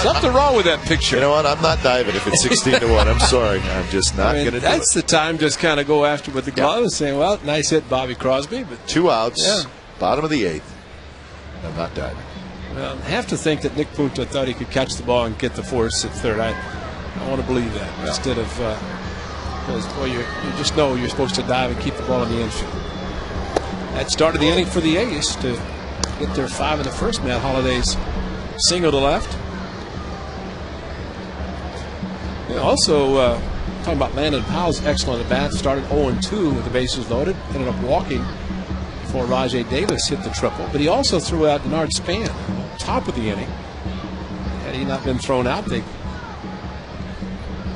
something wrong with that picture? You know what? I'm not diving if it's 16-1. I'm sorry. I'm just not going to do it. That's the time just kind of go after with the glove and say, well, nice hit, Bobby Crosby. But 2 outs, bottom of the 8th. I'm not diving. Well, I have to think that Nick Punto thought he could catch the ball and get the force at third. I want to believe that instead of because you just know you're supposed to dive and keep the ball in the infield. That started the inning for the A's to get their 5 in the first. Matt Holliday's single to left. Also, talking about Landon Powell's excellent at bat. Started 0-2 with the bases loaded. Ended up walking before Rajay Davis hit the triple. But he also threw out Denard Span, top of the inning. Had he not been thrown out, they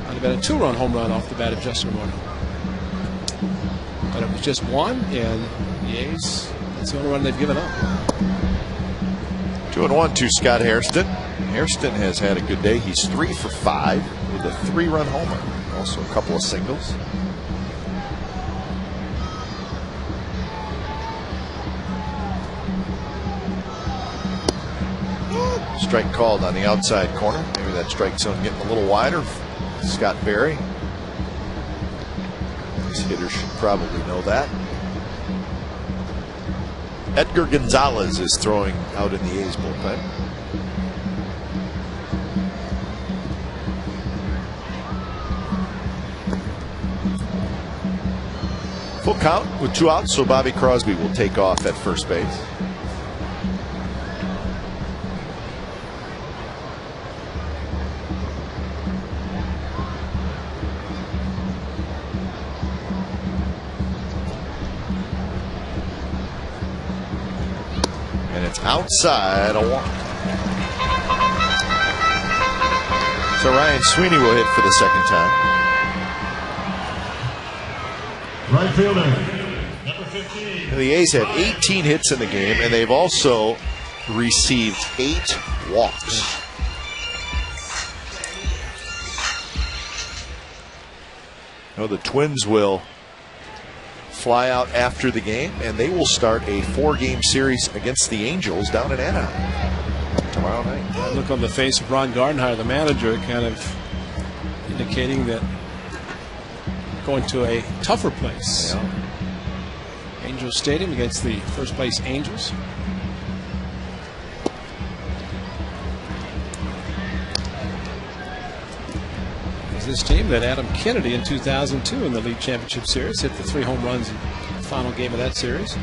might have been a 2-run home run off the bat of Justin Morneau. But it was just 1, and the A's, that's the only run they've given up. 2-1 to Scott Hairston. Hairston has had a good day. He's 3 for 5 with a 3-run homer. Also a couple of singles. Strike called on the outside corner. Maybe that strike zone getting a little wider. Scott Berry. This hitter should probably know that. Edgar Gonzalez is throwing out in the A's bullpen. Full count with 2 outs, so Bobby Crosby will take off at first base. Outside a walk. So Ryan Sweeney will hit for the second time. Right fielder, number 15. And the A's have 18 hits in the game, and they've also received 8 walks. Now the Twins will fly out after the game, and they will start a 4-game series against the Angels down in Anaheim tomorrow night. That look on the face of Ron Gardenhire, the manager, kind of indicating that going to a tougher place. Yeah. Angels Stadium against the first place Angels. This team that Adam Kennedy in 2002 in the league championship series hit the 3 home runs in the final game of that series.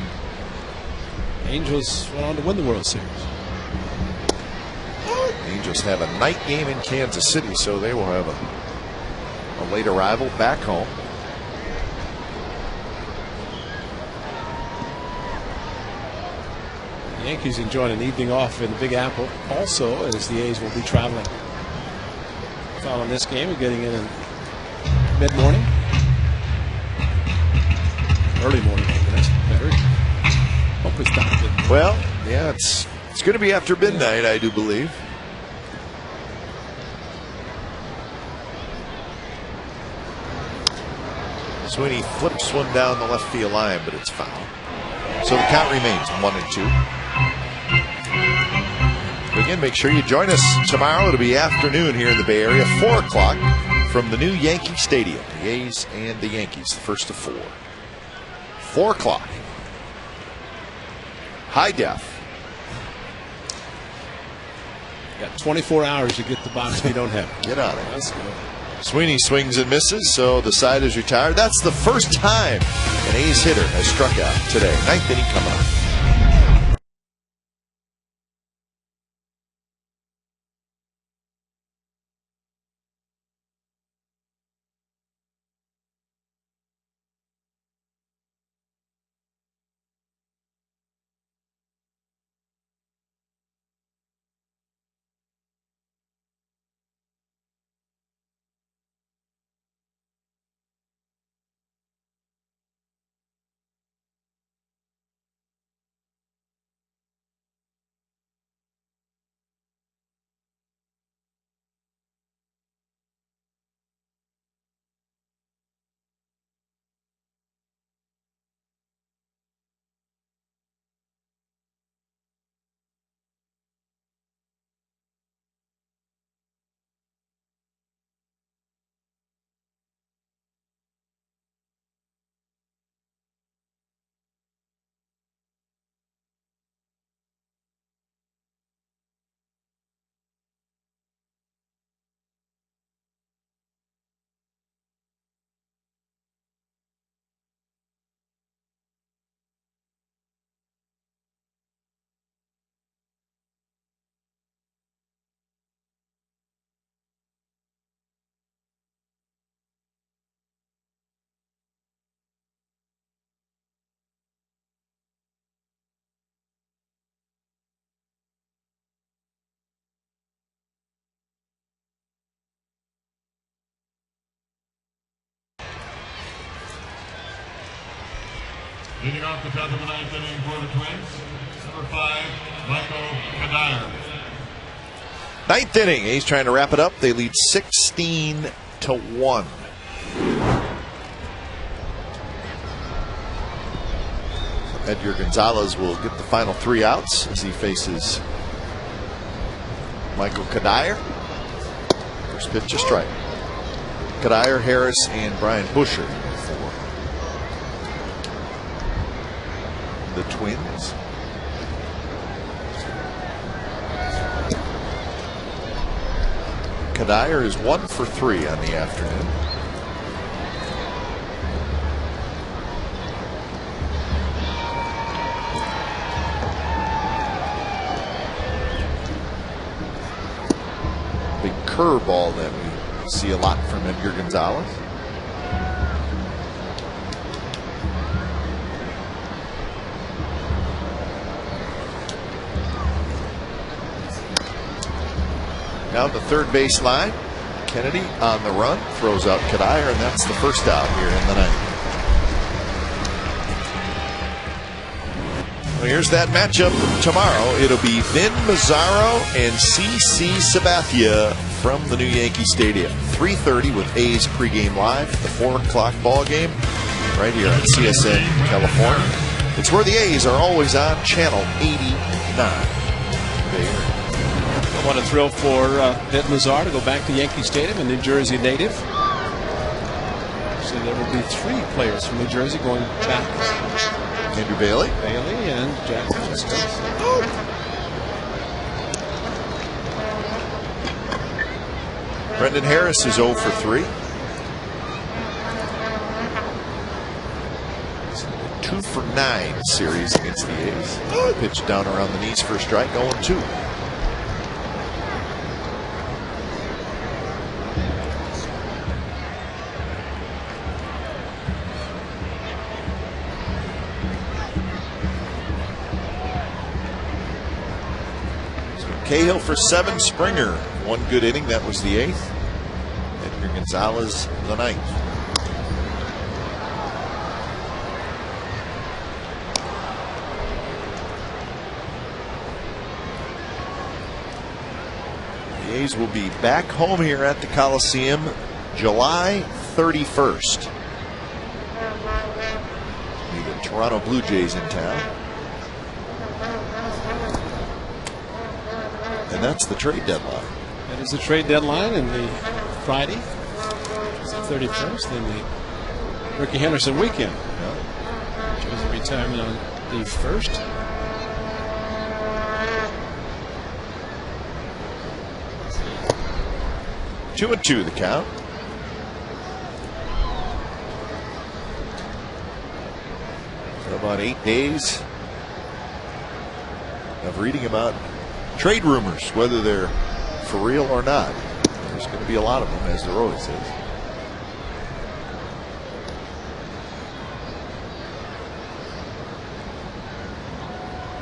Angels went on to win the World Series. Angels have a night game in Kansas City, so they will have a late arrival back home. The Yankees enjoying an evening off in the Big Apple also, as the A's will be traveling following this game and getting in mid-morning. Early morning, that's better. Hope it's not good. Well, yeah, it's going to be after midnight, I do believe. Sweeney flips one down the left field line, but it's foul. So the count remains 1-2. Again, make sure you join us tomorrow. It'll be afternoon here in the Bay Area, 4 o'clock from the new Yankee Stadium. The A's and the Yankees, the first of 4. 4 o'clock. High def. You got 24 hours to get the box if you don't have it. Get on it. That's good. Sweeney swings and misses, so the side is retired. That's the first time an A's hitter has struck out today. 9th inning coming up. Leading off the top of the ninth inning for the Twins, number 5, Michael Kadire. Ninth inning. A's trying to wrap it up. They lead 16-1. Edgar Gonzalez will get the final 3 outs as he faces Michael Kadire. First pitch, a strike. Kadire, Harris, and Brian Busher for the Twins. Kadire is 1 for 3 on the afternoon. Big curveball that we see a lot from Edgar Gonzalez. Down the third base line. Kennedy on the run, throws out Kadire, and that's the first out here in the ninth. Well, here's that matchup tomorrow. It'll be Vin Mazzaro and CC Sabathia from the new Yankee Stadium. 3:30 with A's pregame live. The 4 o'clock ball game right here on CSN California. It's where the A's are always on Channel 89. There. What a thrill for Vin Mazzaro to go back to Yankee Stadium, a New Jersey native. So there will be 3 players from New Jersey going back. Andrew Bailey. Bailey and Jack Justice. Brendan Harris is 0 for 3. 2 for 9 series against the A's. Pitch down around the knees for a strike, 0-2. Cahill for 7, Springer 1 good inning, that was the 8th. Edgar Gonzalez the 9th. The A's will be back home here at the Coliseum July 31st. The Toronto Blue Jays in town. And that's the trade deadline. That is the trade deadline, and the Friday is the 31st, and the Ricky Henderson weekend. Which was a retirement on the 1st. Two and 2 the count. For about 8 days of reading about trade rumors, whether they're for real or not. There's going to be a lot of them, as there always is.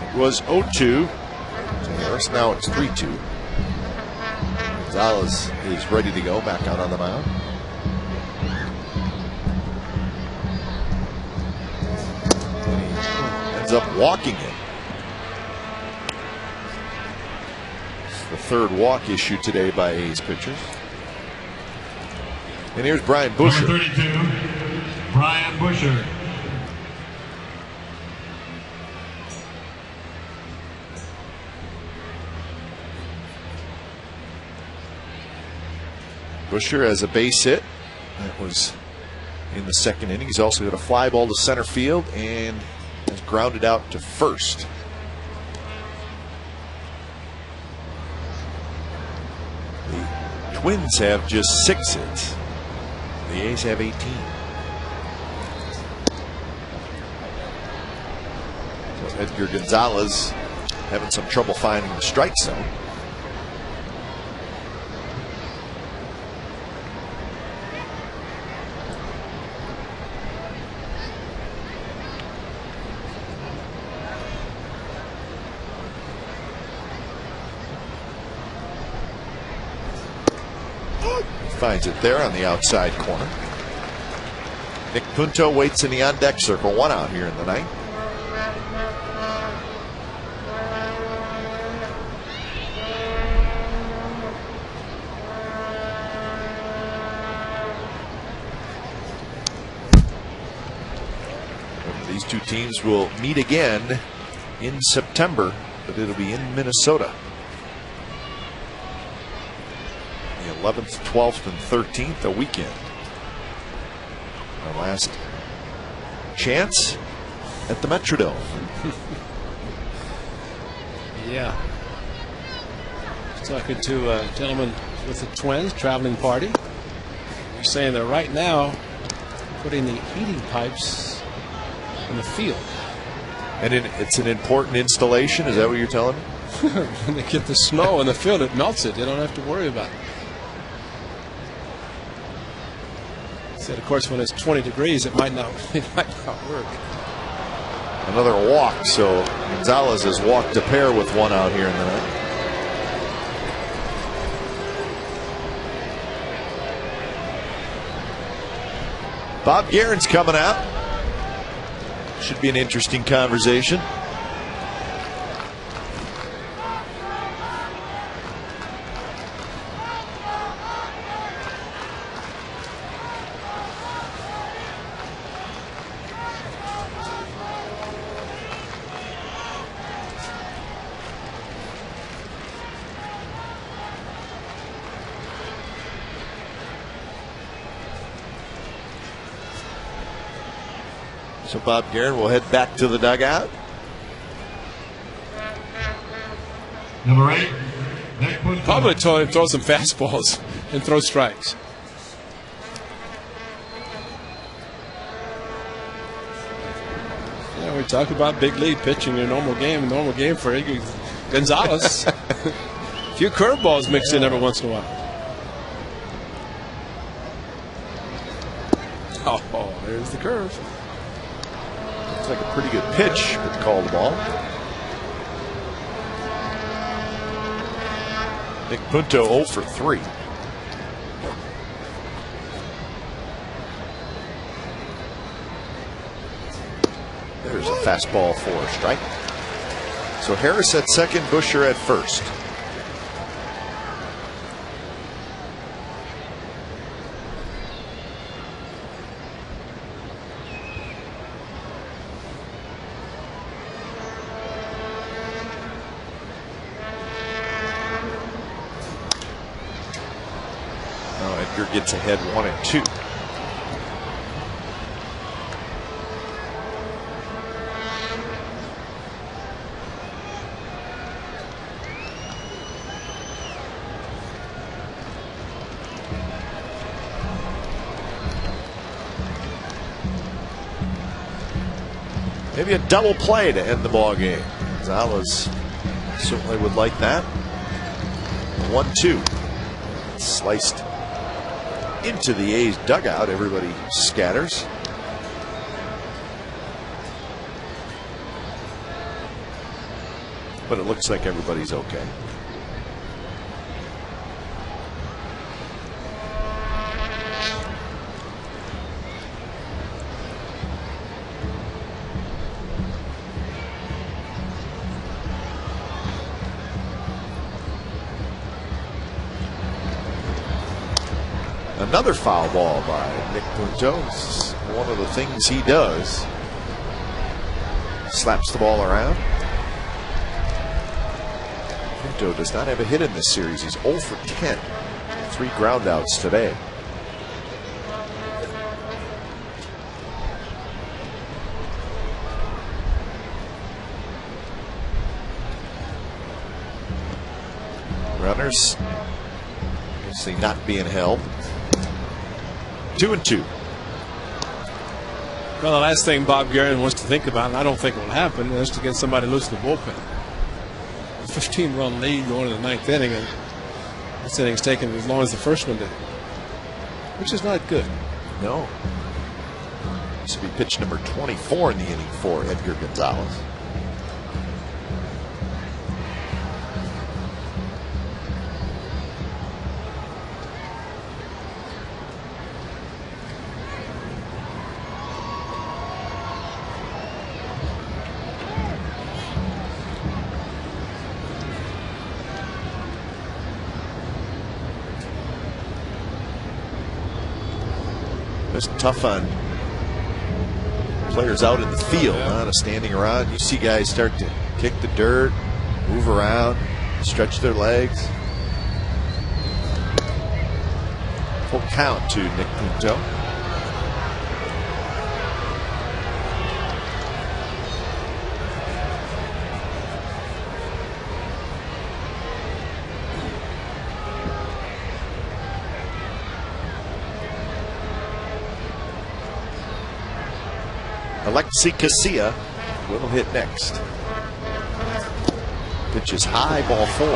It was 0-2 to Harris. Now it's 3-2. Gonzalez is ready to go back out on the mound. And he ends up walking it. The 3rd walk issued today by A's pitchers. And here's Brian Busher. Number 32, Brian Busher. Busher has a base hit. That was in the 2nd inning. He's also got a fly ball to center field and has grounded out to first. Twins have just 6 hits. The A's have 18. So Edgar Gonzalez having some trouble finding the strike zone. Finds it there on the outside corner. Nick Punto waits in the on-deck circle. 1 out here in the ninth. These two teams will meet again in September, but it'll be in Minnesota. The 11th, 12th, and 13th, a weekend. Our last chance at the Metrodome. Yeah. Talking to a gentleman with the Twins traveling party. He's saying that right now putting the heating pipes in the field. And it's an important installation. Is that what you're telling me? When they get the snow in the field, it melts it. They don't have to worry about it. He said, of course, when it's 20 degrees, it might not work. Another walk. So Gonzalez has walked a pair with 1 out here in the ninth. Bob Guerin's coming out. Should be an interesting conversation. So Bob Guerin will head back to the dugout. Number 8, Nick Punto. Probably told him to throw some fastballs and throw strikes. Yeah, we talk about big league pitching in a normal game for Gonzalez. A few curveballs mixed in every once in a while. Oh, there's the curve. Looks like a pretty good pitch, but called the ball. Nick Punto 0 for 3. There's a fastball for a strike. So Harris at second, Busher at first. Gets ahead 1 and 2. Maybe a double play to end the ball game. Gonzalez certainly would like that. 1-2. Sliced into the A's dugout. Everybody scatters. But it looks like everybody's okay. Another foul ball by Nick Punto. This is one of the things he does. Slaps the ball around. Punto does not have a hit in this series. He's 0 for 10. 3 groundouts today. Runners obviously not being held. 2-2. Well, the last thing Bob Guerin wants to think about, and I don't think it will happen, is to get somebody loose in the bullpen. A 15-run lead going to the 9th inning, and this inning's taken as long as the first one did, which is not good. No. This will be pitch number 24 in the inning for Edgar Gonzalez. It's tough on players out in the field, not standing around. You see guys start to kick the dirt, move around, stretch their legs. Full count to Nick Punto. Alexi Casilla will hit next. Pitch is high, ball 4.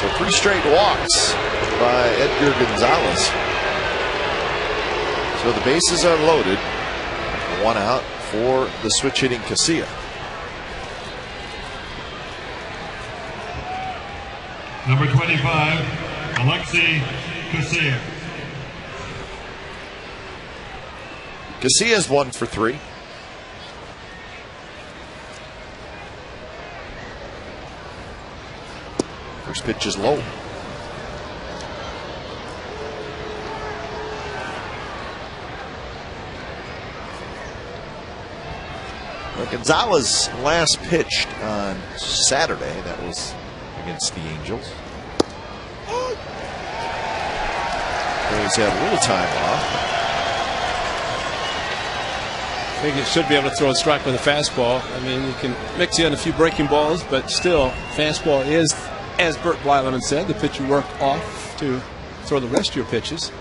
So 3 straight walks by Edgar Gonzalez. So the bases are loaded. 1 out for the switch hitting Casilla. Number 25, Alexi Casilla. Casilla's 1 for 3. First pitch is low. Well, Gonzalez last pitched on Saturday. That was against the Angels. He's had a little time off. I think he should be able to throw a strike with a fastball. I mean, you can mix in a few breaking balls, but still, fastball is, as Bert Blyleman said, the pitch you work off to throw the rest of your pitches.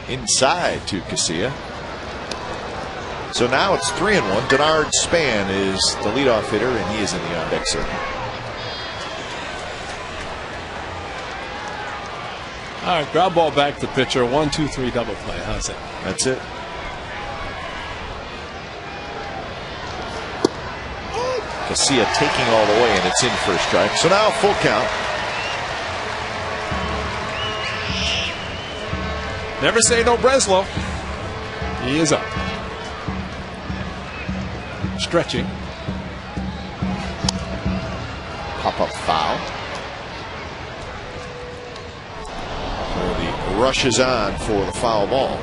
Inside to Casilla. So now it's 3-1. Denard Span is the leadoff hitter, and he is in the on-deck circle. All right, ground ball back to pitcher. 1-2-3 double play. How's that? That's it. Casilla taking all the way, and it's in for a strike. So now full count. Never say no, Breslow. He is up. Stretching. Pop-up foul. So the rush is on for the foul ball.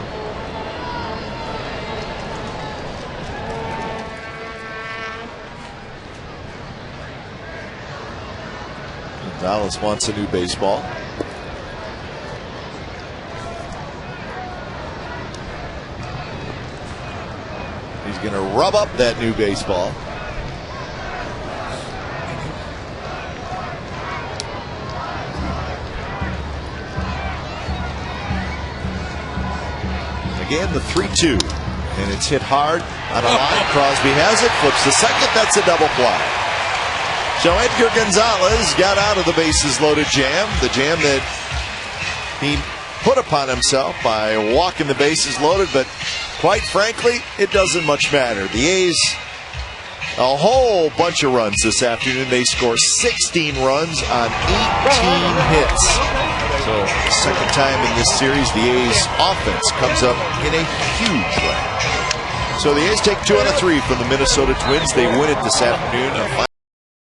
Gonzalez wants a new baseball. He's going to rub up that new baseball. Again, the 3-2. And it's hit hard on a line. Crosby has it, flips the second. That's a double play. So Edgar Gonzalez got out of the bases loaded jam. The jam that he put upon himself by walking the bases loaded, but quite frankly, it doesn't much matter. The A's, a whole bunch of runs this afternoon. They score 16 runs on 18 hits. So, second time in this series, the A's offense comes up in a huge way. So the A's take 2 out of 3 from the Minnesota Twins. They win it this afternoon.